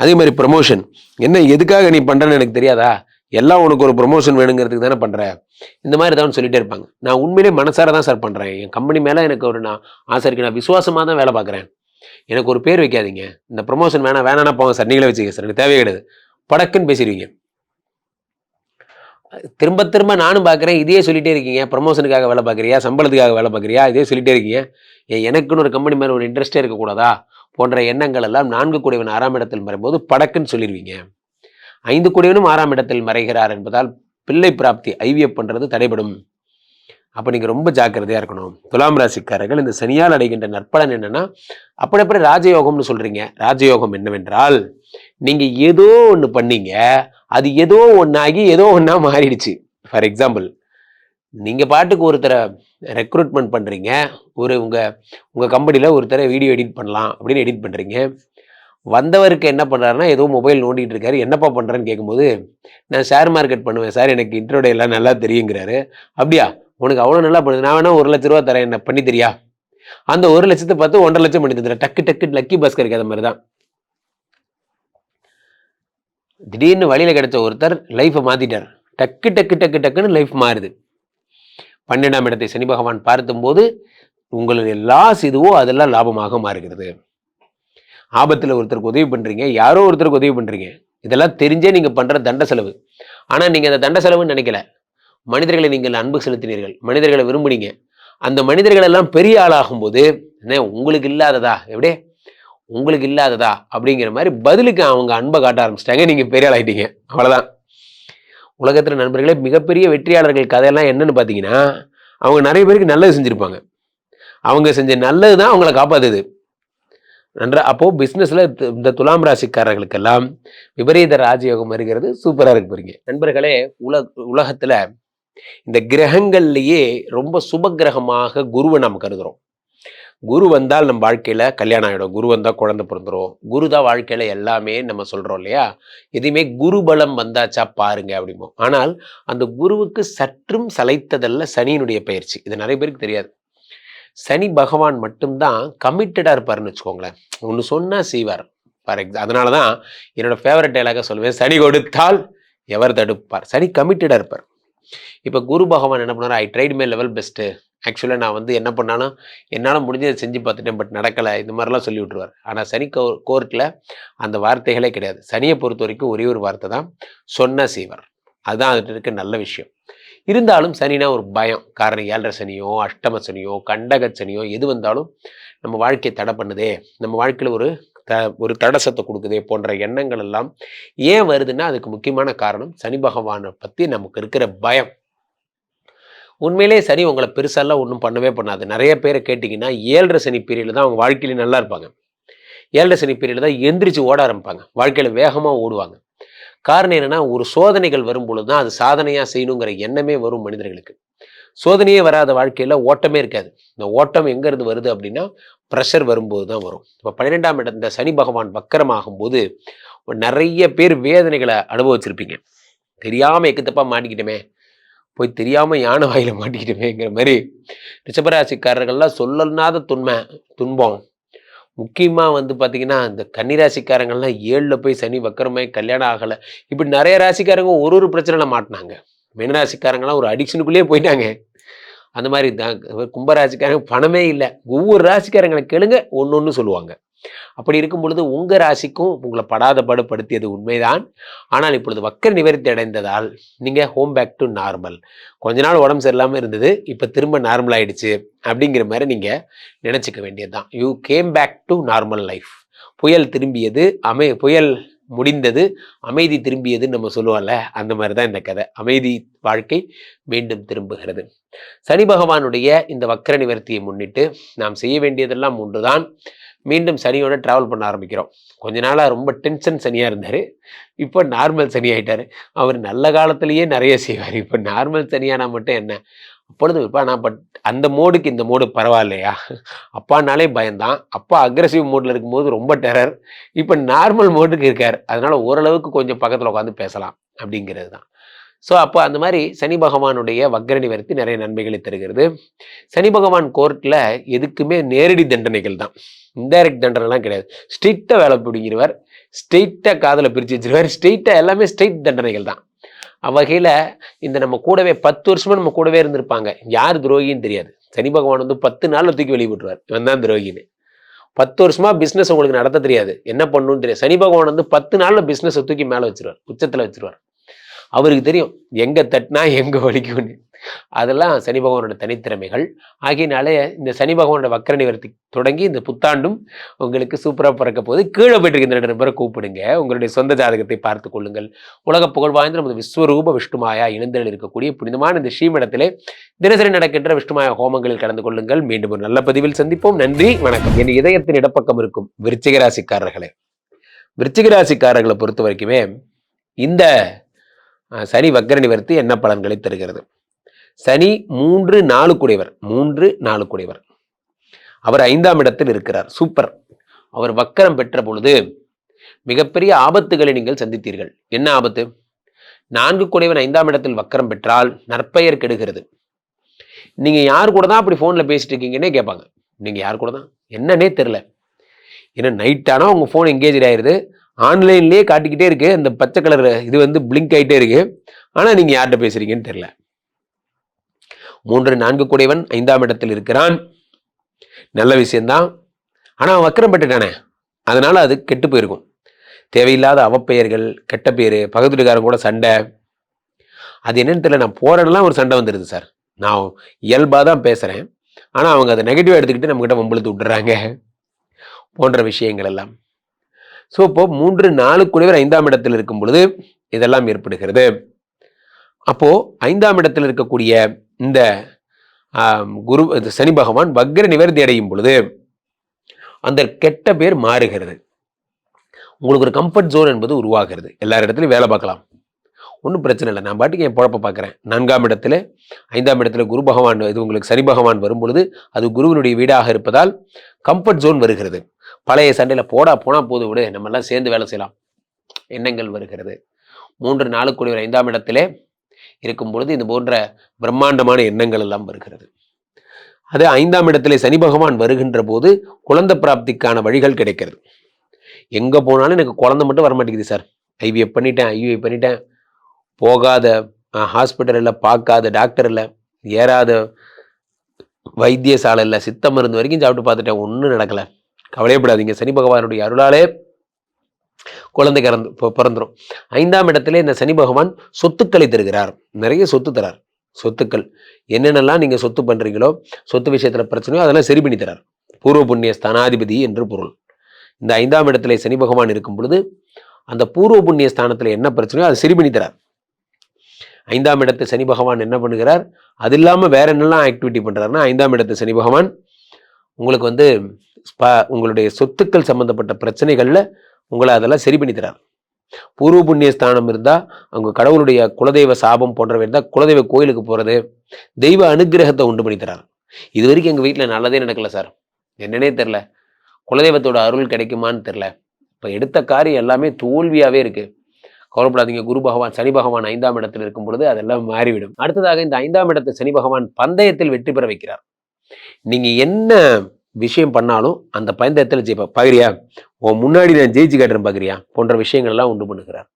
அதே மாதிரி ப்ரமோஷன், என்ன எதுக்காக நீ பண்றேன்னு எனக்கு தெரியாதா, எல்லாம் உனக்கு ஒரு ப்ரொமோஷன் வேணுங்கிறதுக்கு தானே பண்ற, இந்த மாதிரி தான் சொல்லிட்டே இருப்பாங்க. நான் உண்மையிலே மனசார தான் சார் பண்றேன், என் கம்பெனி மேல எனக்கு ஒரு ஆசை இருக்கு, நான் விசுவாசமா தான் வேலை பார்க்குறேன், எனக்கு ஒரு பேர் வைக்காதீங்க, இந்த ப்ரொமோஷன் வேணான்னா போங்க சார், நீங்களே வச்சுக்க சார், எனக்கு தேவையே கிடையாது, படக்குன்னு பேசிடுவீங்க. திரும்ப திரும்ப நானும் பார்க்குறேன், இதையே சொல்லிட்டே இருக்கீங்க, ப்ரமோஷனுக்காக வேலை பார்க்குறியா, சம்பளத்துக்காக வேலை பார்க்குறியா, இதே சொல்லிட்டே இருக்கீங்க, எனக்குன்னு ஒரு கம்பெனி மேலே ஒரு இன்ட்ரெஸ்டே இருக்கக்கூடாதா போன்ற எண்ணங்கள் எல்லாம் 4 கூடியவன் 6ஆம் இடத்தில் வரும்போது படக்குன்னு சொல்லிடுவீங்க. 5 கூடியவனும் 6ஆம் இடத்தில் மறைகிறார் என்பதால் பிள்ளை பிராப்தி ஐவிஎஃப் பண்றது தடைபடும். அப்ப நீங்க ரொம்ப ஜாக்கிரதையா இருக்கணும். துலாம் ராசிக்காரர்கள் இந்த சனியால் அடைகின்ற நற்பலன் என்னன்னா, அப்படி ராஜயோகம்னு சொல்றீங்க. ராஜயோகம் என்னவென்றால், நீங்க ஏதோ ஒண்ணு பண்ணீங்க, அது ஏதோ ஒன்னாகி ஏதோ ஒன்னா மாறிடுச்சு. ஃபார் எக்ஸாம்பிள், நீங்க பாட்டுக்கு ஒருத்தரை ரெக்ரூட்மெண்ட் பண்றீங்க. உங்க கம்பெனில ஒருத்தரை வீடியோ எடிட் பண்ணலாம் அப்படின்னு எடிட் பண்றீங்க. வந்தவருக்கு என்ன பண்றாருன்னா, ஏதோ மொபைல் நோண்டிட்டு இருக்காரு. என்னப்பா பண்றேன்னு கேட்கும்போது, நான் ஷேர் மார்க்கெட் பண்ணுவேன் சார், எனக்கு இன்ட்ரோடே எல்லாம் நல்லா தெரியுங்கிறாரு. அப்படியா, உனக்கு அவ்வளவு நல்லா பண்ணுது, நான் வேணா 1 லட்ச ரூபா தரேன், என்ன பண்ணி தெரியா? அந்த 1 லட்சத்தை பார்த்து 1.5 லட்சம் பண்ணி தந்துடுறேன். டக்கு டக்கு லக்கி பாஸ்கருக்கு அது மாதிரிதான். திடீர்னு வழியில கிடைச்ச ஒருத்தர் லைஃபை மாத்திட்டார். டக்கு டக்கு டக்கு டக்குன்னு லைஃப் மாறுது. 12ஆம் இடத்தை சனி பகவான் பார்த்தும் போது உங்களுடைய லாஸ் இதுவோ அதெல்லாம் லாபமாக மாறுகிறது. ஆபத்துல ஒருத்தருக்கு உதவி பண்றீங்க, யாரோ ஒருத்தருக்கு உதவி பண்றீங்க, இதெல்லாம் தெரிஞ்சே நீங்க பண்ற தண்ட செலவு. ஆனா நீங்க அந்த தண்ட செலவுன்னு நினைக்கல. மனிதர்களை நீங்கள் அன்பு செலுத்தினீர்கள், மனிதர்களை விரும்புனீங்க. அந்த மனிதர்கள் எல்லாம் பெரிய ஆளாகும் போது உங்களுக்கு இல்லாததா, எப்படியே உங்களுக்கு இல்லாததா அப்படிங்கிற மாதிரி பதிலுக்கு அவங்க அன்பை காட்ட ஆரம்பிச்சிட்டாங்க. நீங்க பெரிய ஆள் ஆயிட்டீங்க. அவ்வளவுதான். உலகத்துல நண்பர்களே, மிகப்பெரிய வெற்றியாளர்கள் கதையெல்லாம் என்னன்னு பாத்தீங்கன்னா, அவங்க நிறைய பேருக்கு நல்லது செஞ்சிருப்பாங்க. அவங்க செஞ்ச நல்லதுதான் அவங்களை காப்பாத்துது. அப்போ பிசினஸ்ல இந்த துலாம் ராசிக்காரர்களுக்கெல்லாம் விபரீத ராஜயோகம் வருகிறது. சூப்பரா இருக்கு பாருங்க நண்பர்களே. உலகத்துல இந்த கிரகங்கள்லயே ரொம்ப சுப கிரகமாக குருவை நம்ம கருதுறோம். குரு வந்தால் நம்ம வாழ்க்கையில கல்யாணம் ஆயிடும், குரு வந்தா குழந்தை பிறந்துரும், குரு தான் வாழ்க்கையில எல்லாமே நம்ம சொல்றோம் இல்லையா? எதுவுமே குரு பலம் வந்தாச்சா பாருங்க அப்படிமோ. ஆனால் அந்த குருவுக்கு சற்றும் சளைத்ததல்ல சனியினுடைய பயிற்சி. இது நிறைய பேருக்கு தெரியாது. சனி பகவான் மட்டும்தான் கமிட்டடா இருப்பாருன்னு வச்சுக்கோங்களேன். ஒன்று சொன்னா செய்வார். அதனாலதான் என்னோட ஃபேவரட் டைலாக சொல்லுவேன், சனி கொடுத்தால் எவர் தடுப்பார். சனி கமிட்டடா இருப்பார். இப்ப குரு பகவான் என்ன பண்ணாரு, I tried my level best. ஆக்சுவலாக நான் என்ன பண்ணாலும் என்னால் முடிஞ்சதை செஞ்சு பார்த்துட்டேன், பட் நடக்கலை, இந்த மாதிரிலாம் சொல்லி விட்டுருவார். ஆனால் சனி கோர்ட்டில் அந்த வார்த்தைகளே கிடையாது. சனியை பொறுத்த வரைக்கும் ஒரே ஒரு வார்த்தை தான், சொன்ன செய்வார். அதுதான் அதுட்டு இருக்க நல்ல விஷயம். இருந்தாலும் சனினா ஒரு பயம். காரணம் 7.5 சனியோ, அஷ்டம சனியோ, கண்டக சனியோ எது வந்தாலும் நம்ம வாழ்க்கையை தடை பண்ணுதே, நம்ம வாழ்க்கையில் ஒரு தடசத்தை கொடுக்குதே போன்ற எண்ணங்கள் எல்லாம் ஏன் வருதுன்னா, அதுக்கு முக்கியமான காரணம் சனி பகவானை பற்றி நமக்கு இருக்கிற பயம். உண்மையிலே சனி உங்களை பெருசாலாம் ஒன்றும் பண்ணவே பண்ணாது. நிறைய பேரை கேட்டிங்கன்னா 7.5 சனி பீரியடில் தான் அவங்க வாழ்க்கையில நல்லா இருப்பாங்க. 7.5 சனி பீரியடில் தான் எந்திரிச்சு ஓட ஆரம்பிப்பாங்க, வாழ்க்கையில் வேகமாக ஓடுவாங்க. காரணம் என்னன்னா, ஒரு சோதனைகள் வரும் பொழுது தான் அது சாதனையாக செய்யணுங்கிற எண்ணமே வரும் மனிதர்களுக்கு. சோதனையே வராத வாழ்க்கையில் ஓட்டமே இருக்காது. இந்த ஓட்டம் எங்கேருந்து வருது அப்படின்னா, ப்ரெஷர் வரும்போது தான் வரும். இப்போ 12ஆம் இடம் இந்த சனி பகவான் வக்கரமாகும் போது நிறைய பேர் வேதனைகளை அனுபவிச்சிருப்பீங்க. தெரியாமல் எக்குத்தப்பா மாட்டிக்கிட்டோமே, போய் தெரியாமல் யானை வாயில மாட்டிக்கிட்டோமேங்கிற மாதிரி ரிஷபராசிக்காரர்கள்லாம் சொல்லனாத துன்பம். முக்கியமாக பார்த்தீங்கன்னா, இந்த கன்னிராசிக்காரங்கள்லாம் 7ல் போய் சனி வக்கரமாய் கல்யாணம் ஆகலை. இப்படி நிறைய ராசிக்காரங்க ஒரு பிரச்சனையில் மாட்டினாங்க. மீனராசிக்காரங்களாம் ஒரு அடிக்ஷனுக்குள்ளேயே போயிட்டாங்க. அந்த மாதிரி தான் கும்பராசிக்காரங்க பணமே இல்லை. ஒவ்வொரு ராசிக்காரங்களை கேளுங்க, ஒன்று சொல்லுவாங்க. அப்படி இருக்கும் பொழுது உங்க ராசிக்கும் உங்களை படாத பாடுபடுத்தியது உண்மைதான். ஆனால் இப்பொழுது வக்கர நிவர்த்தி அடைந்ததால் நீங்க ஹோம் பேக் டு நார்மல். கொஞ்ச நாள் உடம்பு சரியில்லாமல் இருந்தது, இப்போ திரும்ப நார்மல் ஆயிடுச்சு அப்படிங்கிற மாதிரி நீங்க நினைச்சுக்க வேண்டியதுதான். You came back to normal life. புயல் திரும்பியது, புயல் முடிந்தது, அமைதி திரும்பியதுன்னு நம்ம சொல்லுவோம்ல, அந்த மாதிரி தான் இந்த கதை. அமைதி வாழ்க்கை மீண்டும் திரும்புகிறது. சனி பகவானுடைய இந்த வக்கர நிவர்த்தியை முன்னிட்டு நாம் செய்ய வேண்டியதெல்லாம் ஒன்றுதான். மீண்டும் சனியோட டிராவல் பண்ண ஆரம்பிக்கிறோம். கொஞ்ச நாளாக ரொம்ப டென்ஷன் சனியாக இருந்தார், இப்போ நார்மல் சனி ஆகிட்டார். அவர் நல்ல காலத்திலேயே நிறைய செய்வார், இப்போ நார்மல் சனியானா மட்டும் என்ன? அப்பொழுது இப்போ நான் அந்த மோடுக்கு இந்த மோடு பரவாயில்லையா? அப்பானாலே பயம்தான். அப்பா அக்ரெசிவ் மோடில் இருக்கும்போது ரொம்ப டெரர், இப்போ நார்மல் மோடுக்கு இருக்கார். அதனால ஓரளவுக்கு கொஞ்சம் பக்கத்தில் உட்காந்து பேசலாம் அப்படிங்கிறது தான். ஸோ அப்போ அந்த மாதிரி சனி பகவானுடைய வக்ர நிவர்த்தி நிறைய நன்மைகளை தருகிறது. சனி பகவான் கோர்ட்டில் எதுக்குமே நேரடி தண்டனைகள் தான், இன்டைரக்ட் தண்டனைலாம் கிடையாது. ஸ்ட்ரெயிட்டாக வேலை பிடிங்கிறவர், ஸ்ட்ரெயிட்டாக காதலை பிரித்து வச்சிருவார், ஸ்ட்ரெயிட்டாக எல்லாமே ஸ்ட்ரெயிட் தண்டனைகள் தான். அவ்வகையில் இந்த நம்ம கூடவே 10 வருஷமாக நம்ம கூடவே இருந்திருப்பாங்க, யார் துரோகின்னு தெரியாது. சனி பகவான் 10 நாளில் தூக்கி வெளியே போட்டுருவார், இவன் தான் துரோகின்னு. 10 வருஷமா பிஸ்னஸ் உங்களுக்கு நடத்த தெரியாது, என்ன பண்ணணும்னு தெரியாது. சனி பகவான் 10 நாளில் பிஸ்னஸை தூக்கி மேலே வச்சிருவார், உச்சத்தில் வச்சிருவார். அவருக்கு தெரியும் எங்க தட்டினா எங்க வலிக்கும்னு. அதெல்லாம் சனி பகவானோட தனித்திறமைகள். ஆகையினால இந்த சனி பகவானோட வக்கர நிவர்த்தி தொடங்கி இந்த புத்தாண்டும் உங்களுக்கு சூப்பரா பிறக்க போகுது. கீழே போயிட்டு இருக்க இந்த 2 நபரை கூப்பிடுங்க. உங்களுடைய சொந்த ஜாதகத்தை பார்த்துக் கொள்ளுங்கள். உலக புகழ் வாய்ந்த நமது விஸ்வரூப விஷ்ணுமாயா இணைந்தல் இருக்கக்கூடிய புனிதமான இந்த ஸ்ரீமடத்திலே தினசரி நடக்கின்ற விஷ்ணுமாயா ஹோமங்களில் கலந்து கொள்ளுங்கள். மீண்டும் ஒரு நல்ல பதிவில் சந்திப்போம். நன்றி, வணக்கம். என் இதயத்தின் இடப்பக்கம் இருக்கும் விருச்சிக ராசிக்காரர்களே, விருச்சிக ராசிக்காரர்களை பொறுத்த வரைக்குமே இந்த சனி வக்கர நிவர்த்தி என்ன பலன்களை தருகிறது? சனி 3-4 குடையவர், 3-4 குடையவர். அவர் 5ஆம் இடத்தில் இருக்கிறார். சூப்பர். அவர் வக்கரம் பெற்ற பொழுது மிகப்பெரிய ஆபத்துகளை நீங்கள் சந்தித்தீர்கள். என்ன ஆபத்து? 4 குடையவன் 5ஆம் இடத்தில் வக்கரம் பெற்றால் நற்பெயர் கெடுகிறது. நீங்க யார் கூட தான் அப்படி போன்ல பேசிட்டு இருக்கீங்கன்னே கேட்பாங்க. நீங்க யார் கூட தான் என்னன்னே தெரியல. ஏன்னா நைட் ஆனா உங்க போன் எங்கேஜ் ஆயிருது, ஆன்லைன்லயே காட்டிக்கிட்டே இருக்கு, இந்த பச்சை கலர் இது வந்து பிளிங்க் ஆகிட்டே இருக்கு. ஆனா நீங்க யார்கிட்ட பேசுறீங்கன்னு தெரியல. 3-4 குடையவன் 5ஆம் இடத்தில் இருக்கிறான். நல்ல விஷயம்தான். ஆனா அவன் வக்கரம் பெற்றுட்டானே, அதனால அது கெட்டு போயிருக்கும். தேவையில்லாத அவப்பெயர்கள், கெட்ட பேரு, பக்கத்துக்காரன் கூட சண்டை. அது என்னன்னு தெரியல. நான் போறேன்னா ஒரு சண்டை வந்துடுது சார். நான் இயல்பா தான் பேசுறேன், ஆனா அவங்க அதை நெகட்டிவா எடுத்துக்கிட்டு நம்ம கிட்ட வம்பிழுத்து விட்டுறாங்க போன்ற விஷயங்கள் எல்லாம். ஸோ இப்போ 3-4 குடையவர் 5ஆம் இடத்தில் இருக்கும் பொழுது இதெல்லாம் ஏற்படுகிறது. அப்போ 5ஆம் இடத்தில் இருக்கக்கூடிய இந்த குரு சனி பகவான் வக்ர நிவர்த்தி அடையும் பொழுது அந்த கெட்ட பேர் மாறுகிறது. உங்களுக்கு ஒரு கம்ஃபர்ட் ஜோன் என்பது உருவாகிறது. எல்லா இடத்துலையும் வேலை பார்க்கலாம், ஒன்றும் பிரச்சனை இல்லை. நான் பாட்டுக்கு என் பொழப்ப பார்க்குறேன். 4ஆம் இடத்துல 5ஆம் இடத்துல குரு பகவான், இது உங்களுக்கு சனி பகவான் வரும் பொழுது அது குருவினுடைய வீடாக இருப்பதால் கம்ஃபர்ட் ஜோன் வருகிறது. பழைய சண்டையில் போனா போது விடு, நம்ம எல்லாம் சேர்ந்து வேலை செய்யலாம் எண்ணங்கள் வருகிறது. 3-4 குடையவர் 5ஆம் இடத்திலே இருக்கும் பொழுது இது போன்ற பிரம்மாண்டமான எண்ணங்கள் எல்லாம் வருகிறது. அது 5ஆம் இடத்திலே சனி பகவான் வருகின்ற போது குழந்தை பிராப்திக்கான வழிகள் கிடைக்கிறது. எங்க போனாலும் எனக்கு குழந்தை மட்டும் வரமாட்டேங்குது சார். ஐவிஎஃப் பண்ணிட்டேன், ஐவிஐ பண்ணிட்டேன், போகாத ஹாஸ்பிட்டல் இல்லை, பார்க்காத டாக்டர் இல்லை, ஏறாத வைத்தியசாலை இல்லை, சித்த மருந்து வரைக்கும் சாப்பிட்டு பார்த்துட்டேன், ஒன்றும் நடக்கலை. கவலையப்படாதீங்க, சனி பகவானுடைய அருளாலே குழந்தை பிறந்துடும். 5ஆம் இடத்திலே இந்த சனி பகவான் சொத்துக்களை தருகிறார். நிறைய சொத்து தரார். சொத்துக்கள் என்னென்னலாம் நீங்க சொத்து பண்றீங்களோ, சொத்து விஷயத்துல பிரச்சனையோ அதெல்லாம் சரி பண்ணி தரார். பூர்வ புண்ணிய ஸ்தானாதிபதி என்று பொருள். இந்த 5ஆம் இடத்திலே சனி பகவான் இருக்கும் பொழுது அந்த பூர்வ புண்ணிய ஸ்தானத்துல என்ன பிரச்சனையோ அதை சரி பண்ணி தரார். 5ஆம் இடத்து சனி பகவான் என்ன பண்ணுகிறார்? அது இல்லாம வேற என்னெல்லாம் ஆக்டிவிட்டி பண்றாருன்னா, 5ஆம் இடத்து சனி பகவான் உங்களுக்கு வந்து உங்களுடைய சொத்துக்கள் சம்பந்தப்பட்ட பிரச்சனைகள்ல உங்களை அதெல்லாம் சரி பண்ணி தரார். பூர்வ புண்ணிய ஸ்தானம் இருந்தா அவங்க கடவுளுடைய குலதெய்வ சாபம் போன்றவை இருந்தா குலதெய்வ கோயிலுக்கு போறது, தெய்வ அனுகிரகத்தை உண்டு பண்ணி தரார். இது வரைக்கும் எங்க வீட்டுல நல்லதே நடக்கல சார், என்னன்னே தெரியல, குலதெய்வத்தோட அருள் கிடைக்குமான்னு தெரியல, இப்ப எடுத்த காரியம் எல்லாமே தோல்வியாவே இருக்கு. கவலைப்படாதீங்க, குரு பகவான் சனி பகவான் 5ஆம் இடத்தில் இருக்கும் பொழுது அதெல்லாம் மாறிவிடும். அடுத்ததாக இந்த 5ஆம் இடத்தை சனி பகவான் பந்தயத்தில் வெற்றி பெற வைக்கிறார். நீங்க என்ன விஷயம் பண்ணாலும் அந்த பந்தயத்தில் ஜெயிப்பா. பாக்குறியா, உன் முன்னாடி நான் ஜெயிச்சு காட்டுறேன் பாக்குறியா போன்ற விஷயங்கள் எல்லாம் உண்டு பண்ணுகிறார்.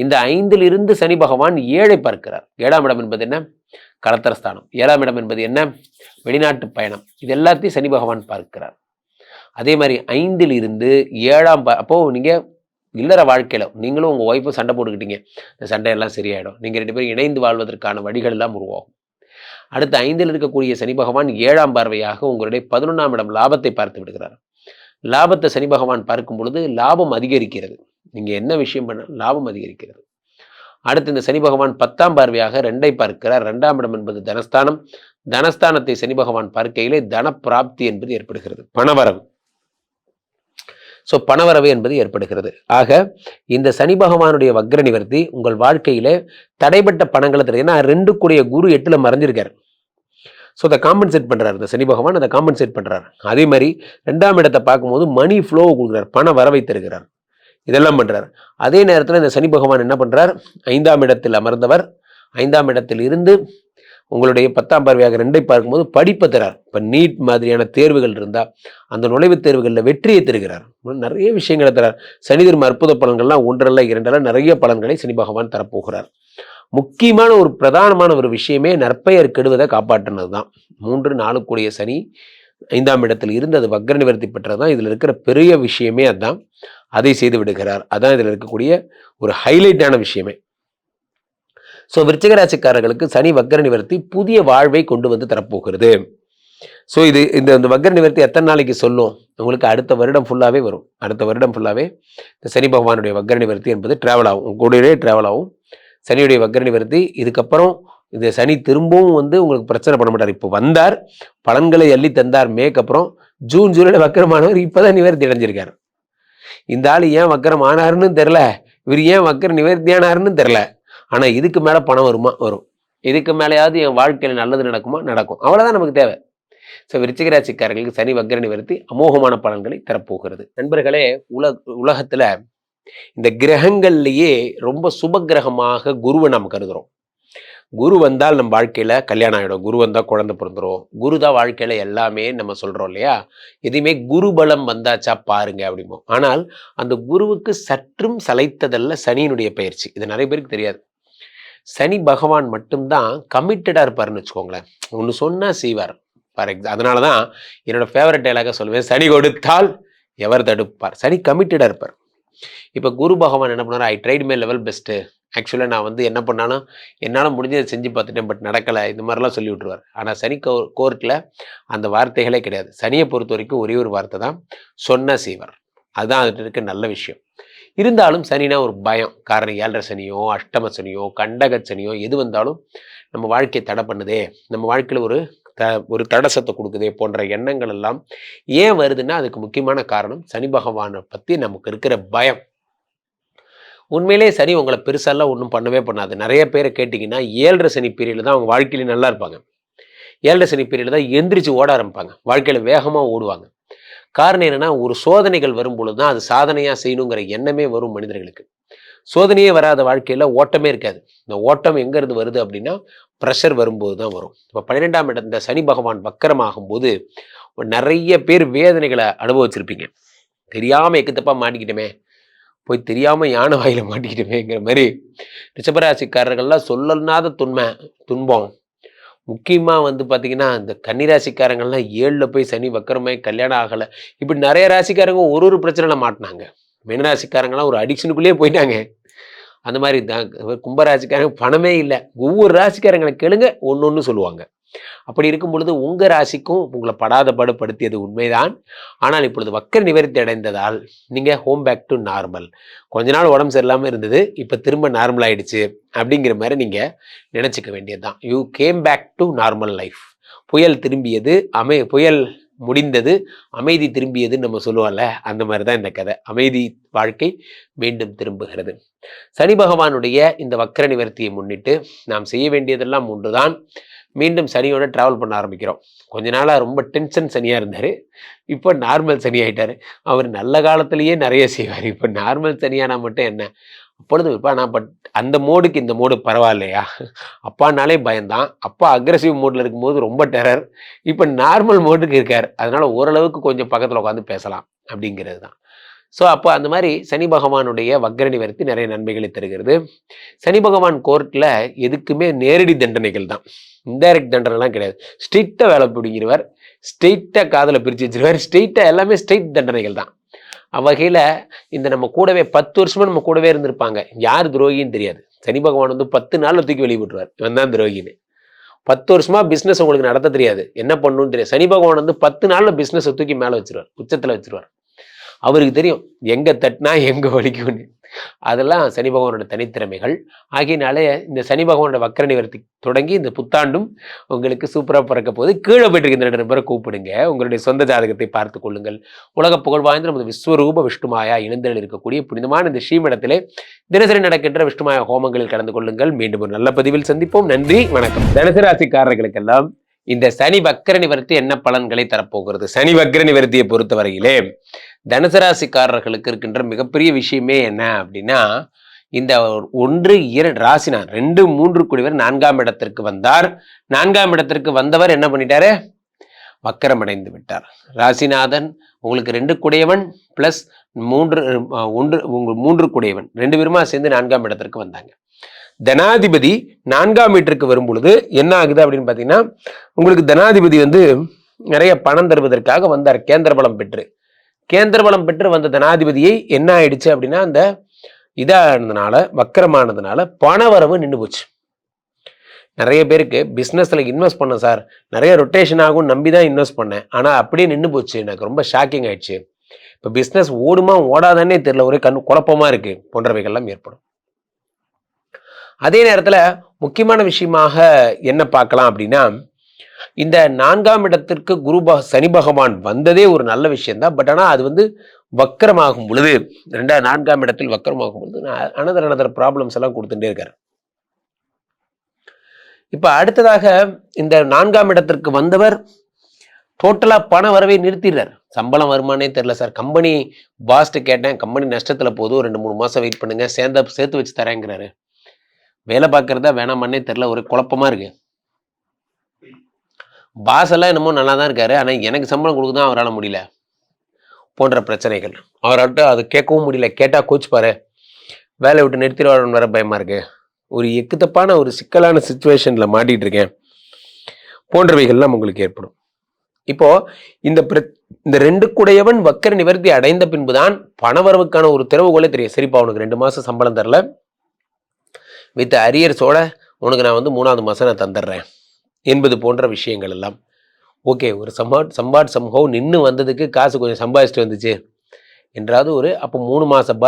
இந்த 5லிருந்து சனி பகவான் 7ஐ பார்க்கிறார். 7ஆம் இடம் என்பது என்ன? கலத்தரஸ்தானம். 7ஆம் இடம் என்பது என்ன? வெளிநாட்டு பயணம். இது எல்லாத்தையும் சனி பகவான் பார்க்கிறார். அதே மாதிரி 5லிருந்து 7ஆம் அப்போ நீங்க இல்லற வாழ்க்கையில நீங்களும் உங்க ஒய்ஃபும் சண்டை போட்டுக்கிட்டீங்க, இந்த சண்டையெல்லாம் சரியாயிடும். நீங்க 2 பேரும் இணைந்து வாழ்வதற்கான வழிகள் எல்லாம் உருவாகும். அடுத்து 5ல் இருக்கக்கூடிய சனி பகவான் 7ஆம் பார்வையாக உங்களுடைய 11ஆம் இடம் லாபத்தை பார்த்து விடுகிறார். லாபத்தை சனி பகவான் பார்க்கும் பொழுது லாபம் அதிகரிக்கிறது. நீங்க என்ன விஷயம் பண்ண லாபம் அதிகரிக்கிறது. அடுத்து இந்த சனி பகவான் 10ஆம் பார்வையாக 2ஐ பார்க்கிறார். 2ஆம் இடம் என்பது தனஸ்தானம். தனஸ்தானத்தை சனி பகவான் பார்க்கையிலே தன பிராப்தி என்பது ஏற்படுகிறது, பணவரவு. ஸோ பணவரவு என்பது ஏற்படுகிறது. ஆக இந்த சனி பகவானுடைய வக்ர நிவர்த்தி உங்கள் வாழ்க்கையில தடைப்பட்ட பணங்களை தருது. ஏன்னா 2 கூடிய குரு 8ல் மறைஞ்சிருக்காரு. ஸோ அதை காம்பன்சேட் பண்றாரு. இந்த சனி பகவான் அதை காம்பன்சேட் பண்றாரு. அதே மாதிரி 2ஆம் இடத்தை பார்க்கும்போது மணி ஃப்ளோ கொடுக்குறார், பண வரவை தருகிறார். இதெல்லாம் பண்றார். அதே நேரத்தில் இந்த சனி பகவான் என்ன பண்றார்? 5ஆம் இடத்தில் அமர்ந்தவர் 5ஆம் இடத்தில் இருந்து உங்களுடைய 10ஆம் பார்வையாக 2ஐ பார்க்கும்போது படிப்பை தரார். இப்போ நீட் மாதிரியான தேர்வுகள் இருந்தால் அந்த நுழைவுத் தேர்வுகளில் வெற்றியை தருகிறார். நிறைய விஷயங்களை தரார். சனி தரும் அற்புத பலன்கள்லாம் 1 2 நிறைய பலன்களை சனி பகவான் தரப்போகிறார். முக்கியமான ஒரு பிரதானமான ஒரு விஷயமே நற்பெயர் கெடுவதை காப்பாற்றினது தான். 3-4 கூடிய சனி 5ஆம் இடத்தில் இருந்து அது வக்ர நிவர்த்தி பெற்றதுதான். இதில் இருக்கிற பெரிய விஷயமே அதுதான். அதை செய்து விடுகிறார். அதான் இதில் இருக்கக்கூடிய ஒரு ஹைலைட்டான விஷயமே. ஸோ விருச்சிக ராசிக்காரர்களுக்கு சனி வக்கர நிவர்த்தி புதிய வாழ்வை கொண்டு வந்து தரப்போகிறது. ஸோ இந்த வக்கர நிவர்த்தி எத்தனை நாளைக்கு சொல்லும்? உங்களுக்கு அடுத்த வருடம் ஃபுல்லாகவே வரும். அடுத்த வருடம் ஃபுல்லாகவே இந்த சனி பகவானுடைய வக்கர நிவர்த்தி என்பது ட்ராவல் ஆகும், கூடவே ட்ராவல் ஆகும். சனியுடைய வக்கர நிவர்த்தி இதுக்கப்புறம் இந்த சனி திரும்பவும் வந்து உங்களுக்கு பிரச்சனை பண்ண மாட்டார். இப்போ வந்தார், பலன்களை அள்ளி தந்தார் மேக்கு, அப்புறம் ஜூன் ஜூலையில் வக்கரமானவர் இப்போதான் நிவர்த்தி அடைஞ்சிருக்காரு. இந்த ஆள் ஏன் வக்கரம் ஆனாருன்னு தெரில, இவர் ஏன் வக்கர நிவர்த்தியானாருன்னு தெரில. ஆனால் இதுக்கு மேலே பணம் வருமா? வரும். இதுக்கு மேலேயாவது என் வாழ்க்கையில் நல்லது நடக்குமா? நடக்கும். அவ்வளோதான் நமக்கு தேவை. ஸோ விருச்சிக ராசிக்காரர்களுக்கு சனி வக்கர நிவர்த்தி அமோகமான பலன்களை தரப்போகிறது. நண்பர்களே, உலகத்தில் இந்த கிரகங்கள்லேயே ரொம்ப சுப கிரகமாக குருவை நாம் கருதுகிறோம். குரு வந்தால் நம்ம வாழ்க்கையில் கல்யாணம் ஆகிடும், குரு வந்தால் குழந்தை பிறந்துடும், குரு தான் வாழ்க்கையில் எல்லாமே நம்ம சொல்கிறோம் இல்லையா? எதையுமே குரு பலம் வந்தாச்சா பாருங்க அப்படிமோ. ஆனால் அந்த குருவுக்கு சற்றும் சளைத்ததல்ல சனியினுடைய பயிற்சி. இது நிறைய பேருக்கு தெரியாது. சனி பகவான் மட்டும்தான் கமிட்டடாக இருப்பார்னு வச்சுக்கோங்களேன். ஒன்று சொன்னால் செய்வார். அதனால தான் என்னோட ஃபேவரட் டைலாக சொல்லுவேன், சனி கொடுத்தால் எவர் தடுப்பார். சனி கமிட்டடாக இருப்பார். இப்போ குரு பகவான் என்ன பண்ணார்? I tried my level best. ஆக்சுவலாக நான் வந்து என்ன பண்ணாலும் என்னால் முடிஞ்சதை செஞ்சு பார்த்துட்டேன், பட் நடக்கலை, இந்த மாதிரிலாம் சொல்லி விட்டுருவார். ஆனால் சனி கோர்ட்டில் அந்த வார்த்தைகளே கிடையாது. சனியை பொறுத்த வரைக்கும் ஒரே ஒரு வார்த்தை தான், சொன்ன செய்வார். அதுதான் அதுட்டு இருக்க நல்ல விஷயம். இருந்தாலும் சனினா ஒரு பயம். காரணம் 7.5 சனியோ, அஷ்டம சனியோ, கண்டக சனியோ எது வந்தாலும் நம்ம வாழ்க்கையை தடை பண்ணுதே, நம்ம வாழ்க்கையில் ஒரு தடசத்தை கொடுக்குதே போன்ற எண்ணங்கள் எல்லாம் ஏன் வருதுன்னா அதுக்கு முக்கியமான காரணம் சனி பகவானை பற்றி நமக்கு இருக்கிற பயம். உண்மையிலே சனி உங்களை பெருசாலாம் ஒன்றும் பண்ணவே பண்ணாது. நிறைய பேரை கேட்டிங்கன்னா 7.5 சனி பீரியடில் தான் அவங்க வாழ்க்கையில நல்லா இருப்பாங்க. 7.5 சனி பீரியடில் தான் எந்திரிச்சு ஓட ஆரம்பிப்பாங்க, வாழ்க்கையில் வேகமாக ஓடுவாங்க. காரணம் என்னென்னா, ஒரு சோதனைகள் வரும்பொழுது தான் அது சாதனையாக செய்யணுங்கிற எண்ணமே வரும் மனிதர்களுக்கு. சோதனையே வராத வாழ்க்கையில் ஓட்டமே இருக்காது. இந்த ஓட்டம் எங்கேருந்து வருது அப்படின்னா ப்ரெஷர் வரும்போது தான் வரும். இப்போ 12ஆம் இடம் இந்த சனி பகவான் வக்கரமாகும் போது நிறைய பேர் வேதனைகளை அனுபவிச்சிருப்பீங்க. தெரியாமல் எக்குத்தப்பாக மாட்டிக்கிட்டோமே, போய் தெரியாமல் யானை வாயில மாட்டிக்கிட்டோமேங்கிற மாதிரி ரிஷபராசிக்காரர்கள்லாம் சொல்லனாத துன்பம். முக்கியமாக வந்து பார்த்தீங்கன்னா இந்த கன்னிராசிக்காரங்கள்லாம் 7ல் போய் சனி வக்கரமாய் கல்யாணம் ஆகலை, இப்படி நிறைய ராசிக்காரங்க ஒரு பிரச்சனையில் மாட்டினாங்க. மீனராசிக்காரங்களாம் ஒரு அடிக்ஷனுக்குள்ளேயே போயிட்டாங்க. அந்த மாதிரி தான் கும்பராசிக்காரங்க பணமே இல்லை. ஒவ்வொரு ராசிக்காரங்களை கேளுங்க, ஒன்று சொல்லுவாங்க. அப்படி இருக்கும் பொழுது உங்கள் ராசிக்கும் உங்களை படாத பாடுபடுத்தியது உண்மைதான். ஆனால் இப்பொழுது வக்கர நிவர்த்தி அடைந்ததால் நீங்கள் ஹோம் பேக் டு நார்மல். கொஞ்ச நாள் உடம்பு சரியில்லாமல் இருந்தது, இப்போ திரும்ப நார்மல் ஆயிடுச்சு அப்படிங்கிற மாதிரி நீங்கள் நினச்சிக்க வேண்டியது தான். You came back to normal life. புயல் திரும்பியது, புயல் முடிந்தது, அமைதி திரும்பியதுன்னு நம்ம சொல்லுவோம்ல, அந்த மாதிரி தான் இந்த கதை. அமைதி வாழ்க்கை மீண்டும் திரும்புகிறது. சனி பகவானுடைய இந்த வக்கர நிவர்த்தியை முன்னிட்டு நாம் செய்ய வேண்டியதெல்லாம் ஒன்றுதான். மீண்டும் சனியோட ட்ராவல் பண்ண ஆரம்பிக்கிறோம். கொஞ்ச நாளாக ரொம்ப டென்ஷன் சனியாக இருந்தார், இப்போ நார்மல் சனி ஆகிட்டார். அவர் நல்ல காலத்திலேயே நிறைய செய்வார், இப்போ நார்மல் சனியானா மட்டும் என்ன? அப்பொழுது இப்போ நான் அந்த மோடுக்கு இந்த மோடு பரவாயில்லையா? அப்பானாலே பயந்தான், அப்பா அக்ரெசிவ் மோடில் இருக்கும்போது ரொம்ப டெரர், இப்போ நார்மல் மோடுக்கு இருக்கார். அதனால் ஓரளவுக்கு கொஞ்சம் பக்கத்தில் உட்காந்து பேசலாம் அப்படிங்கிறது தான். ஸோ அப்போ அந்த மாதிரி சனி பகவானுடைய வக்கர நிவர்த்தி நிறைய நன்மைகளை தருகிறது. சனி பகவான் கோர்ட்டில் எதுக்குமே நேரடி தண்டனைகள் தான், இன்டைரக்ட் தண்டனைலாம் கிடையாது. ஸ்ட்ரெயிட்டாக வேலை பிடிங்கிறவர், ஸ்ட்ரெயிட்டாக காதலை பிரித்து வச்சிருவார், ஸ்ட்ரெயிட்டாக எல்லாமே ஸ்ட்ரெயிட் தண்டனைகள் தான். அவ்வகையில் இந்த நம்ம கூடவே 10 வருஷமாக நம்ம கூடவே இருந்திருப்பாங்க, யார் துரோகின்னு தெரியாது. சனி பகவான் வந்து 10 நாளில் தூக்கி வெளியே விட்டுருவார், இவன் தான் துரோகின்னு. 10 வருஷமாக பிஸ்னஸ் உங்களுக்கு நடத்த தெரியாது, என்ன பண்ணணும்னு தெரியாது. சனி பகவான் வந்து 10 நாளில் பிஸ்னஸை தூக்கி மேலே வச்சிருவார், உச்சத்தில் வச்சிருவார். அவருக்கு தெரியும் எங்கே தட்டினா எங்கே வலிக்கும்னு. அதெல்லாம் சனி பகவானோட தனித்திறமைகள். ஆகியனாலே இந்த சனி பகவானோட வக்கர நிவர்த்தி தொடங்கி இந்த புத்தாண்டும் உங்களுக்கு சூப்பராக பிறக்க போது. கீழே போயிட்டு இந்த 2 நபரை கூப்பிடுங்க, உங்களுடைய சொந்த ஜாதகத்தை பார்த்து கொள்ளுங்கள். உலக புகழ் வாய்ந்த நமது விஸ்வரூப விஷ்ணுமாயா இணைந்தல் இருக்கக்கூடிய புனிதமான இந்த ஸ்ரீமடத்திலே தினசரி நடக்கின்ற விஷ்ணுமாயா ஹோமங்களில் கலந்து கொள்ளுங்கள். மீண்டும் ஒரு நல்ல பதிவில் சந்திப்போம். நன்றி, வணக்கம். தனுசு ராசிக்காரர்களுக்கெல்லாம் இந்த சனி வக்கர நிவர்த்தி என்ன பலன்களை தரப்போகிறது? சனி வக்கர நிவர்த்தியை பொறுத்தவரையிலே தனுசு ராசிக்காரர்களுக்கு இருக்கின்ற மிகப்பெரிய விஷயமே என்ன அப்படின்னா, இந்த 1, 2 ராசினா 2, 3 கூடியவர் 4ஆம் இடத்திற்கு வந்தார். 4ஆம் இடத்திற்கு வந்தவர் என்ன பண்ணிட்டாரு? வக்கரம் அடைந்து விட்டார். ராசிநாதன் உங்களுக்கு 2 கூடியவன் பிளஸ் 3 கூடியவன் 2 பேருமா சேர்ந்து 4ஆம் இடத்திற்கு வந்தாங்க. தனாதிபதி 4ஆம் வீட்டிற்கு வரும் பொழுது என்ன ஆகுது அப்படின்னு பார்த்தீங்கன்னா, உங்களுக்கு தனாதிபதி வந்து நிறைய பணம் தருவதற்காக வந்தார். கேந்திர பலம் பெற்று வந்த தனாதிபதியை என்ன ஆயிடுச்சு அப்படின்னா, அந்த இதானதுனால வக்கரமானதுனால பண வரவு நின்று போச்சு. நிறைய பேருக்கு பிஸ்னஸில் இன்வெஸ்ட் பண்ணேன் சார், நிறைய ரொட்டேஷன் ஆகும் நம்பி தான் இன்வெஸ்ட் பண்ணேன், ஆனால் அப்படியே நின்று போச்சு, எனக்கு ரொம்ப ஷாக்கிங் ஆயிடுச்சு, இப்போ பிஸ்னஸ் ஓடுமா ஓடாதானே தெரியல, ஒரே குழப்பமா இருக்கு போன்றவைகள்லாம் ஏற்படும். அதே நேரத்தில் முக்கியமான விஷயமாக என்ன பார்க்கலாம் அப்படின்னா, இந்த 4ஆம் இடத்திற்கு சனி பகவான் வந்ததே ஒரு நல்ல விஷயம்தான். பட் ஆனால் அது வக்கரமாகும் பொழுது 4ஆம் இடத்தில் வக்கரமாகும் பொழுது அனதர் ப்ராப்ளம்ஸ் எல்லாம் கொடுத்துட்டே இருக்காரு. இப்ப அடுத்ததாக இந்த 4ஆம் இடத்திற்கு வந்தவர் டோட்டலா பண வரவை நிறுத்திடுறார். சம்பளம் வருமானே தெரியல சார், கம்பெனி பாஸ்ட் கேட்டேன், கம்பெனி நஷ்டத்துல போதும், 2-3 மாசம் வெயிட் பண்ணுங்க, சேர்த்து வச்சு தரேங்கிறாரு. வேலை பார்க்கறதா வேணாமன்னே தெரியல, ஒரு குழப்பமா இருக்கு. பாஸ் எல்லாம் என்னமோ நல்லா தான் இருக்காரு, ஆனா எனக்கு சம்பளம் கொடுக்குதான் அவரால் முடியல போன்ற பிரச்சனைகள். அவர்கிட்ட அது கேட்கவும் முடியல, கேட்டா கோச்சுப்பாரு, வேலையை விட்டு நிறுத்திடுவாருன்னு வர பயமா இருக்கு, ஒரு எக்குத்தப்பான ஒரு சிக்கலான சிச்சுவேஷன்ல மாட்டிட்டு இருக்கேன் போன்றவைகள்லாம் உங்களுக்கு ஏற்படும். இப்போ இந்த 2 குடையவன் வக்கர நிவர்த்தி அடைந்த பின்புதான் பணவரவுக்கான ஒரு திறவுகோலே தெரியும். சரிப்பா, உனக்கு 2 மாசம் சம்பளம் தரல, வித் அரியர்ஸோட உனக்கு நான் 3ஆவது மாசம் நான் தந்துடுறேன் என்பது போன்ற விஷயங்கள் எல்லாம் ஓகே. ஒரு சம்ஹவ் நின்று வந்ததுக்கு காசு கொஞ்சம் சம்பாதிச்சுட்டு வந்துச்சு என்றாவது அப்போ 3 மாசம்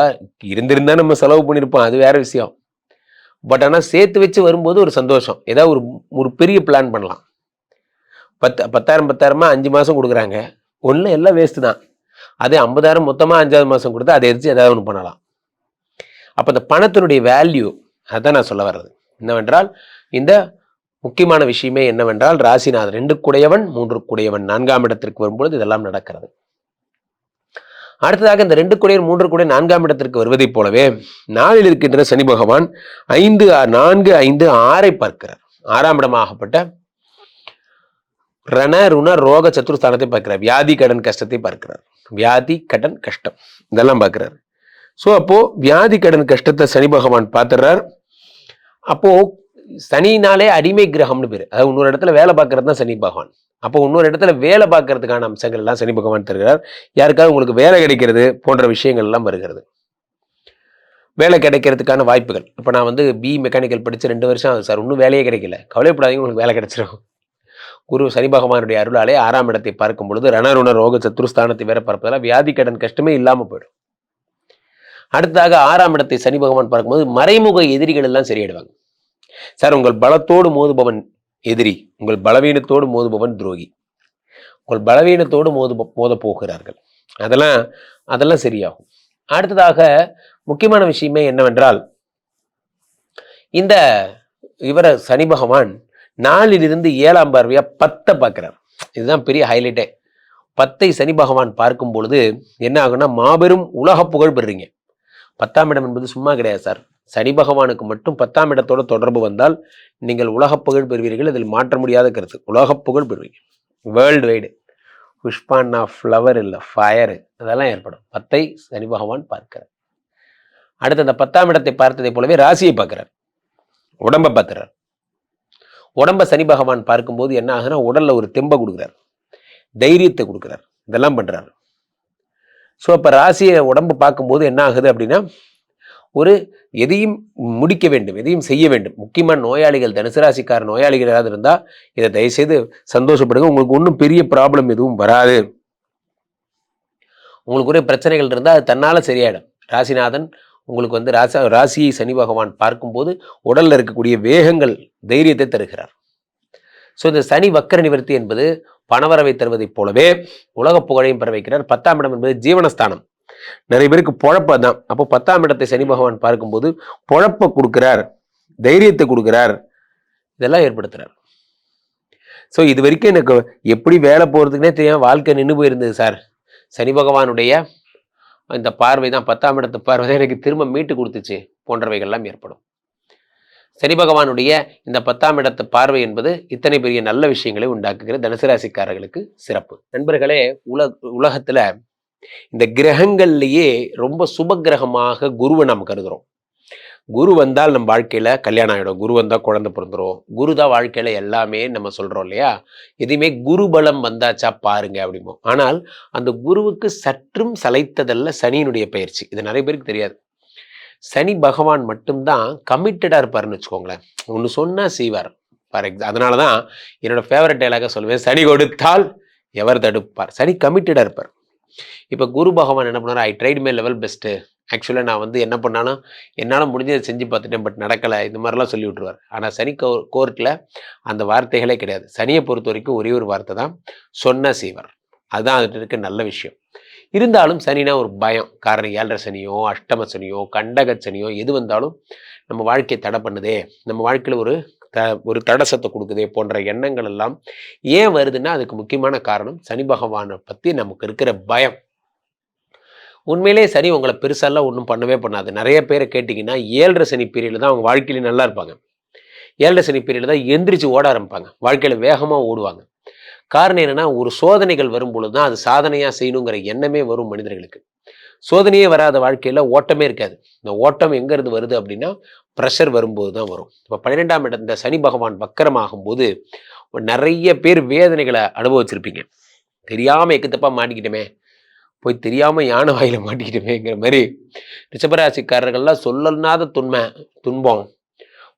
இருந்திருந்தா நம்ம செலவு பண்ணியிருப்போம், அது வேற விஷயம். பட் ஆனால் சேர்த்து வச்சு வரும்போது ஒரு சந்தோஷம், ஏதாவது ஒரு பெரிய பிளான் பண்ணலாம். 10,000 5 மாசம் கொடுக்குறாங்க, ஒன்றும் எல்லாம் வேஸ்ட்டு தான். அதே 50,000 மொத்தமாக 5ஆவது மாதம் கொடுத்தா அதை எடுத்து ஏதாவது ஒன்று பண்ணலாம். அப்போ அந்த பணத்தினுடைய வேல்யூ, அதான் நான் சொல்ல வர்றது என்னவென்றால், இந்த முக்கியமான விஷயமே என்னவென்றால், ராசிநாதன் 2 குடையவன் 3 குடையவன் 4ஆம் இடத்திற்கு வரும்பொழுது இதெல்லாம் நடக்கிறது. அடுத்ததாக இந்த 2 குடையன் 3 குடையன் 4ஆம் இடத்திற்கு வருவதைப் போலவே நாளில் இருக்கின்ற சனி பகவான் 5, 4, 5, 6 பார்க்கிறார். 6ஆம் இடமாகப்பட்ட ரண ருண ரோக சத்துருஸ்தானத்தை பார்க்கிறார். வியாதி கடன் கஷ்டத்தை பார்க்கிறார். வியாதி கடன் கஷ்டம் இதெல்லாம் பார்க்கிறார். ஸோ அப்போ வியாதி கடன் கஷ்டத்தை சனி பகவான் பார்த்துறார். அப்போ சனினாலே அடிமை கிரகம்னு பேரு, அதாவது இன்னொரு இடத்துல வேலை பார்க்கறது தான் சனி பகவான். அப்போ இன்னொரு இடத்துல வேலை பார்க்கறதுக்கான அம்சங்கள் எல்லாம் சனி பகவான் தருகிறார். யாருக்காவது உங்களுக்கு வேலை கிடைக்கிறது போன்ற விஷயங்கள் எல்லாம் வருகிறது. வேலை கிடைக்கிறதுக்கான வாய்ப்புகள். இப்போ நான் பி மெக்கானிக்கல் படிச்சு 2 வருஷம் ஆகுது சார், இன்னும் வேலையே கிடைக்கல, கவலைப்படாதீங்க, உங்களுக்கு வேலை கிடைச்சிடும். குரு சனி பகவானுடைய அருளாலே 6ஆம் இடத்தை பார்க்கும் பொழுது ரணருண ரோக சத்துருஸ்தானத்தை வேற பார்ப்பதால் வியாதி கடன் கஷ்டமே இல்லாம போயிடும். அடுத்ததாக 6ஆம் இடத்தை சனி பகவான் பார்க்கும்போது மறைமுக எதிரிகள் எல்லாம் சரியாயிடுவாங்க. சார், உங்கள் பலத்தோடு மோதுபவன் எதிரி, உங்கள் பலவீனத்தோடு மோதுபவன் துரோகி, உங்கள் பலவீனத்தோடு மோத போகிறார்கள், அதெல்லாம் சரியாகும். அடுத்ததாக முக்கியமான விஷயமே என்னவென்றால், இந்த சனி பகவான் 4லிருந்து 7ஆம் பார்வையா 10 பார்க்கிறார். இதுதான் பெரிய ஹைலைட்டே. 10ஐ சனி பகவான் பார்க்கும் பொழுது என்ன ஆகும்னா, மாபெரும் உலக புகழ் பெறுறீங்க. 10ஆம் இடம் என்பது சும்மா கிடையாது சார். சனி பகவானுக்கு மட்டும் 10ஆம் இடத்தோட தொடர்பு வந்தால் நீங்கள் உலக புகழ் பெறுவீர்கள். அதில் மாற்ற முடியாத கருத்து, உலக புகழ் பெறுவீங்க. வேர்ல்டு வைடு புஷ்பான்னா ஃப்ளவர் இல்லை, ஃபயரு, அதெல்லாம் ஏற்படும். 10ஐ சனி பகவான் பார்க்கிறார். அடுத்து அந்த 10ஆம் இடத்தை பார்த்ததை போலவே ராசியை பார்க்கிறார், உடம்பை பார்க்கிறார். உடம்ப சனி பகவான் பார்க்கும்போது என்ன ஆகுதுன்னா, உடல்ல ஒரு தெம்பை கொடுக்குறார், தைரியத்தை கொடுக்குறார், இதெல்லாம் பண்றாரு. ஸோ அப்போ ராசியை உடம்பு பார்க்கும்போது என்ன ஆகுது அப்படின்னா, எதையும் முடிக்க வேண்டும், எதையும் செய்ய வேண்டும். முக்கியமான நோயாளிகள், தனுசு ராசிக்கார நோயாளிகள் ஏதாவது இருந்தால் இதை தயவுசெய்து சந்தோஷப்படுங்க. உங்களுக்கு ஒன்றும் பெரிய ப்ராப்ளம் எதுவும் வராது. உங்களுக்கு ஒரே பிரச்சனைகள் இருந்தால் அது தன்னால சரியாயிடும். ராசிநாதன் உங்களுக்கு ராசியை சனி பகவான் பார்க்கும்போது உடல்ல இருக்கக்கூடிய வேகங்கள், தைரியத்தை தருகிறார். ஸோ இந்த சனி வக்கர நிவர்த்தி என்பது பணவரவை தருவதைப் போலவே உலக புகழையும் பெற வைக்கிறார். 10ஆம் இடம் என்பது ஜீவனஸ்தானம். நிறைய பேருக்கு பொழப்ப தான். அப்போ 10ஆம் இடத்தை சனி பகவான் பார்க்கும்போது பொழப்ப கொடுக்கிறார், தைரியத்தை கொடுக்கிறார், இதெல்லாம் ஏற்படுத்துறார். ஸோ இது வரைக்கும் எனக்கு எப்படி வேலை போகிறதுக்குனே தெரியாம வாழ்க்கை நின்று போயிருந்தது சார், சனி பகவானுடைய இந்த பார்வை தான், 10ஆம் இடத்து பார்வை தான் எனக்கு திரும்ப மீட்டு கொடுத்துச்சு போன்றவைகள்லாம் ஏற்படும். சனி பகவானுடைய இந்த 10ஆம் இடத்து பார்வை என்பது இத்தனை பெரிய நல்ல விஷயங்களை உண்டாக்குகிற தனுசு ராசிக்காரர்களுக்கு சிறப்பு. நண்பர்களே, உலகத்துல இந்த கிரகங்கள்லயே ரொம்ப சுப கிரகமாக குருவை நாம் கருதுறோம். குரு வந்தால் நம்ம வாழ்க்கையில கல்யாணம் ஆகிடும், குரு வந்தால் குழந்தை பிறந்துடும், குரு தான் வாழ்க்கையில எல்லாமே நம்ம சொல்றோம் இல்லையா. எதுவுமே குரு பலம் வந்தாச்சா பாருங்க அப்படிமோ. ஆனால் அந்த குருவுக்கு சற்றும் சளைத்ததல்ல சனியினுடைய பயிற்சி. இது நிறைய பேருக்கு தெரியாது. சனி பகவான் மட்டும்தான் கமிட்டடா இருப்பாருன்னு வச்சுக்கோங்களேன். ஒன்று சொன்னா செய்வார், அதனால தான் என்னோட ஃபேவரட் டைலாக சொல்லுவேன், சனி கொடுத்தால் எவர் தடுப்பார். சனி கமிட்டடாக இருப்பார். இப்போ குரு பகவான் என்ன பண்ணார், I tried my level best, ஆக்சுவலாக நான் வந்து என்ன பண்ணாலும் என்னால் முடிஞ்சதை செஞ்சு பார்த்துட்டேன், பட் நடக்கலை, இந்த மாதிரிலாம் சொல்லி விட்டுருவார். ஆனால் சனி கோர்ட்டில் அந்த வார்த்தைகளே கிடையாது. சனியை பொறுத்த வரைக்கும் ஒரே ஒரு வார்த்தை தான், சொன்ன செய்வர். அதுதான் அதுட்டு இருக்க நல்ல விஷயம். இருந்தாலும் சனினா ஒரு பயம். காரணம் 7.5 சனியோ, அஷ்டம சனியோ, கண்டக சனியோ எது வந்தாலும் நம்ம வாழ்க்கையை தடை பண்ணுதே, நம்ம வாழ்க்கையில் ஒரு தடசத்தை கொடுக்குதே போன்ற எண்ணங்கள் எல்லாம் ஏன் வருதுன்னா அதுக்கு முக்கியமான காரணம் சனி பகவானை பற்றி நமக்கு இருக்கிற பயம். உண்மையிலே சனி உங்களை பெருசாலாம் ஒன்றும் பண்ணவே பண்ணாது. நிறைய பேரை கேட்டிங்கன்னா 7.5 சனி பீரியடில் தான் அவங்க வாழ்க்கையில நல்லா இருப்பாங்க. 7.5 சனி பீரியடில் தான் எந்திரிச்சு ஓட ஆரம்பிப்பாங்க, வாழ்க்கையில் வேகமாக ஓடுவாங்க. காரணம் என்னன்னா, ஒரு சோதனைகள் வரும் பொழுது தான் அது சாதனையாக செய்யணுங்கிற எண்ணமே வரும் மனிதர்களுக்கு. சோதனையே வராத வாழ்க்கையில் ஓட்டமே இருக்காது. இந்த ஓட்டம் எங்கேருந்து வருது அப்படின்னா ப்ரெஷர் வரும்போது தான் வரும். இப்போ 12ஆம் இடம் இந்த சனி பகவான் வக்கரமாகும் போது நிறைய பேர் வேதனைகளை அனுபவிச்சிருப்பீங்க. தெரியாமல் எக்குத்தப்பா மாட்டிக்கிட்டோமே, போய் தெரியாமல் யானை வாயில மாட்டிக்கிட்டோமேங்கிற மாதிரி ரிஷபராசிக்காரர்கள்லாம் சொல்லனாத துன்பம்.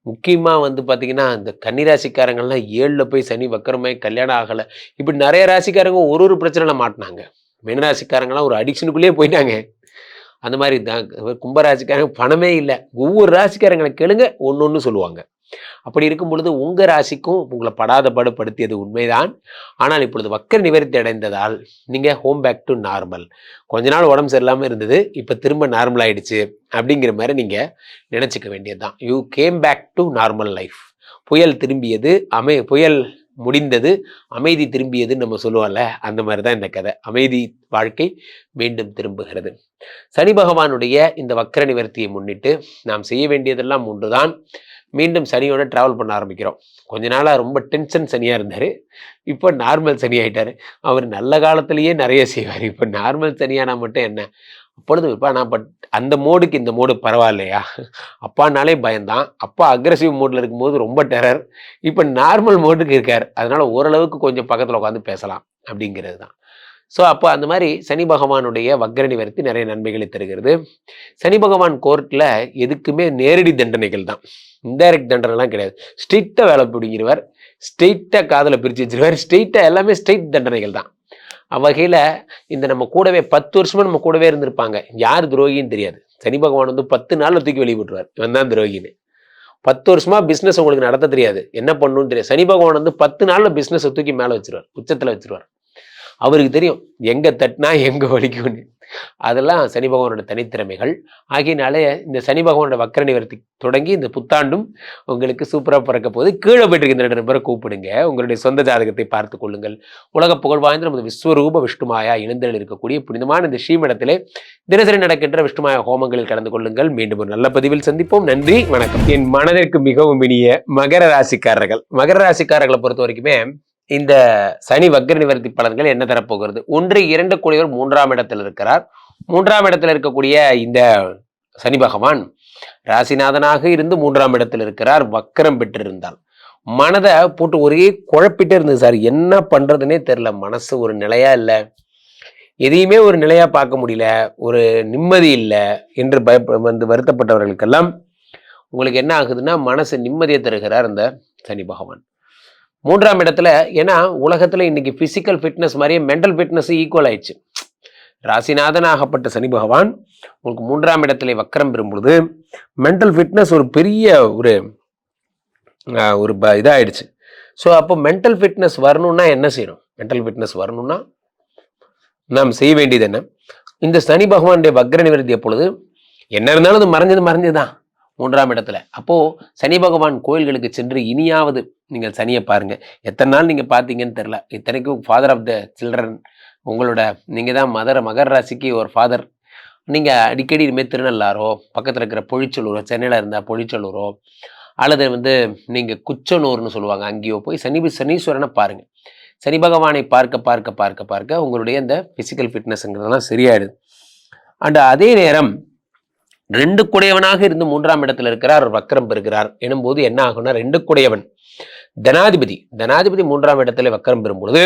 முக்கியமாக வந்து பார்த்தீங்கன்னா இந்த கன்னிராசிக்காரங்கள்லாம் 7ல் போய் சனி வக்கரமாய் கல்யாணம் ஆகலை, இப்படி நிறைய ராசிக்காரங்க ஒரு பிரச்சனையில் மாட்டினாங்க. மீனராசிக்காரங்களாம் ஒரு அடிக்ஷனுக்குள்ளேயே போயிட்டாங்க. அந்த மாதிரி தான் கும்பராசிக்காரங்க பணமே இல்லை. ஒவ்வொரு ராசிக்காரங்களை கேளுங்க, ஒன்று சொல்லுவாங்க. அப்படி இருக்கும் பொழுது உங்கள் ராசிக்கும் உங்களை படாத படுத்தியது உண்மைதான். ஆனால் இப்பொழுது வக்கர நிவர்த்தி அடைந்ததால் நீங்கள் ஹோம் பேக் டு நார்மல். கொஞ்ச நாள் உடம்பு சரியில்லாமல் இருந்தது, இப்போ திரும்ப நார்மல் ஆயிடுச்சு அப்படிங்கிற மாதிரி நீங்கள் நினச்சிக்க வேண்டியது தான். You came back to normal life. புயல் திரும்பியது, புயல் முடிந்தது, அமைதி திரும்பியதுன்னு நம்ம சொல்லுவோம்ல, அந்த மாதிரி தான் இந்த கதை. அமைதி வாழ்க்கை மீண்டும் திரும்புகிறது. சனி பகவானுடைய இந்த வக்கர நிவர்த்தியை முன்னிட்டு நாம் செய்ய வேண்டியதெல்லாம் ஒன்றுதான். மீண்டும் சனியோட ட்ராவல் பண்ண ஆரம்பிக்கிறோம். கொஞ்ச நாளாக ரொம்ப டென்ஷன் சனியாக இருந்தார், இப்போ நார்மல் சனி ஆகிட்டார். அவர் நல்ல காலத்திலேயே நிறைய செய்வார், இப்போ நார்மல் சனியானா மட்டும் என்ன அப்பொழுது இப்போ நான் அந்த மோடுக்கு இந்த மோடு பரவாயில்லையா. அப்பானாலே பயந்தான், அப்பா அக்ரெசிவ் மோடில் இருக்கும்போது ரொம்ப டெரர், இப்போ நார்மல் மோடுக்கு இருக்கார். அதனால ஓரளவுக்கு கொஞ்சம் பக்கத்தில் உட்காந்து பேசலாம் அப்படிங்கிறது தான். ஸோ அப்போ அந்த மாதிரி சனி பகவானுடைய வக்கர நிவர்த்தி நிறைய நன்மைகளை தருகிறது. சனி பகவான் கோர்ட்டில் எதுக்குமே நேரடி தண்டனைகள் தான், இன்டைரக்ட் தண்டனைலாம் கிடையாது. ஸ்ட்ரெயிட்டாக வேலை பிடிங்கிறவர், ஸ்ட்ரெயிட்டாக காதில் பிரித்து வச்சிருவார், ஸ்ட்ரெயிட்டாக எல்லாமே ஸ்ட்ரெயிட் தண்டனைகள் தான். அவ்வகையில் இந்த நம்ம கூடவே 10 வருஷமாக நம்ம கூடவே இருந்திருப்பாங்க, யார் துரோகின்னு தெரியாது. சனி பகவான் வந்து 10 நாளில் தூக்கி வெளியே விட்டுருவார், இவன் தான் துரோகின்னு. 10 வருஷமாக பிஸ்னஸ் உங்களுக்கு நடத்த தெரியாது, என்ன பண்ணணும்னு தெரியாது. சனி பகவான் வந்து 10 நாளில் பிஸ்னஸை தூக்கி மேலே வச்சிருவார், உச்சத்தில் வச்சிருவார். அவருக்கு தெரியும் எங்கே தட்டினா எங்கே வலிக்கும்னு. அதெல்லாம் சனி பகவானோட தனித்திறமைகள். ஆகையினாலே இந்த சனி பகவானோட வக்கர நிவர்த்தி தொடங்கி இந்த புத்தாண்டும் உங்களுக்கு சூப்பராக பிறக்க போது. கீழே போயிட்டு இந்த 2 நபரை கூப்பிடுங்க, உங்களுடைய சொந்த ஜாதகத்தை பார்த்து கொள்ளுங்கள். உலக புகழ் வாய்ந்த நமது விஸ்வரூப விஷ்ணுமாயா இணைந்தல் இருக்கக்கூடிய புனிதமான இந்த ஸ்ரீமடத்திலே தினசரி நடக்கின்ற விஷ்ணுமாயா ஹோமங்களில் கலந்து கொள்ளுங்கள். மீண்டும் ஒரு நல்ல பதிவில் சந்திப்போம். நன்றி, வணக்கம். என் மனதிற்கு மிகவும் இனிய மகர ராசிக்காரர்கள், மகர ராசிக்காரர்களை பொறுத்த வரைக்குமே இந்த சனி வக்கர நிவர்த்தி பலன்கள் என்ன தரப்போகிறது. 1, 2 கூடியவர் 3ஆம் இடத்தில் இருக்கிறார். 3ஆம் இடத்தில் இருக்கக்கூடிய இந்த சனி பகவான் ராசிநாதனாக இருந்து 3ஆம் இடத்தில் இருக்கிறார். வக்கரம் பெற்றிருந்தால் மனதை போட்டு ஒரே குழப்பிட்டே இருந்தது சார், என்ன பண்றதுன்னே தெரியல, மனசு ஒரு நிலையா இல்லை, எதையுமே ஒரு நிலையா பார்க்க முடியல, ஒரு நிம்மதி இல்லை என்று வருத்தப்பட்டவர்களுக்கெல்லாம் உங்களுக்கு என்ன ஆகுதுன்னா மனசு நிம்மதியை தருகிறார் இந்த சனி பகவான் 3ஆம் இடத்துல. ஏன்னா உலகத்துல இன்னைக்கு பிசிக்கல் ஃபிட்னஸ் மாதிரியே மென்டல் ஃபிட்னஸ் ஈக்குவல் ஆயிடுச்சு. ராசிநாதன் ஆகப்பட்ட சனி பகவான் உங்களுக்கு 3ஆம் இடத்துல வக்கரம் பெறும் பொழுது மென்டல் ஃபிட்னஸ் ஒரு பெரிய ஒரு இதாயிடுச்சு. ஸோ அப்போ மென்டல் ஃபிட்னஸ் வரணும்னா என்ன செய்யணும்? மென்டல் ஃபிட்னஸ் வரணும்னா நாம் செய்ய வேண்டியது என்ன? இந்த சனி பகவானுடைய வக்கர நிவர்த்தி எப்பொழுது என்ன இருந்தாலும் அது மறைஞ்சதுதான் 3ஆம் இடத்துல. அப்போ சனி பகவான் கோயில்களுக்கு சென்று இனியாவது நீங்கள் சனியை பாருங்க. எத்தனை நாள் நீங்க பார்த்தீங்கன்னு தெரியல. இத்தனைக்கும் ஃபாதர் ஆஃப் த சில்ட்ரன் உங்களோட, நீங்க தான் மகர ராசிக்கு ஒரு ஃபாதர். நீங்க அடிக்கடி இனிமேல் திருநள்ளாரோ, பக்கத்தில் இருக்கிற பொழிச்சலூரோ, சென்னையில் இருந்தால் பொழிச்சலூரோ, அல்லது வந்து நீங்க குச்சனூர்னு சொல்லுவாங்க, அங்கேயோ போய் சனீஸ்வரனை பாருங்க. சனி பகவானை பார்க்க பார்க்க பார்க்க பார்க்க உங்களுடைய இந்த பிசிக்கல் ஃபிட்னஸ்ங்கிறதெல்லாம் சரியாயிடுது. அண்ட் அதே நேரம் 2 குடையவனாக இருந்து 3ஆம் இடத்துல இருக்கிறார், வக்கரம் பெறுகிறார் எனும்போது என்ன ஆகும்னா 2 குடையவன் தனாதிபதி 3ஆம் இடத்துல வக்கரம் பெறும் பொழுது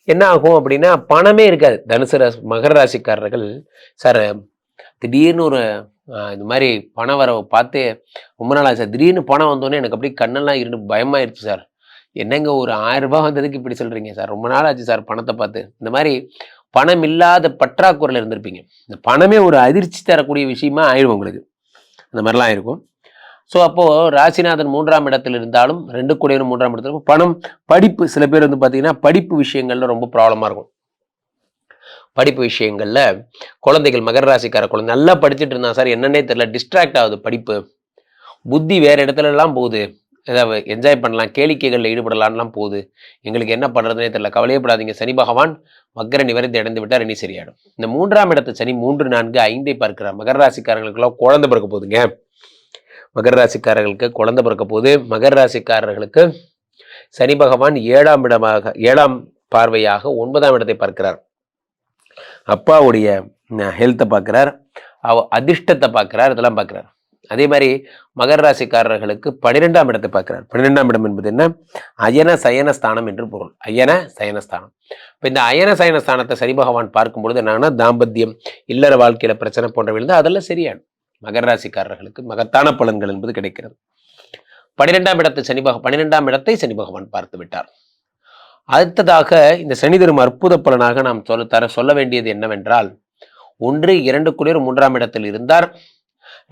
என்ன ஆகும் அப்படின்னா பணமே இருக்காது. மகர ராசிக்காரர்கள் சார் திடீர்னு ஒரு இந்த மாதிரி பண வரவை பார்த்து ரொம்ப நாள் ஆச்சு சார். திடீர்னு பணம் வந்தோடனே எனக்கு அப்படியே கண்ணெல்லாம் இருந்து பயமாயிருச்சு சார். என்னங்க ஒரு 1000 ரூபாய் வந்ததுக்கு இப்படி சொல்றீங்க சார், ரொம்ப நாள் ஆச்சு சார் பணத்தை பார்த்து. இந்த மாதிரி பணம் இல்லாத பற்றாக்குறையில் இருந்திருப்பீங்க. இந்த பணமே ஒரு அதிர்ச்சி தரக்கூடிய விஷயமா ஆயிடும் உங்களுக்கு. அந்த மாதிரிலாம் இருக்கும். ஸோ அப்போ ராசிநாதன் 3ஆம் இடத்துல இருந்தாலும் 2 கூடியவன் 3ஆம் இடத்துல பணம், படிப்பு. சில பேர் வந்து பார்த்தீங்கன்னா படிப்பு விஷயங்கள்ல ரொம்ப ப்ராப்ளமா இருக்கும். படிப்பு விஷயங்கள்ல குழந்தைகள், மகர ராசிக்கார குழந்தை நல்லா படிச்சுட்டு இருந்தா சார், என்னன்னே தெரியல, டிஸ்ட்ராக்ட் ஆகுது படிப்பு, புத்தி வேற இடத்துல எல்லாம் போகுது, ஏதாவது என்ஜாய் பண்ணலாம், கேளிக்கைகளில் ஈடுபடலான்லாம் போகுது, எங்களுக்கு என்ன பண்ணுறதுனே தெரியல. கவலையப்படாதீங்க, சனி பகவான் வக்ர நிவர்த்தி அடைந்து விட்டார், இனி சரியாயிடும். இந்த 3ஆம் இடத்து சனி 3, 4, 5 பார்க்கிறார். மகர ராசிக்காரர்களுக்கெல்லாம் குழந்தை பிறக்க போகுதுங்க. மகர ராசிக்காரர்களுக்கு குழந்தை பிறக்க போகுது. மகர ராசிக்காரர்களுக்கு சனி பகவான் 7ஆம் பார்வையாக 9ஆம் இடத்தை பார்க்கிறார். அப்பாவுடைய ஹெல்த்தை பார்க்கிறார், அதிர்ஷ்டத்தை பார்க்கிறார், இதெல்லாம் பார்க்கிறார். அதே மாதிரி மகர ராசிக்காரர்களுக்கு 12ஆம் இடத்தை பார்க்கிறார். 12ஆம் இடம் என்பது என்ன? அயன சயன ஸ்தானம் என்று பொருள். அயன சயனஸ்தானம். இப்போ இந்த அயன சயனஸ்தானத்தை சனி பகவான் பார்க்கும் பொழுது என்னன்னா, தாம்பத்தியம், இல்லற வாழ்க்கையில பிரச்சனை போன்றவை இருந்தால் அதெல்லாம் சரியாடும். மகர ராசிக்காரர்களுக்கு மகத்தான பலன்கள் என்பது கிடைக்கிறது. 12ஆம் இடத்தை சனி பகவான் பார்த்து விட்டார். அடுத்ததாக இந்த சனி தரும் அற்புத பலனாக நாம் சொல்ல வேண்டியது என்னவென்றால், 1, 2 கூடியவர் 3ஆம் இடத்தில் இருந்தார்,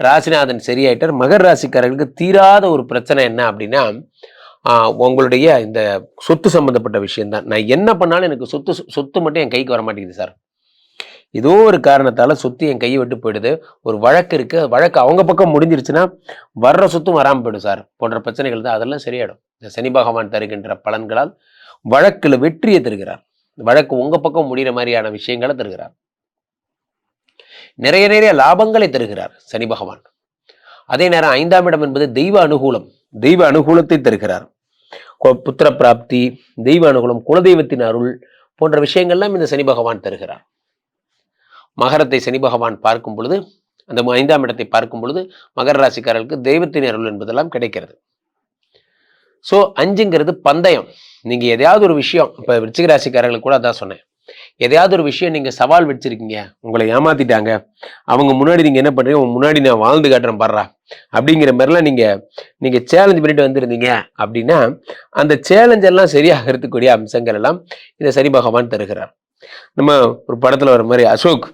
ராசிநாதன் சரியாயிட்டார். மகர ராசிக்காரர்களுக்கு தீராத ஒரு பிரச்சனை என்ன அப்படின்னா, உங்களுடைய இந்த சொத்து சம்பந்தப்பட்ட விஷயம்தான். நான் என்ன பண்ணாலும் எனக்கு சொத்து மட்டும் என் கைக்கு வர மாட்டேங்குது சார். ஏதோ ஒரு காரணத்தால சொத்து என் கையை விட்டு போயிடுது. ஒரு வழக்கு இருக்கு, வழக்கு அவங்க பக்கம் முடிஞ்சிருச்சுன்னா வர்ற சொத்தும் வராமல் போயிடும் சார், போன்ற பிரச்சனைகள் தான். அதெல்லாம் சரியாயிடும். இந்த சனி பகவான் தருகின்ற பலன்களால் வழக்குல வெற்றியை தருகிறார். வழக்கு உங்க பக்கம் முடிகிற மாதிரியான விஷயங்களை தருகிறார். நிறைய லாபங்களை தருகிறார் சனி பகவான். அதே நேரம் 5ஆம் இடம் என்பது தெய்வ அனுகூலம், தெய்வ அனுகூலத்தை தருகிறார். புத்திர பிராப்தி, தெய்வ அனுகூலம், குலதெய்வத்தின் அருள் போன்ற விஷயங்கள்லாம் இந்த சனி பகவான் தருகிறார். மகரத்தை சனி பகவான் பார்க்கும் பொழுது, அந்த 5ஆம் இடத்தை பார்க்கும் பொழுது மகர ராசிக்காரர்களுக்கு தெய்வத்தின் அருள் என்பதெல்லாம் கிடைக்கிறது. ஸோ 5ங்கிறது பந்தயம். நீங்க எதையாவது ஒரு விஷயம், இப்ப விருச்சிக ராசிக்காரர்களுக்கு கூட அதான் சொன்னேன், எதையாவது ஒரு விஷயம் நீங்க சவால் வச்சிருக்கீங்க, உங்களை ஏமாத்திட்டாங்க, அவங்க முன்னாடி நீங்க என்ன பண்றீங்க, முன்னாடி நான் வாழ்ந்து காட்டுறேன் பாடுறா அப்படிங்கிற மாதிரிலாம் நீங்க சேலஞ்ச் பண்ணிட்டு வந்திருந்தீங்க அப்படின்னா, அந்த சேலஞ்ச் எல்லாம் சரியாகிறதுக்கூடிய அம்சங்கள் எல்லாம் இந்த சனி பகவான் தருகிறார். நம்ம ஒரு படத்துல வர மாதிரி, அசோக்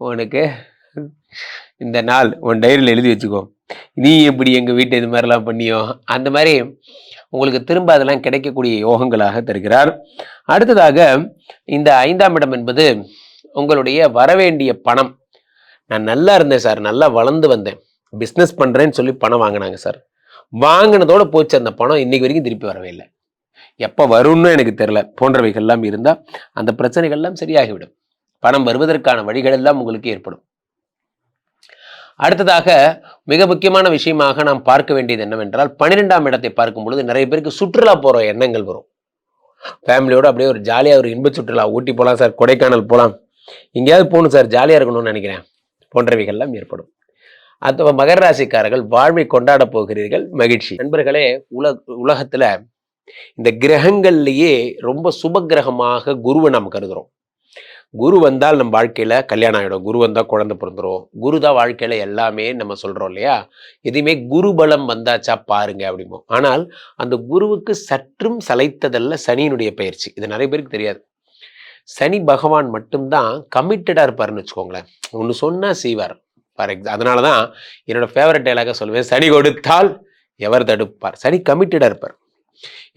உனக்கு இந்த நாள் உன் டைரியில் எழுதி வச்சுக்கோ, நீ எப்படி எங்க வீட்டை இது மாதிரிலாம் பண்ணியோ, அந்த மாதிரி உங்களுக்கு திரும்ப அதெல்லாம் கிடைக்கக்கூடிய யோகங்களாக தருகிறார். அடுத்ததாக இந்த 5ஆம் இடம் என்பது உங்களுடைய வரவேண்டிய பணம். நான் நல்லா இருந்தேன் சார், நல்லா வளர்ந்து வந்தேன், பிஸ்னஸ் பண்றேன்னு சொல்லி பணம் வாங்கினாங்க சார், வாங்கினதோட போச்சு, அந்த பணம் இன்னைக்கு வரைக்கும் திருப்பி வரவே இல்லை, எப்போ வரும்னு எனக்கு தெரியல, போன்றவைகள்லாம் இருந்தால் அந்த பிரச்சனைகள்லாம் சரியாகிவிடும். பணம் வருவதற்கான வழிகள் எல்லாம் உங்களுக்கு ஏற்படும். அடுத்ததாக மிக முக்கியமான விஷயமாக நாம் பார்க்க வேண்டியது என்னவென்றால், 12ஆம் இடத்தை பார்க்கும் பொழுது நிறைய பேருக்கு சுற்றுலா போற எண்ணங்கள் வரும். ஃபேமிலியோட அப்படியே ஒரு ஜாலியாக ஒரு இன்ப சுற்றுலா, ஊட்டி போகலாம் சார், கொடைக்கானல் போகலாம், எங்கேயாவது போகணும் சார், ஜாலியாக இருக்கணும்னு நினைக்கிறேன், போன்றவைகள்லாம் ஏற்படும். அது மகர ராசிக்காரர்கள் வாழ்வை கொண்டாட போகிறீர்கள், மகிழ்ச்சி. நண்பர்களே, உலகத்துல இந்த கிரகங்கள்லேயே ரொம்ப சுப கிரகமாக குருவை நாம் கருதுறோம். குரு வந்தால் நம்ம வாழ்க்கையில கல்யாணம் ஆகிடும், குரு வந்தால் குழந்தை பிறந்துடும், குரு தான் வாழ்க்கையில எல்லாமே நம்ம சொல்றோம் இல்லையா. எதுவுமே குரு பலம் வந்தாச்சா பாருங்க அப்படிம்போம். ஆனால் அந்த குருவுக்கு சற்றும் சளைத்ததல்ல சனியினுடைய பயிற்சி. இது நிறைய பேருக்கு தெரியாது. சனி பகவான் மட்டும்தான் கமிட்டடா இருப்பாருன்னு வச்சுக்கோங்களேன். ஒன்று சொன்னா செய்வார். அதனாலதான் என்னோட ஃபேவரட் டைலாக சொல்லுவேன், சனி கொடுத்தால் எவர் தடுப்பார். சனி கமிட்டடா இருப்பார்.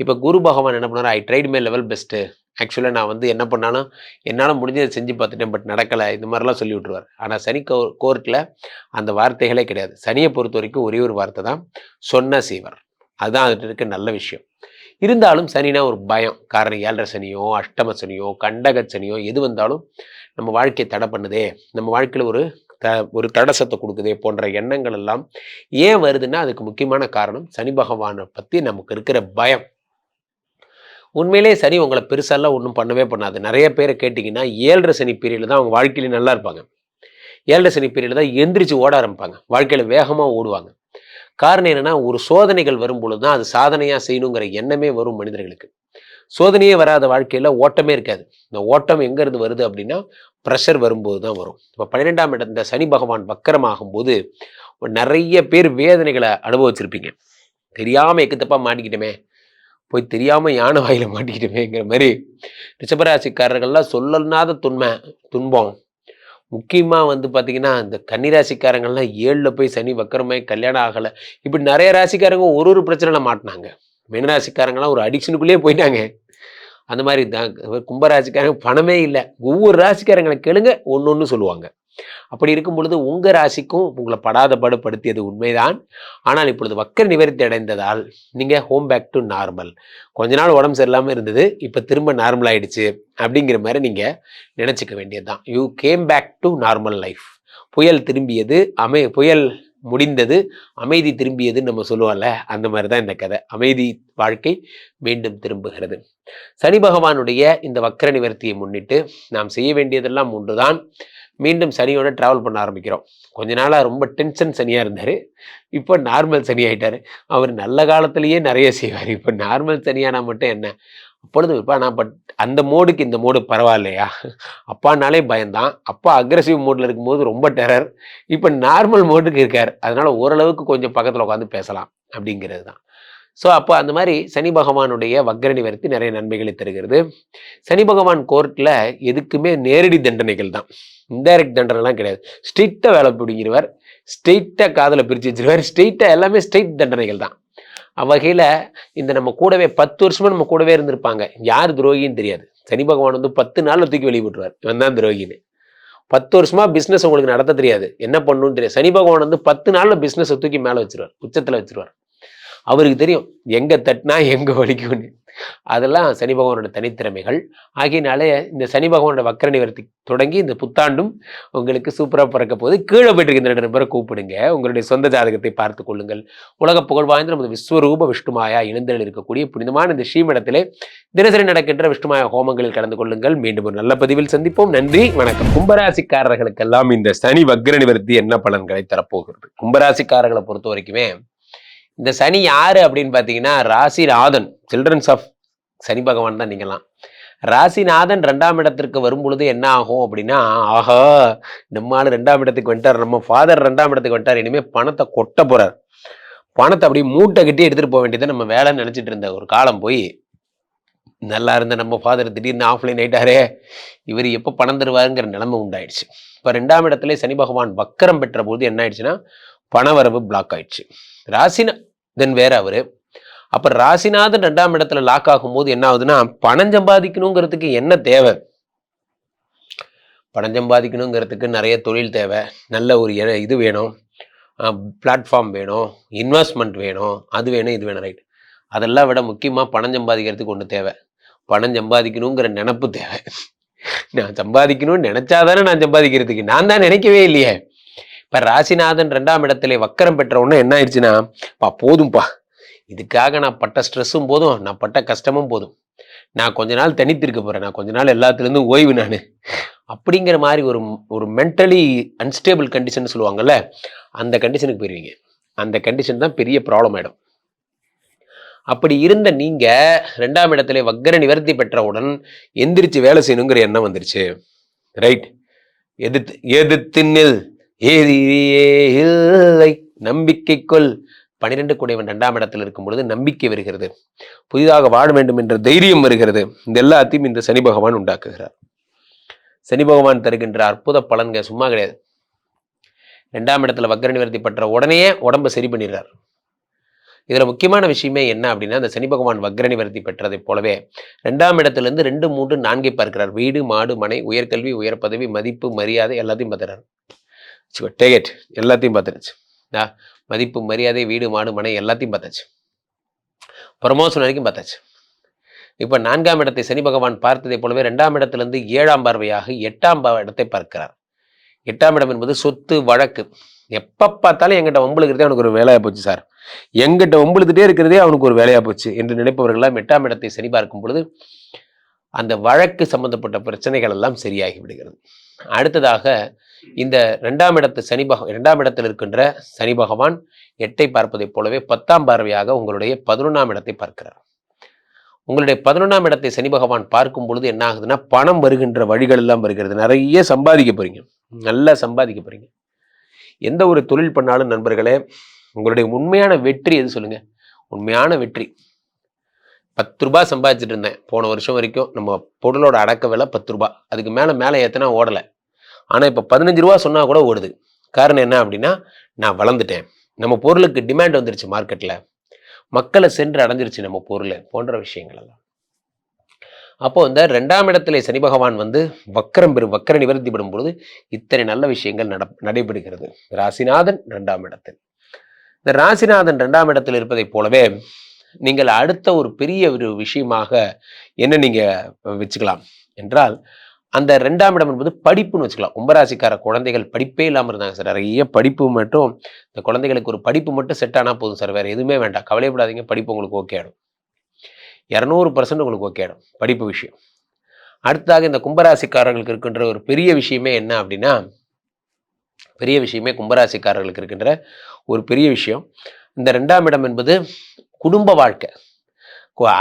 இப்போ குரு பகவான் என்ன பண்ணார், I tried my level best, ஆக்சுவலாக நான் வந்து என்ன பண்ணாலும் என்னால் முடிஞ்சதை செஞ்சு பார்த்துட்டேன், பட் நடக்கலை, இந்த மாதிரிலாம் சொல்லி விட்டுருவார். ஆனால் சனி கோர்ட்டில் அந்த வார்த்தைகளே கிடையாது. சனியை பொறுத்த வரைக்கும் ஒரே ஒரு வார்த்தை தான், சொன்ன செய்வார். அதுதான் அதுட்டு இருக்க நல்ல விஷயம். இருந்தாலும் சனினா ஒரு பயம். காரணம் 7.5 சனியோ, அஷ்டம சனியோ, கண்டக சனியோ எது வந்தாலும் நம்ம வாழ்க்கையை தடை பண்ணுதே, நம்ம வாழ்க்கையில் ஒரு தடசத்தை கொடுக்குதே போன்ற எண்ணங்கள் எல்லாம் ஏன் வருதுன்னா, அதுக்கு முக்கியமான காரணம் சனி பகவானை பற்றி நமக்கு இருக்கிற பயம். உண்மையிலே சனி உங்களை பெருசாலாம் ஒன்றும் பண்ணவே பண்ணாது. நிறைய பேரை கேட்டிங்கன்னா 7.5 சனி பீரியடில் தான் அவங்க வாழ்க்கையில நல்லா இருப்பாங்க. 7.5 சனி பீரியடில் தான் எந்திரிச்சு ஓட ஆரம்பிப்பாங்க, வாழ்க்கையில் வேகமாக ஓடுவாங்க. காரணம் என்னன்னா, ஒரு சோதனைகள் வரும் பொழுது தான் அது சாதனையாக செய்யணுங்கிற எண்ணமே வரும் மனிதர்களுக்கு. சோதனையே வராத வாழ்க்கையில் ஓட்டமே இருக்காது. இந்த ஓட்டம் எங்கேருந்து வருது அப்படின்னா ப்ரெஷர் வரும்போது தான் வரும். இப்போ 12ஆம் இடம் இந்த சனி பகவான் வக்கரமாகும் போது நிறைய பேர் வேதனைகளை அனுபவிச்சிருப்பீங்க. தெரியாமல் எக்குத்தப்பா மாட்டிக்கிட்டோமே, போய் தெரியாமல் யானை வாயில மாட்டிக்கிட்டோமேங்கிற மாதிரி ரிஷபராசிக்காரர்கள்லாம் சொல்லனாத துன்பம். முக்கியமாக வந்து பார்த்தீங்கன்னா இந்த கன்னிராசிக்காரங்கள்லாம் 7ல் போய் சனி வக்கரமாய் கல்யாணம் ஆகலை, இப்படி நிறைய ராசிக்காரங்க ஒரு பிரச்சனைல மாட்டினாங்க. மீனராசிக்காரங்களாம் ஒரு அடிக்ஷனுக்குள்ளேயே போயிட்டாங்க. அந்த மாதிரி தான் கும்பராசிக்காரங்க பணமே இல்லை. ஒவ்வொரு ராசிக்காரங்களை கேளுங்க, ஒன்று சொல்லுவாங்க. அப்படி இருக்கும் பொழுது உங்கள் ராசிக்கும் உங்களை படாத படுத்தியது உண்மைதான். ஆனால் இப்பொழுது வக்கர நிவர்த்தி அடைந்ததால் நீங்கள் ஹோம் பேக் டு நார்மல். கொஞ்ச நாள் உடம்பு சரியில்லாமல் இருந்தது, இப்போ திரும்ப நார்மல் ஆயிடுச்சு அப்படிங்கிற மாதிரி நீங்கள் நினச்சிக்க வேண்டியது தான். You came back to normal life. புயல் திரும்பியது, புயல் முடிந்தது, அமைதி திரும்பியதுன்னு நம்ம சொல்லுவோம்ல, அந்த மாதிரி தான் இந்த கதை. அமைதி வாழ்க்கை மீண்டும் திரும்புகிறது. சனி பகவானுடைய இந்த வக்கர நிவர்த்தியை முன்னிட்டு நாம் செய்ய வேண்டியதெல்லாம் ஒன்றுதான். மீண்டும் சனியோட டிராவல் பண்ண ஆரம்பிக்கிறோம். கொஞ்ச நாளாக ரொம்ப டென்ஷன் சனியாக இருந்தார், இப்போ நார்மல் சனி ஆகிட்டார். அவர் நல்ல காலத்திலேயே நிறைய செய்வார், இப்போ நார்மல் சனியானா மட்டும் என்ன? அப்பொழுது இப்போ நான் அந்த மோடுக்கு இந்த மோடு பரவாயில்லையா? அப்பானாலே பயந்தான், அப்பா அக்ரெசிவ் மோடில் இருக்கும்போது ரொம்ப டெரர், இப்போ நார்மல் மோடுக்கு இருக்கார். அதனால் ஓரளவுக்கு கொஞ்சம் பக்கத்தில் உட்காந்து பேசலாம் அப்படிங்கிறது தான். ஸோ அப்போ அந்த மாதிரி சனி பகவானுடைய வக்கர நிவர்த்தி நிறைய நன்மைகளை தருகிறது. சனி பகவான் கோர்ட்டில் எதுக்குமே நேரடி தண்டனைகள் தான், இன்டைரக்ட் தண்டனைலாம் கிடையாது. ஸ்ட்ரெயிட்டாக வேலை பிடிங்கிறவர், ஸ்ட்ரெயிட்டாக காதலை பிரித்து வச்சிருவார், ஸ்ட்ரெயிட்டாக எல்லாமே ஸ்ட்ரெயிட் தண்டனைகள் தான். அவ்வகையில் இந்த நம்ம கூடவே 10 வருஷமாக நம்ம கூடவே இருந்திருப்பாங்க, யார் துரோகின்னு தெரியாது. சனி பகவான் வந்து 10 நாளில் தூக்கி வெளியே போட்டுருவார், இவன் தான் துரோகின்னு. 10 வருஷமாக பிஸ்னஸ் உங்களுக்கு நடத்த தெரியாது, என்ன பண்ணணும்னு தெரியாது. சனி பகவான் வந்து 10 நாளில் பிஸ்னஸை தூக்கி மேலே வச்சிருவார், உச்சத்தில் வச்சிருவார். அவருக்கு தெரியும் எங்கே தட்டினா எங்கே வலிக்கும்னு. அதெல்லாம் சனி பகவானோட தனித்திறமைகள். ஆகியனாலே இந்த சனி பகவானோட வக்கர நிவர்த்தி தொடங்கி இந்த புத்தாண்டும் உங்களுக்கு சூப்பராக பிறக்க போது. கீழே போயிட்டு இருக்க 2 நபரை கூப்பிடுங்க, உங்களுடைய சொந்த ஜாதகத்தை பார்த்து கொள்ளுங்கள். உலக புகழ் வாய்ந்த நமது விஸ்வரூப விஷ்ணுமாயா இணைந்தில் இருக்கக்கூடிய புனிதமான இந்த ஸ்ரீமடத்திலே தினசரி நடக்கின்ற விஷ்ணுமாயா ஹோமங்களில் கலந்து கொள்ளுங்கள். மீண்டும் ஒரு நல்ல பதிவில் சந்திப்போம். நன்றி, வணக்கம். கும்பராசிக்காரர்களுக்கெல்லாம் இந்த சனி வக்கர நிவர்த்தி என்ன பலன்களை தரப்போகிறது? கும்பராசிக்காரர்களை பொறுத்த வரைக்குமே இந்த சனி யாரு அப்படின்னு பார்த்தீங்கன்னா ராசிநாதன், சில்ட்ரன்ஸ் ஆஃப் சனி பகவான் தான் நீங்களாம். ராசிநாதன் 2ஆம் இடத்திற்கு வரும் பொழுது என்ன ஆகும் அப்படின்னா, ஆஹா நம்மளால 2ஆம் இடத்துக்கு வந்துட்டார், நம்ம ஃபாதர் 2ஆம் இடத்துக்கு வந்துட்டார், இனிமேல் பணத்தை கொட்ட போறார், பணத்தை அப்படியே மூட்டை கட்டி எடுத்துட்டு போக வேண்டியதை நம்ம வேலைன்னு நினைச்சிட்டு இருந்த ஒரு காலம் போய், நல்லா இருந்த நம்ம ஃபாதர் திடீர்னு ஆஃப்லைன் ஆயிட்டாரே, இவர் எப்போ பணம் தருவாருங்கிற நிலைமை உண்டாயிடுச்சு. இப்போ 2ஆம் இடத்துல சனி பகவான் வக்கரம் பெற்ற போது என்ன ஆயிடுச்சுன்னா பணவரவு பிளாக் ஆயிடுச்சு. ராசிநாதன் வேற அவரு. அப்ப ராசிநாதன் 2ஆம் இடத்துல லாக் ஆகும்போது என்ன ஆகுதுன்னா, பணம் சம்பாதிக்கணுங்கிறதுக்கு என்ன தேவை? பணம் சம்பாதிக்கணுங்கிறதுக்கு நிறைய தொழில் தேவை, நல்ல ஒரு இது வேணும், பிளாட்ஃபார்ம் வேணும், இன்வெஸ்ட்மெண்ட் வேணும், அது வேணும் இது வேணும், ரைட். அதெல்லாம் விட முக்கியமாக பணம் சம்பாதிக்கிறதுக்கு ஒன்று தேவை, பணம் சம்பாதிக்கணுங்கிற நினப்பு தேவை. நான் சம்பாதிக்கணும்னு நினைச்சாதானே நான் சம்பாதிக்கிறதுக்கு, நான் தான் நினைக்கவே இல்லையே. இப்போ ராசிநாதன் 2ஆம் இடத்துல வக்கரம் பெற்ற உடனே என்ன ஆயிடுச்சுன்னா, போதும்பா, இதுக்காக நான் பட்ட ஸ்ட்ரெஸ்ஸும் போதும், நான் பட்ட கஷ்டமும் போதும், நான் கொஞ்ச நாள் தனித்திருக்க போறேன், நான் கொஞ்ச நாள் எல்லாத்துலேருந்தும் ஓய்வு நான் அப்படிங்கிற மாதிரி ஒரு மென்டலி அன்ஸ்டேபிள் கண்டிஷன் சொல்லுவாங்கல்ல, அந்த கண்டிஷனுக்கு போயிருவீங்க. அந்த கண்டிஷன் தான் பெரிய ப்ராப்ளம் ஆகிடும். அப்படி இருந்த நீங்க 2ஆம் இடத்துல வக்கர நிவர்த்தி பெற்றவுடன் எந்திரிச்சு வேலை செய்யணுங்கிற எண்ணம் வந்துருச்சு, ரைட். எதிர்த்து நில், இல்லை நம்பிக்கைக்குள். 12 குடைவன் 2ஆம் இடத்தில் இருக்கும் பொழுது நம்பிக்கை வருகிறது, புதிதாக வாழ வேண்டும் என்ற தைரியம் வருகிறது. இந்த எல்லாத்தையும் இந்த சனி பகவான் உண்டாக்குகிறார். சனி பகவான் தருகின்ற அற்புத பலன்கள் சும்மா கிடையாது. 2ஆம் இடத்துல வக்கர நிவர்த்தி பெற்ற உடனே உடம்பை சரி பண்ணிடுறார். இதுல முக்கியமான விஷயமே என்ன அப்படின்னா, அந்த சனி பகவான் வக்கர நிவர்த்தி பெற்றதை போலவே 2ஆம் இடத்துல இருந்து 2, 3, 4 பார்க்கிறார். வீடு, மாடு, மனை, உயர்கல்வி, உயர் பதவி, மதிப்பு, மரியாதை எல்லாத்தையும் பார்த்துறாரு. டேகெட் எல்லாத்தையும் பார்த்துருச்சு. மதிப்பு, மரியாதை, வீடு, மாடு, மனை எல்லாத்தையும் பார்த்தாச்சு. ப்ரமோஷன் வரைக்கும் பார்த்தாச்சு. இப்போ 4ஆம் இடத்தை சனி பகவான் பார்த்ததை போலவே 2ஆம் இடத்திலிருந்து 7ஆம் பார்வையாக 8ஆம் இடத்தை பார்க்கிறார். 8ஆம் இடம் என்பது சொத்து, வழக்கு. எப்போ பார்த்தாலும் எங்கிட்ட வம்புழுக்கிறதே அவனுக்கு ஒரு வேலையாக போச்சு சார், எங்கிட்ட வம்புழுத்துட்டே இருக்கிறதே அவனுக்கு ஒரு வேலையாக போச்சு என்று நினைப்பவர்களாம் 8ஆம் இடத்தை சனி பார்க்கும் பொழுது அந்த வழக்கு சம்பந்தப்பட்ட பிரச்சனைகள் எல்லாம் சரியாகி விடுகிறது. அடுத்ததாக இந்த 2ஆம் இடத்து 2ஆம் இடத்தில் இருக்கின்ற சனி பகவான் 8ஐ பார்ப்பதை போலவே 10ஆம் பார்வையாக உங்களுடைய 11ஆம் இடத்தை பார்க்கிறார். உங்களுடைய 11ஆம் இடத்தை சனி பகவான் பார்க்கும் பொழுது என்ன ஆகுதுன்னா, பணம் வருகின்ற வழிகள் எல்லாம் வருகிறது. நிறைய சம்பாதிக்க போறீங்க. நல்லா சம்பாதிக்க போறீங்க. எந்த ஒரு தொழில் பண்ணாலும் நண்பர்களே, உங்களுடைய உண்மையான வெற்றி எது சொல்லுங்க? உண்மையான வெற்றி. ₹10 சம்பாதிச்சுட்டு இருந்தேன் போன வருஷம் வரைக்கும். நம்ம பொருளோட அடக்க விலை ₹10. அதுக்கு மேல ஏத்தனா ஓடல. ஆனா இப்ப ₹15 சொன்னா கூட ஓடுது. காரணம் என்ன அப்படின்னா, நான் வளர்ந்துட்டேன். நம்ம பொருளுக்கு டிமாண்ட் வந்துருச்சு மார்க்கெட்ல. மக்களை சென்று அடைஞ்சிருச்சு நம்ம பொருள் போன்ற விஷயங்கள் எல்லாம். அப்போ இந்த 2ஆம் இடத்திலே சனி பகவான் வந்து வக்கர நிவர்த்தி பெறும் பொழுது இத்தனை நல்ல விஷயங்கள் நடைபெறுகிறது. ராசிநாதன் 2ஆம் இடத்தில். இந்த ராசிநாதன் 2ஆம் இடத்தில் இருப்பதைப் போலவே நீங்கள் அடுத்த ஒரு பெரிய ஒரு விஷயமாக என்ன நீங்க வச்சுக்கலாம் என்றால், அந்த 2ஆம் இடம் என்பது படிப்புன்னு வச்சுக்கலாம். கும்பராசிக்கார குழந்தைகள் படிப்பே இல்லாமல் இருந்தாங்க சார். நிறைய படிப்பு மட்டும், இந்த குழந்தைகளுக்கு ஒரு படிப்பு மட்டும் செட் ஆனால் போதும் சார், வேற எதுவுமே வேண்டாம், கவலைப்படாதீங்க, படிப்பு உங்களுக்கு ஓகே ஆகிடும். 200% உங்களுக்கு ஓகே ஆகிடும் படிப்பு விஷயம். அடுத்ததாக இந்த கும்பராசிக்காரர்களுக்கு இருக்கின்ற ஒரு பெரிய விஷயமே என்ன அப்படின்னா, கும்பராசிக்காரர்களுக்கு இருக்கின்ற ஒரு பெரிய விஷயம், இந்த 2ஆம் இடம் என்பது குடும்ப வாழ்க்கை.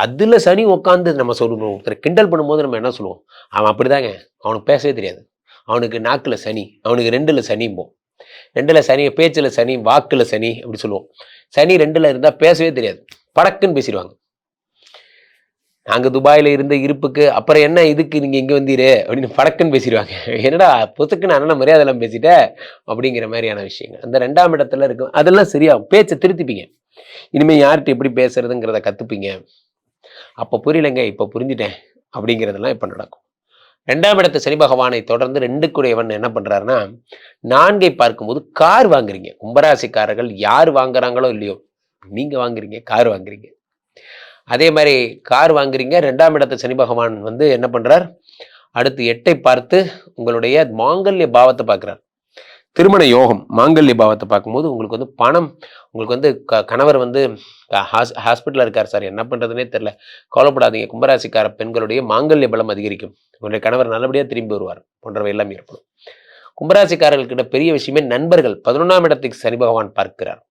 அதுல சனி உட்காந்து நம்ம சொல்லுவோம். ஒருத்தர் கிண்டல் பண்ணும்போது நம்ம என்ன சொல்லுவோம்? அவன் அப்படிதாங்க, அவனுக்கு பேசவே தெரியாது, அவனுக்கு நாக்குல சனி, அவனுக்கு 2ல சனிம்போம். 2ல சனி, பேச்சுல சனி, வாக்குல சனி அப்படி சொல்லுவோம். சனி 2ல இருந்தா பேசவே தெரியாது, படக்குன்னு பேசிடுவாங்க. நாங்க துபாயில இருந்த இருப்புக்கு அப்புறம் என்ன இதுக்கு நீங்க இங்க வந்தீரு அப்படின்னு படக்குன்னு பேசிடுவாங்க. என்னடா புத்துக்குன்னு அண்ணன் மரியாதை எல்லாம் பேசிட்ட அப்படிங்கிற மாதிரியான விஷயங்கள் அந்த 2ஆம் இடத்துல இருக்கும். அதெல்லாம் சரியாகும். பேச்சை திருத்திப்பீங்க. இனிமே யார்கிட்ட எப்படி பேசுறதுங்கிறத கத்துப்பீங்க. அப்போ புரியலைங்க, இப்போ புரிஞ்சுட்டேன் அப்படிங்கிறதெல்லாம் இப்போ நடக்கும். 2ஆம் இடத்து சனி பகவானை தொடர்ந்து 2க்குடையவன் என்ன பண்றாருன்னா, 4ஐ பார்க்கும்போது கார் வாங்குறீங்க. கும்பராசிக்காரர்கள் யார் வாங்குறாங்களோ இல்லையோ, நீங்க வாங்குறீங்க, கார் வாங்குறீங்க. அதே மாதிரி கார் வாங்குறீங்க. 2ஆம் இடத்து சனி பகவான் வந்து என்ன பண்றார், அடுத்து 8ஐ பார்த்து உங்களுடைய மாங்கல்ய பாவத்தை பார்க்கிறார். திருமண யோகம், மாங்கல்ய பாவத்தை பார்க்கும்போது உங்களுக்கு வந்து பணம், உங்களுக்கு வந்து கணவர் வந்து ஹாஸ்பிட்டலில் இருக்கார் சார், என்ன பண்ணுறதுனே தெரில, கவலைப்படாதீங்க, கும்பராசிக்கார பெண்களுடைய மாங்கல்ய பலம் அதிகரிக்கும், உங்களுடைய கணவர் நல்லபடியாக திரும்பி வருவார் போன்றவை எல்லாம் ஏற்படும். கும்பராசிக்காரர்கிட்ட பெரிய விஷயமே நண்பர்கள். 11ஆம் இடத்துக்கு சனி பகவான் பார்க்கிறார்.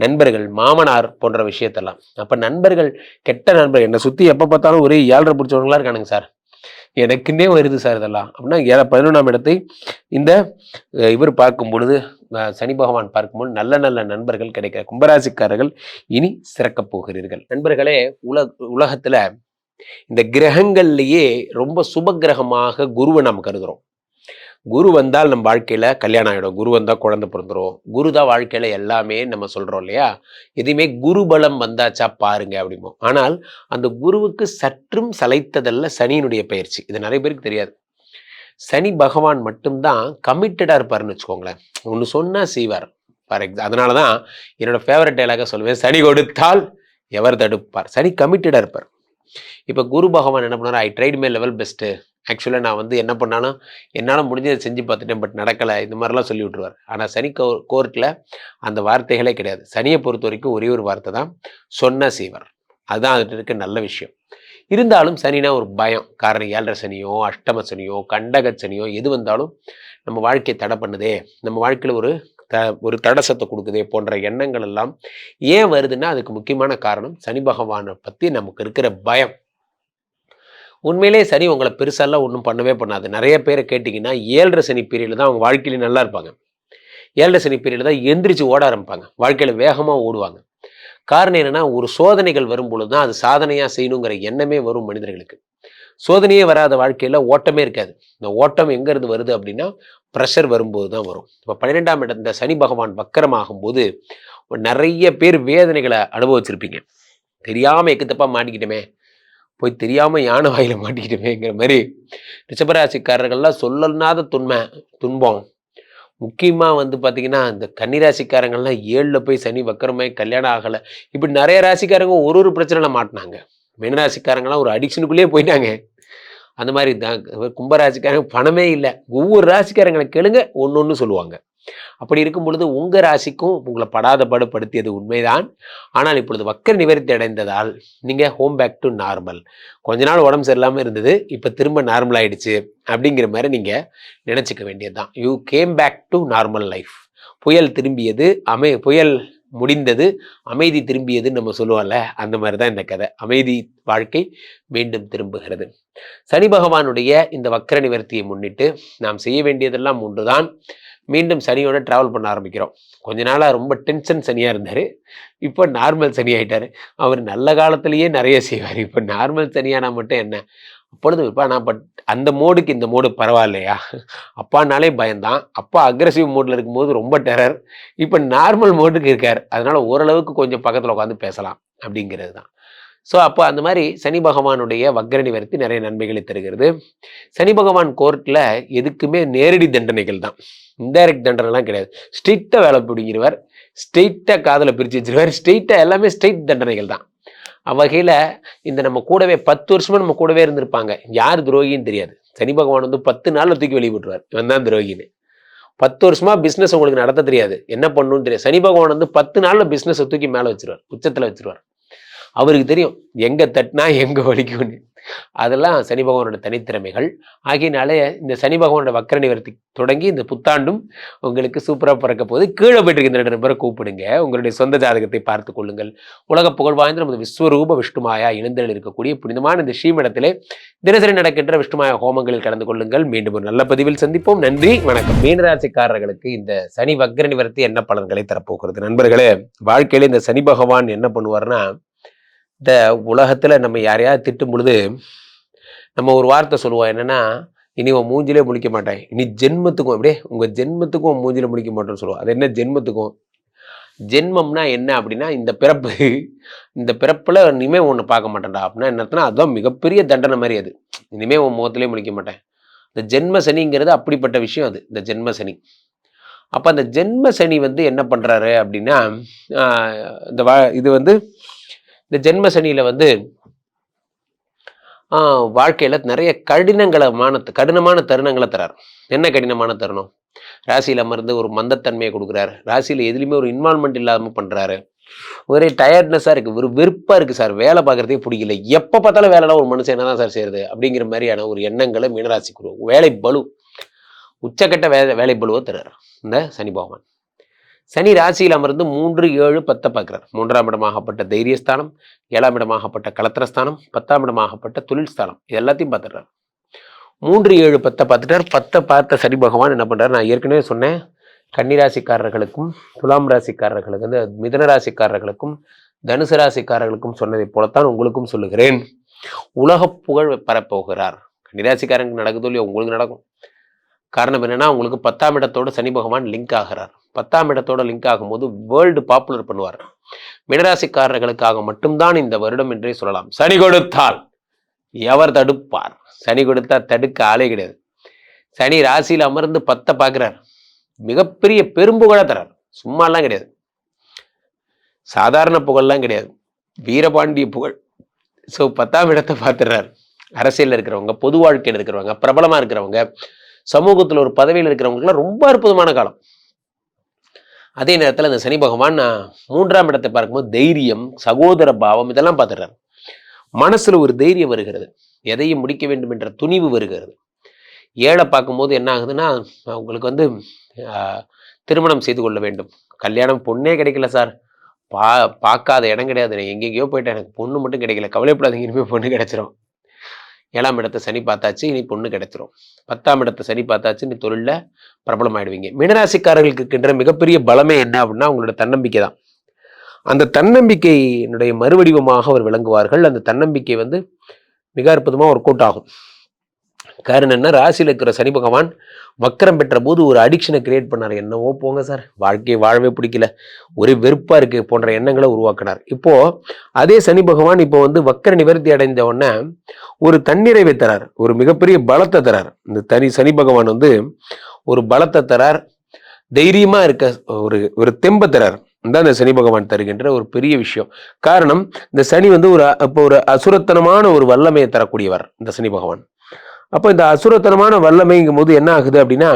நண்பர்கள், மாமனார் போன்ற விஷயத்தெல்லாம். அப்போ நண்பர்கள், கெட்ட நண்பர்கள், என்னை சுற்றி எப்போ பார்த்தாலும் ஒரே 7.5 பிடிச்சவங்களா இருக்கானுங்க சார், எனக்குன்னே வருது சார் இதெல்லாம் அப்படின்னா 11ஆம் இடத்தை இந்த இவர் பார்க்கும் பொழுது, சனி பகவான் பார்க்கும்போது நல்ல நல்ல நண்பர்கள் கிடைக்கிற கும்பராசிக்காரர்கள் இனி சிறக்க போகிறீர்கள். நண்பர்களே, உலகத்துல இந்த கிரகங்கள்லயே ரொம்ப சுப கிரகமாக குருவை நாம் கருதுறோம். குரு வந்தால் நம்ம வாழ்க்கையில கல்யாணம் ஆகிடும், குரு வந்தால் குழந்தை பிறந்துடும், குரு தான் வாழ்க்கையில எல்லாமே நம்ம சொல்றோம் இல்லையா. எதுவுமே குரு பலம் வந்தாச்சா பாருங்க அப்படிமோ. ஆனால் அந்த குருவுக்கு சற்றும் சளைத்ததல்ல சனியினுடைய பயிற்சி. இது நிறைய பேருக்கு தெரியாது. சனி பகவான் மட்டும்தான் கமிட்டடா இருப்பாருன்னு வச்சுக்கோங்களேன். ஒன்று சொன்னா செய்வார். அதனாலதான் என்னோட ஃபேவரட் டைலாக சொல்லுவேன், சனி கொடுத்தால் எவர் தடுப்பார். சனி கமிட்டடா இருப்பார். இப்போ குரு பகவான் என்ன பண்ணார், I tried my level best, ஆக்சுவலாக நான் வந்து என்ன பண்ணாலும் என்னால் முடிஞ்சதை செஞ்சு பார்த்துட்டேன், பட் நடக்கலை, இந்த மாதிரிலாம் சொல்லி விட்டுருவார். ஆனால் சனி கோர்ட்டில் அந்த வார்த்தைகளே கிடையாது. சனியை பொறுத்த வரைக்கும் ஒரே ஒரு வார்த்தை தான், சொன்ன செய்வார். அதுதான் அதுட்டு இருக்க நல்ல விஷயம். இருந்தாலும் சனினா ஒரு பயம். காரணம் 7.5 சனியோ, அஷ்டம சனியோ, கண்டக சனியோ எது வந்தாலும் நம்ம வாழ்க்கையை தடை பண்ணுதே, நம்ம வாழ்க்கையில் ஒரு தடசத்தை கொடுக்குதே போன்ற எண்ணங்கள் எல்லாம் ஏன் வருதுன்னா, அதுக்கு முக்கியமான காரணம் சனி பகவானை பற்றி நமக்கு இருக்கிற பயம். உண்மையிலே சனி உங்களை பெருசாலாம் ஒன்றும் பண்ணவே பண்ணாது. நிறைய பேரை கேட்டிங்கன்னா 7.5 சனி பீரியடில் தான் அவங்க வாழ்க்கையில நல்லா இருப்பாங்க. 7.5 சனி பீரியடில் தான் எந்திரிச்சு ஓட ஆரம்பிப்பாங்க, வாழ்க்கையில் வேகமாக ஓடுவாங்க. காரணம் என்னன்னா, ஒரு சோதனைகள் வரும் பொழுது தான் அது சாதனையாக செய்யணுங்கிற எண்ணமே வரும் மனிதர்களுக்கு. சோதனையே வராத வாழ்க்கையில் ஓட்டமே இருக்காது. இந்த ஓட்டம் எங்கேருந்து வருது அப்படின்னா, ப்ரெஷர் வரும்போது தான் வரும். இப்போ 12ஆம் இடம் இந்த சனி பகவான் வக்கரமாகும் போது நிறைய பேர் வேதனைகளை அனுபவிச்சிருப்பீங்க. தெரியாமல் எக்குத்தப்பா மாட்டிக்கிட்டோமே, போய் தெரியாமல் யானை வாயில மாட்டிக்கிட்டோமேங்கிற மாதிரி ரிஷபராசிக்காரர்கள்லாம் சொல்லனாத துன்பம். முக்கியமாக வந்து பார்த்தீங்கன்னா, இந்த கன்னிராசிக்காரங்கள்லாம் 7ல் போய் சனி வக்கரமாய் கல்யாணம் ஆகலை, இப்படி நிறைய ராசிக்காரங்க ஒரு பிரச்சனைல மாட்டினாங்க. மீனராசிக்காரங்களாம் ஒரு அடிக்ஷனுக்குள்ளேயே போயிட்டாங்க. அந்த மாதிரி தான் கும்பராசிக்காரங்க பணமே இல்லை. ஒவ்வொரு ராசிக்காரங்களை கேளுங்க, ஒன்று சொல்லுவாங்க. அப்படி இருக்கும் பொழுது உங்கள் ராசிக்கும் உங்களை படாத பாடுபடுத்தியது உண்மைதான். ஆனால் இப்பொழுது வக்கர நிவர்த்தி அடைந்ததால் நீங்கள் ஹோம் பேக் டு நார்மல். கொஞ்ச நாள் உடம்பு சரியில்லாமல் இருந்தது, இப்போ திரும்ப நார்மல் ஆயிடுச்சு அப்படிங்கிற மாதிரி நீங்கள் நினச்சிக்க வேண்டியது தான். You came back to normal life. புயல் திரும்பியது, புயல் முடிந்தது, அமைதி திரும்பியதுன்னு நம்ம சொல்லுவோம்ல, அந்த மாதிரி தான் இந்த கதை. அமைதி வாழ்க்கை மீண்டும் திரும்புகிறது. சனி பகவானுடைய இந்த வக்ர நிவர்த்தியை முன்னிட்டு நாம் செய்ய வேண்டியதெல்லாம் ஒன்றுதான். மீண்டும் சனியோட டிராவல் பண்ண ஆரம்பிக்கிறோம். கொஞ்ச நாளா ரொம்ப டென்ஷன் சனியா இருந்தாரு. இப்போ நார்மல் சனி ஆயிட்டாரு. அவர் நல்ல காலத்திலேயே நிறைய செய்வார். இப்போ நார்மல் சனியானா மட்டும் என்ன? அப்பொழுது இப்போ நான் அந்த மோடுக்கு இந்த மோடு பரவாயில்லையா? அப்பானாலே பயந்தான். அப்பா அக்ரெசிவ் மோட்ல இருக்கும்போது ரொம்ப டெரர். இப்போ நார்மல் மோடுக்கு இருக்கார். அதனால ஓரளவுக்கு கொஞ்சம் பக்கத்தில் உட்காந்து பேசலாம் அப்படிங்கிறது தான். ஸோ அப்போ அந்த மாதிரி சனி பகவானுடைய வக்ர நிவர்த்தி நிறைய நன்மைகளை தருகிறது. சனி பகவான் கோர்ட்டில் எதுக்குமே நேரடி தண்டனைகள் தான், இன்டைரக்ட் தண்டனைலாம் கிடையாது. ஸ்ட்ரெயிட்டாக வேலை பிடிங்கிறவர், ஸ்ட்ரெயிட்டாக காதில் பிரித்து வச்சிருவார், ஸ்ட்ரெயிட்டாக எல்லாமே ஸ்ட்ரெயிட் தண்டனைகள் தான். அவ்வகையில் இந்த நம்ம கூடவே 10 வருஷமா நம்ம கூடவே இருந்திருப்பாங்க, யார் துரோகின்னு தெரியாது. சனி பகவான் வந்து 10 நாளில் தூக்கி வெளியே விட்டுருவார், இவன் தான் துரோகின்னு. 10 வருஷமா பிஸ்னஸ் உங்களுக்கு நடத்த தெரியாது, என்ன பண்ணணும்னு தெரியாது. சனி பகவான் வந்து 10 நாளில் பிஸ்னஸை தூக்கி மேலே வச்சிருவார், உச்சத்தில் வச்சிருவார். அவருக்கு தெரியும் எங்க தட்டினா எங்க வலிக்கும்னு. அதெல்லாம் சனி பகவானோட தனித்திறமைகள். ஆகையினாலே இந்த சனி பகவானோட வக்ர நிவர்த்தி தொடங்கி இந்த புத்தாண்டும் உங்களுக்கு சூப்பராக பிறக்க போது. கீழே போயிட்டு இருக்க 2 நபரை கூப்பிடுங்க, உங்களுடைய சொந்த ஜாதகத்தை பார்த்து கொள்ளுங்கள். உலக புகழ் வாய்ந்த நமது விஸ்வரூப விஷ்ணுமாயா இணைந்தல் இருக்கக்கூடிய புனிதமான இந்த ஸ்ரீமடத்திலே தினசரி நடக்கின்ற விஷ்ணுமாயா ஹோமங்களில் கலந்து கொள்ளுங்கள். மீண்டும் ஒரு நல்ல பதிவில் சந்திப்போம். நன்றி, வணக்கம். மீனராசிக்காரர்களுக்கு இந்த சனி வக்ர நிவர்த்தி என்ன பலன்களை தரப்போகிறது? நண்பர்களே, வாழ்க்கையில இந்த சனி பகவான் என்ன பண்ணுவார்னா, இந்த உலகத்துல நம்ம யாரையாவது திட்டும் பொழுது நம்ம ஒரு வார்த்தை சொல்லுவோம், என்னன்னா, இனி உன் மூஞ்சிலே முழிக்க மாட்டேன், இனி ஜென்மத்துக்கும், அப்படியே உங்க ஜென்மத்துக்கும் மூஞ்சில முழிக்க மாட்டேன்னு சொல்லுவோம். அது என்ன ஜென்மத்துக்கும்? ஜென்மம்னா என்ன அப்படின்னா, இந்த பிறப்பு, இந்த பிறப்புல இனிமே ஒன்று பார்க்க மாட்டேன்டா அப்படின்னா என்னன்னா, அதுதான் மிகப்பெரிய தண்டனை மாதிரி. அது இனிமே உன் முகத்திலே முழிக்க மாட்டேன். இந்த ஜென்ம சனிங்கிறது அப்படிப்பட்ட விஷயம். அது இந்த ஜென்ம சனி. அப்ப அந்த ஜென்ம சனி வந்து என்ன பண்றாரு அப்படின்னா, இது வந்து இந்த ஜென்ம சனியில வந்து வாழ்க்கையில நிறைய கடினமான தருணங்களை தரார். என்ன கடினமான தருணம்? ராசியில அமர்ந்து ஒரு மந்தத்தன்மையை கொடுக்குறாரு. ராசியில எதுலையுமே ஒரு இன்வால்மெண்ட் இல்லாம பண்றாரு. ஒரே டயர்ட்னஸா இருக்கு, ஒரு வெறுப்பா இருக்கு சார், வேலை பார்க்கறதே பிடிக்கல, எப்ப பார்த்தாலும் வேலைனா ஒரு மனுஷன் என்னதான் சார் செய்யறது அப்படிங்கிற மாதிரியான ஒரு எண்ணங்களை மீனராசிக்கு வேலை பலு, உச்சக்கட்ட வேலை பலுவை தர்றாரு இந்த சனி பகவான். சனி ராசியில் அமர்ந்து 3, 7, 10 பார்க்கிறார். 3ஆம் இடமாகப்பட்ட தைரியஸ்தானம், 7ஆம் இடமாகப்பட்ட கலத்திரஸ்தானம், 10ஆம் இடமாகப்பட்ட தொழில் ஸ்தானம், இது எல்லாத்தையும் பார்த்துடுறாரு. 3, 7, 10 பார்த்துட்டார். 10 பார்த்த சனி பகவான் என்ன பண்றாரு? நான் ஏற்கனவே சொன்னேன், கன்னிராசிக்காரர்களுக்கும் துலாம் ராசிக்காரர்களுக்கு, இந்த மிதுன ராசிக்காரர்களுக்கும் தனுசு ராசிக்காரர்களுக்கும் சொன்னதை போலத்தான் உங்களுக்கும் சொல்லுகிறேன். உலக புகழ் பரப்போகிறார். கன்னிராசிக்காரங்களுக்கு நடக்குதோ இல்லையோ, உங்களுக்கு நடக்கும். காரணம் என்னன்னா, உங்களுக்கு 10ஆம் இடத்தோட சனி பகவான் லிங்க் ஆகிறார். 10ஆம் இடத்தோட லிங்க் ஆகும்போது வேர்ல்டு பாப்புலர் பண்ணுவார். மீனராசிக்காரர்களுக்காக மட்டும்தான் இந்த வருடம் என்றே சொல்லலாம். சனி கொடுத்தால் எவர் தடுப்பார்? சனி கொடுத்தா தடுக்க ஆளே கிடையாது. சனி ராசியில் அமர்ந்து 10 பார்க்கிறார். மிகப்பெரிய பெரும்புகழ தரார். சும்மாலாம் கிடையாது, சாதாரண புகழ்லாம் கிடையாது, வீரபாண்டிய புகழ். ஸோ 10ஆம் இடத்தை பார்த்துடுறார். அரசியல் இருக்கிறவங்க, பொது வாழ்க்கையில் இருக்கிறவங்க, பிரபலமா இருக்கிறவங்க, சமூகத்தில் ஒரு பதவியில் இருக்கிறவங்களுக்குலாம் ரொம்ப அற்புதமான காலம். அதே நேரத்தில் அந்த சனி பகவான் 3ஆம் இடத்தை பார்க்கும்போது தைரியம், சகோதர பாவம், இதெல்லாம் பார்த்துடுறாரு. மனசுல ஒரு தைரியம் வருகிறது, எதையும் முடிக்க வேண்டும் என்ற துணிவு வருகிறது. 7 பார்க்கும்போது என்ன ஆகுதுன்னா, உங்களுக்கு வந்து திருமணம் செய்து கொள்ள வேண்டும். கல்யாணம் பொண்ணே கிடைக்கல சார், பார்க்காத இடம் கிடையாது, நான் எங்கெங்கேயோ போயிட்டேன், எனக்கு பொண்ணு மட்டும் கிடைக்கல, கவலைப்படாதீங்க, இனிமேல் பொண்ணு கிடைச்சிரும். 7ஆம் இடத்தை சனி பார்த்தாச்சு, இனி பொண்ணு கிடைச்சிரும். 10ஆம் இடத்தை சனி பார்த்தாச்சு, இனி தொழிலில் பிரபலமாயிடுவீங்க. மீனராசிக்காரர்களுக்கு இருக்கின்ற மிகப்பெரிய பலமே என்ன அப்படின்னா, அவங்களோட தன்னம்பிக்கை தான். அந்த தன்னம்பிக்கையினுடைய மறுவடிவமாக அவர் விளங்குவார்கள். அந்த தன்னம்பிக்கை வந்து மிக அற்புதமாக ஒர்க் அவுட் ஆகும். காரணம் என்ன? ராசியில் இருக்கிற சனி பகவான் வக்கரம் பெற்ற போது ஒரு அடிக்ஷனை கிரியேட் பண்ணார். என்னவோ போங்க சார், வாழ்க்கையை வாழவே பிடிக்கல, ஒரே வெறுப்பா இருக்கு போன்ற எண்ணங்களை உருவாக்கினார். இப்போ அதே சனி பகவான் இப்போ வந்து வக்கர நிவர்த்தி அடைந்த உடனே ஒரு தன்னிறைவை தரார், ஒரு மிகப்பெரிய பலத்தை தரார். இந்த சனி பகவான் வந்து ஒரு பலத்தை தரார், தைரியமா இருக்க ஒரு தெம்பை தரார். இந்த சனி பகவான் தருகின்ற ஒரு பெரிய விஷயம். காரணம், இந்த சனி வந்து ஒரு அசுரத்தனமான ஒரு வல்லமையை தரக்கூடியவர் இந்த சனி பகவான். அப்போ இந்த அசுரத்தனமான வல்லமைங்கும் போது என்ன ஆகுது அப்படின்னா,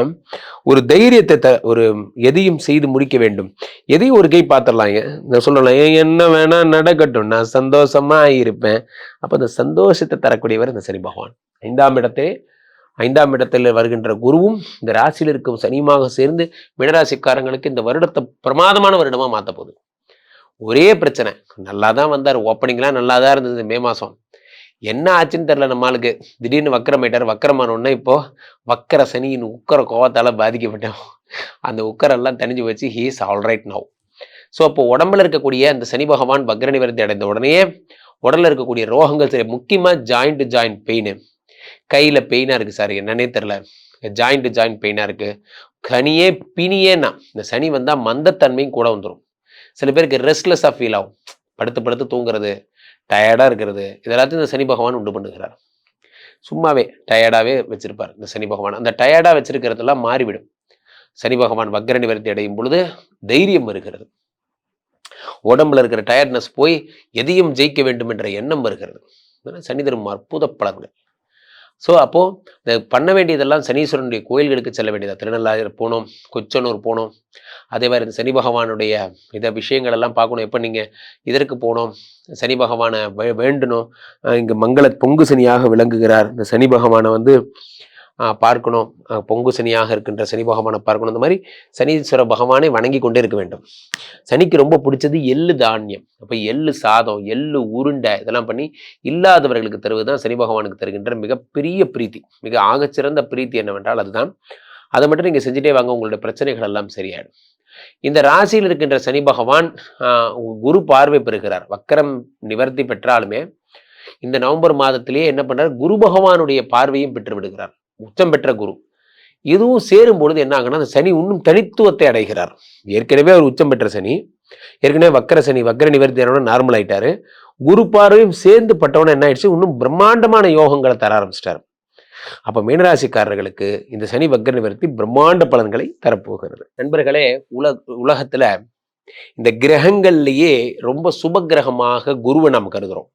ஒரு தைரியத்தை ஒரு எதையும் செய்து முடிக்க வேண்டும், எதையும் ஒரு கை பார்த்துடலாங்க. நான் சொல்லலாம், என்ன வேணா நடக்கட்டும், நான் சந்தோஷமா இருப்பேன். அப்போ இந்த சந்தோஷத்தை தரக்கூடியவர் இந்த சனி பகவான். 5ஆம் இடத்தில் வருகின்ற குருவும் இந்த ராசியில் இருக்கும் சனியுமாக சேர்ந்து மீனராசிக்காரங்களுக்கு இந்த வருடத்தை பிரமாதமான வருடமா மாற்ற போகுது. ஒரே பிரச்சனை, நல்லா தான் வந்தார், ஓப்பனிங்லாம் நல்லா தான் இருந்தது மே மாதம். என்ன ஆச்சுன்னு தெரில நம்மளுக்கு, திடீர்னு வக்கரமாயிட்டார். வக்கரமான உடனே இப்போ வக்கர சனியின் உக்கர கோவத்தால் பாதிக்கப்பட்டோம். அந்த உக்கரெல்லாம் தணிஞ்சு வச்சு he is alright now. So அப்போ உடம்புல இருக்கக்கூடிய அந்த சனி பகவான் வக்ர நிவர்த்தி அடைந்த உடனே உடலில் இருக்கக்கூடிய ரோகங்கள் சரி, முக்கியமாக ஜாயிண்ட் பெயின், கையில் பெயினாக இருக்குது சார், என்னன்னே தெரில, ஜாயிண்ட் பெயினாக இருக்குது, கனியே பிணியேன்னா இந்த சனி வந்தால் மந்தத்தன்மையும் கூட வந்துடும். சில பேருக்கு ரெஸ்ட்லெஸ்ஸாக ஃபீல் ஆகும், படுத்து தூங்குறது, டயர்டாக இருக்கிறது, இதெல்லாத்தையும் இந்த சனி பகவான் உண்டு பண்ணுகிறார். சும்மாவே டயர்டாகவே வச்சிருப்பார் இந்த சனி பகவான். அந்த டயர்டாக வச்சிருக்கிறதெல்லாம் மாறிவிடும். சனி பகவான் வக்ர நிவர்த்தி அடையும் பொழுது தைரியம் வருகிறது, உடம்புல இருக்கிற டயர்ட்னஸ் போய் எதையும் ஜெயிக்க வேண்டும் என்ற எண்ணம் வருகிறது. சனி தரும் அற்புத பலன்கள். ஸோ அப்போது பண்ண வேண்டியதெல்லாம் சனீஸ்வரனுடைய கோயில்களுக்கு செல்ல வேண்டியதா, திருநள்ளாறு போகணும், கொச்சனூர் போகணும், அதே மாதிரி இந்த சனி பகவானுடைய இதை விஷயங்கள் எல்லாம் பார்க்கணும். எப்போ நீங்கள் இதற்கு போகணும், சனி பகவானை வேண்டணும். இங்கே மங்கள பொங்கு சனியாக விளங்குகிறார் இந்த சனி பகவானை வந்து பார்க்கணும், பொங்கு சனியாக இருக்கின்ற சனி பகவானை பார்க்கணும். இந்த மாதிரி சனீஸ்வர பகவானை வணங்கி கொண்டே இருக்க வேண்டும். சனிக்கு ரொம்ப பிடிச்சது எள்ளு தானியம். அப்போ எள்ளு சாதம், எள்ளு உருண்டை, இதெல்லாம் பண்ணி இல்லாதவர்களுக்கு தருவதுதான் சனி பகவானுக்கு தருகின்ற மிகப்பெரிய பிரீத்தி, மிக ஆகச்சிறந்த பிரீத்தி என்னவென்றால் அதுதான். அதை மட்டும் நீங்கள் செஞ்சுட்டே வாங்க, உங்களுடைய பிரச்சனைகள் எல்லாம் சரியாயிடும். இந்த ராசியில் இருக்கின்ற சனி பகவான் குரு பார்வை பெறுகிறார். வக்கரம் நிவர்த்தி பெற்றாலுமே இந்த நவம்பர் மாதத்திலேயே என்ன பண்றார், குரு பகவானுடைய பார்வையும் பெற்று விடுகிறார். உச்சம் பெற்ற குரு. இதுவும் சேரும் பொழுது என்ன ஆகுனா, அந்த சனி இன்னும் தனித்துவத்தை அடைகிறார். ஏற்கனவே அவர் உச்சம் பெற்ற சனி, ஏற்கனவே வக்கர சனி, வக்கர நிவர்த்தி நார்மல் ஆயிட்டாரு. குரு பார்வையும் சேர்ந்து பட்டவன என்ன ஆயிடுச்சு, இன்னும் பிரம்மாண்டமான யோகங்களை தர ஆரம்பிச்சிட்டார். அப்ப மீனராசிக்காரர்களுக்கு இந்த சனி வக்கர நிவர்த்தி பிரம்மாண்ட பலன்களை தரப்போகிறது. நண்பர்களே, உலகத்துல இந்த கிரகங்கள்லயே ரொம்ப சுப கிரகமாக குருவை நாம் கருதுறோம்.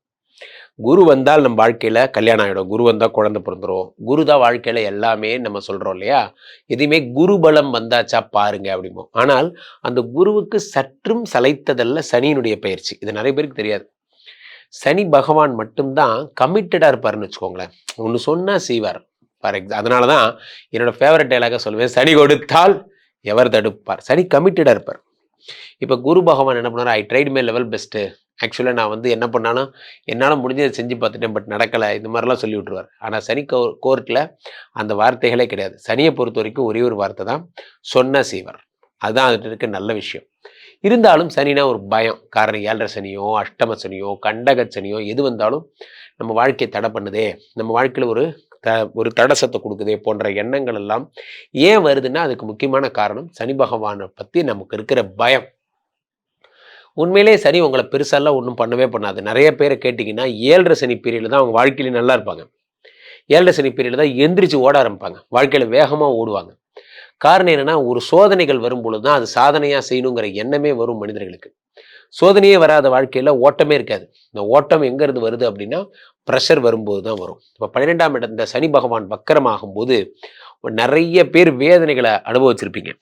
குரு வந்தால் நம்ம வாழ்க்கையில கல்யாணம் ஆகிடும், குரு வந்தால் குழந்தை பிறந்துடும், குரு தான் வாழ்க்கையில எல்லாமே நம்ம சொல்றோம் இல்லையா. எதுவுமே குரு பலம் வந்தாச்சா பாருங்க அப்படிமோ. ஆனால் அந்த குருவுக்கு சற்றும் சளைத்ததல்ல சனியினுடைய பயிற்சி. இது நிறைய பேருக்கு தெரியாது. சனி பகவான் மட்டும்தான் கமிட்டடா இருப்பாருன்னு வச்சுக்கோங்களேன். ஒன்று சொன்னா செய்வார். அதனாலதான் என்னோட ஃபேவரட் டைலாக சொல்லுவேன், சனி கொடுத்தால் எவர் தடுப்பார். சனி கமிட்டடா இருப்பார். இப்போ குரு பகவான் என்ன பண்ணார், I tried my level best, ஆக்சுவலாக நான் வந்து என்ன பண்ணாலும் என்னால் முடிஞ்சதை செஞ்சு பார்த்துட்டேன், பட் நடக்கலை, இந்த மாதிரிலாம் சொல்லி விட்டுருவார். ஆனால் சனி கோர்ட்டில் அந்த வார்த்தைகளே கிடையாது. சனியை பொறுத்த வரைக்கும் ஒரே ஒரு வார்த்தை தான், சொன்ன செய்வார். அதுதான் அதுட்டு இருக்க நல்ல விஷயம். இருந்தாலும் சனினா ஒரு பயம். காரணம் 7.5 சனியோ, அஷ்டம சனியோ, கண்டக சனியோ எது வந்தாலும் நம்ம வாழ்க்கையை தடை பண்ணுதே, நம்ம வாழ்க்கையில் ஒரு தடசத்தை கொடுக்குதே போன்ற எண்ணங்கள் எல்லாம் ஏன் வருதுன்னா அதுக்கு முக்கியமான காரணம் சனி பகவானை பற்றி நமக்கு இருக்கிற பயம். உண்மையிலே சனி உங்களை பெருசாலாம் ஒன்றும் பண்ணவே பண்ணாது. நிறைய பேரை கேட்டிங்கன்னா 7.5 சனி பீரியடில் தான் அவங்க வாழ்க்கையில நல்லா இருப்பாங்க. 7.5 சனி பீரியடில் தான் எந்திரிச்சு ஓட ஆரம்பிப்பாங்க, வாழ்க்கையில் வேகமாக ஓடுவாங்க. காரணம் என்னன்னா, ஒரு சோதனைகள் வரும் பொழுது தான் அது சாதனையாக செய்யணுங்கிற எண்ணமே வரும் மனிதர்களுக்கு. சோதனையே வராத வாழ்க்கையில் ஓட்டமே இருக்காது. இந்த ஓட்டம் எங்கேருந்து வருது அப்படின்னா ப்ரெஷர் வரும்போது தான் வரும். இப்போ 12ஆம் இடம் இந்த சனி பகவான் வக்கரமாகும் போது நிறைய பேர் வேதனைகளை அனுபவிச்சிருப்பீங்க.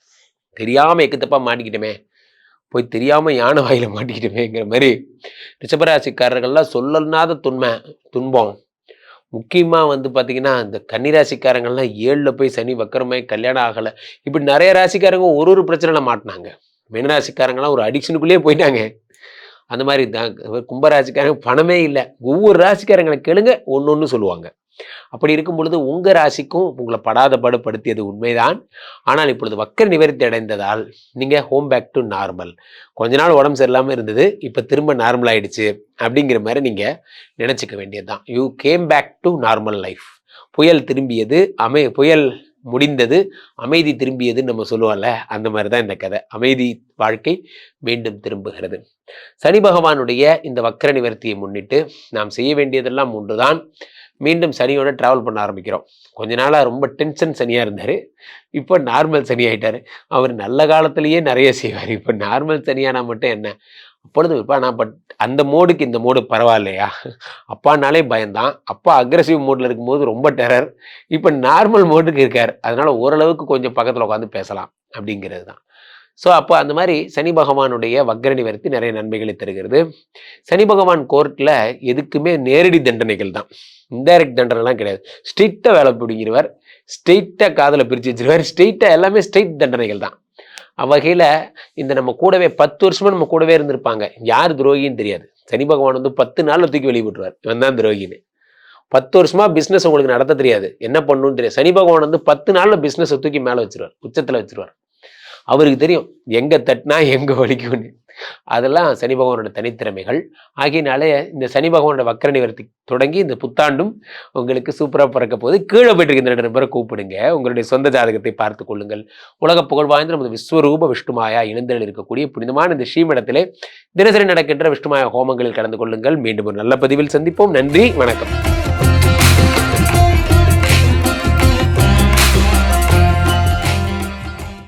தெரியாமல் எக்குத்தப்பாக மாட்டிக்கிட்டோமே, போய் தெரியாமல் யானை வாயில மாட்டிக்கிட்டோமேங்கிற மாதிரி ரிஷபராசிக்காரர்கள்லாம் சொல்லனாத துன்பம். முக்கியமாக வந்து பார்த்தீங்கன்னா இந்த கன்னிராசிக்காரங்கள்லாம் 7ல் போய் சனி வக்கரமாய் கல்யாணம் ஆகலை, இப்படி நிறைய ராசிக்காரங்க ஒரு பிரச்சனையில் மாட்டினாங்க. மீனராசிக்காரங்களாம் ஒரு அடிக்ஷனுக்குள்ளேயே போயிட்டாங்க. அந்த மாதிரி தான் கும்பராசிக்காரங்க பணமே இல்லை. ஒவ்வொரு ராசிக்காரங்களை கேளுங்க, ஒன்று சொல்லுவாங்க. அப்படி இருக்கும் பொழுது உங்கள் ராசிக்கும் உங்களை படாத பாடுபடுத்தியது உண்மைதான். ஆனால் இப்பொழுது வக்கர நிவர்த்தி அடைந்ததால் நீங்கள் ஹோம் பேக் டு நார்மல். கொஞ்ச நாள் உடம்பு சரியில்லாமல் இருந்தது, இப்போ திரும்ப நார்மல் ஆயிடுச்சு அப்படிங்கிற மாதிரி நீங்கள் நினச்சிக்க வேண்டியது தான். You came back to normal life. புயல் திரும்பியது, புயல் முடிந்தது, அமைதி திரும்பியதுன்னு நம்ம சொல்லுவோம்ல, அந்த மாதிரி தான் இந்த கதை. அமைதி வாழ்க்கை மீண்டும் திரும்புகிறது. சனி பகவானுடைய இந்த வக்கர நிவர்த்தியை முன்னிட்டு நாம் செய்ய வேண்டியதெல்லாம் ஒன்றுதான். மீண்டும் சனியோட டிராவல் பண்ண ஆரம்பிக்கிறோம். கொஞ்ச நாளாக ரொம்ப டென்ஷன் சனியாக இருந்தார், இப்போ நார்மல் சனி ஆகிட்டார். அவர் நல்ல காலத்திலேயே நிறைய செய்வார், இப்போ நார்மல் சனியானா மட்டும் என்ன. அப்பொழுது இப்போ நான் அந்த மோடுக்கு இந்த மோடு பரவாயில்லையா. அப்பானாலே பயம்தான், அப்பா அக்ரெசிவ் மோடில் இருக்கும்போது ரொம்ப டெரர், இப்போ நார்மல் மோடுக்கு இருக்கார். அதனால் ஓரளவுக்கு கொஞ்சம் பக்கத்தில் உட்காந்து பேசலாம் அப்படிங்கிறது தான். ஸோ அப்போ அந்த மாதிரி சனி பகவானுடைய வக்கர நிவர்த்தி நிறைய நன்மைகளை தருகிறது. சனி பகவான் கோர்ட்டில் எதுக்குமே நேரடி தண்டனைகள் தான், இன்டைரக்ட் தண்டனைலாம் கிடையாது. ஸ்ட்ரெயிட்டாக வேலை பிடிங்கிறவர், ஸ்ட்ரெயிட்டாக காதலை பிரித்து வச்சிருவார், ஸ்ட்ரெயிட்டாக எல்லாமே ஸ்ட்ரெயிட் தண்டனைகள் தான். அவ்வகையில் இந்த நம்ம கூடவே 10 வருஷமா நம்ம கூடவே இருந்திருப்பாங்க, யார் துரோகின்னு தெரியாது. சனி பகவான் வந்து 10 நாள்ல தூக்கி வெளியே விட்டுருவார், இவன் தான் துரோகின்னு. 10 வருஷமா பிஸ்னஸ் உங்களுக்கு நடத்த தெரியாது, என்ன பண்ணணும்னு தெரியாது. சனி பகவான் வந்து 10 நாள்ல பிஸ்னஸை தூக்கி மேலே வச்சிருவார், உச்சத்தில் வச்சிருவார். அவருக்கு தெரியும் எங்கே தட்டினா எங்கே வலிக்கும்னு. அதெல்லாம் சனி பகவானோட தனித்திறமைகள். ஆகையினாலே இந்த சனி பகவானோட வக்கர நிவர்த்தி தொடங்கி இந்த புத்தாண்டும் உங்களுக்கு சூப்பராக பிறக்க போகுது. கீழே போயிட்டு இருக்க இந்த 2 நபரை கூப்பிடுங்க, உங்களுடைய சொந்த ஜாதகத்தை பார்த்து கொள்ளுங்கள். உலக புகழ் வாய்ந்த நமது விஸ்வரூப விஷ்ணுமாயா இணைந்தல் இருக்கக்கூடிய புனிதமான இந்த ஸ்ரீமடத்திலே தினசரி நடக்கின்ற விஷ்ணுமாயா ஹோமங்களில் கலந்து கொள்ளுங்கள். மீண்டும் ஒரு நல்ல பதிவில் சந்திப்போம். நன்றி, வணக்கம்.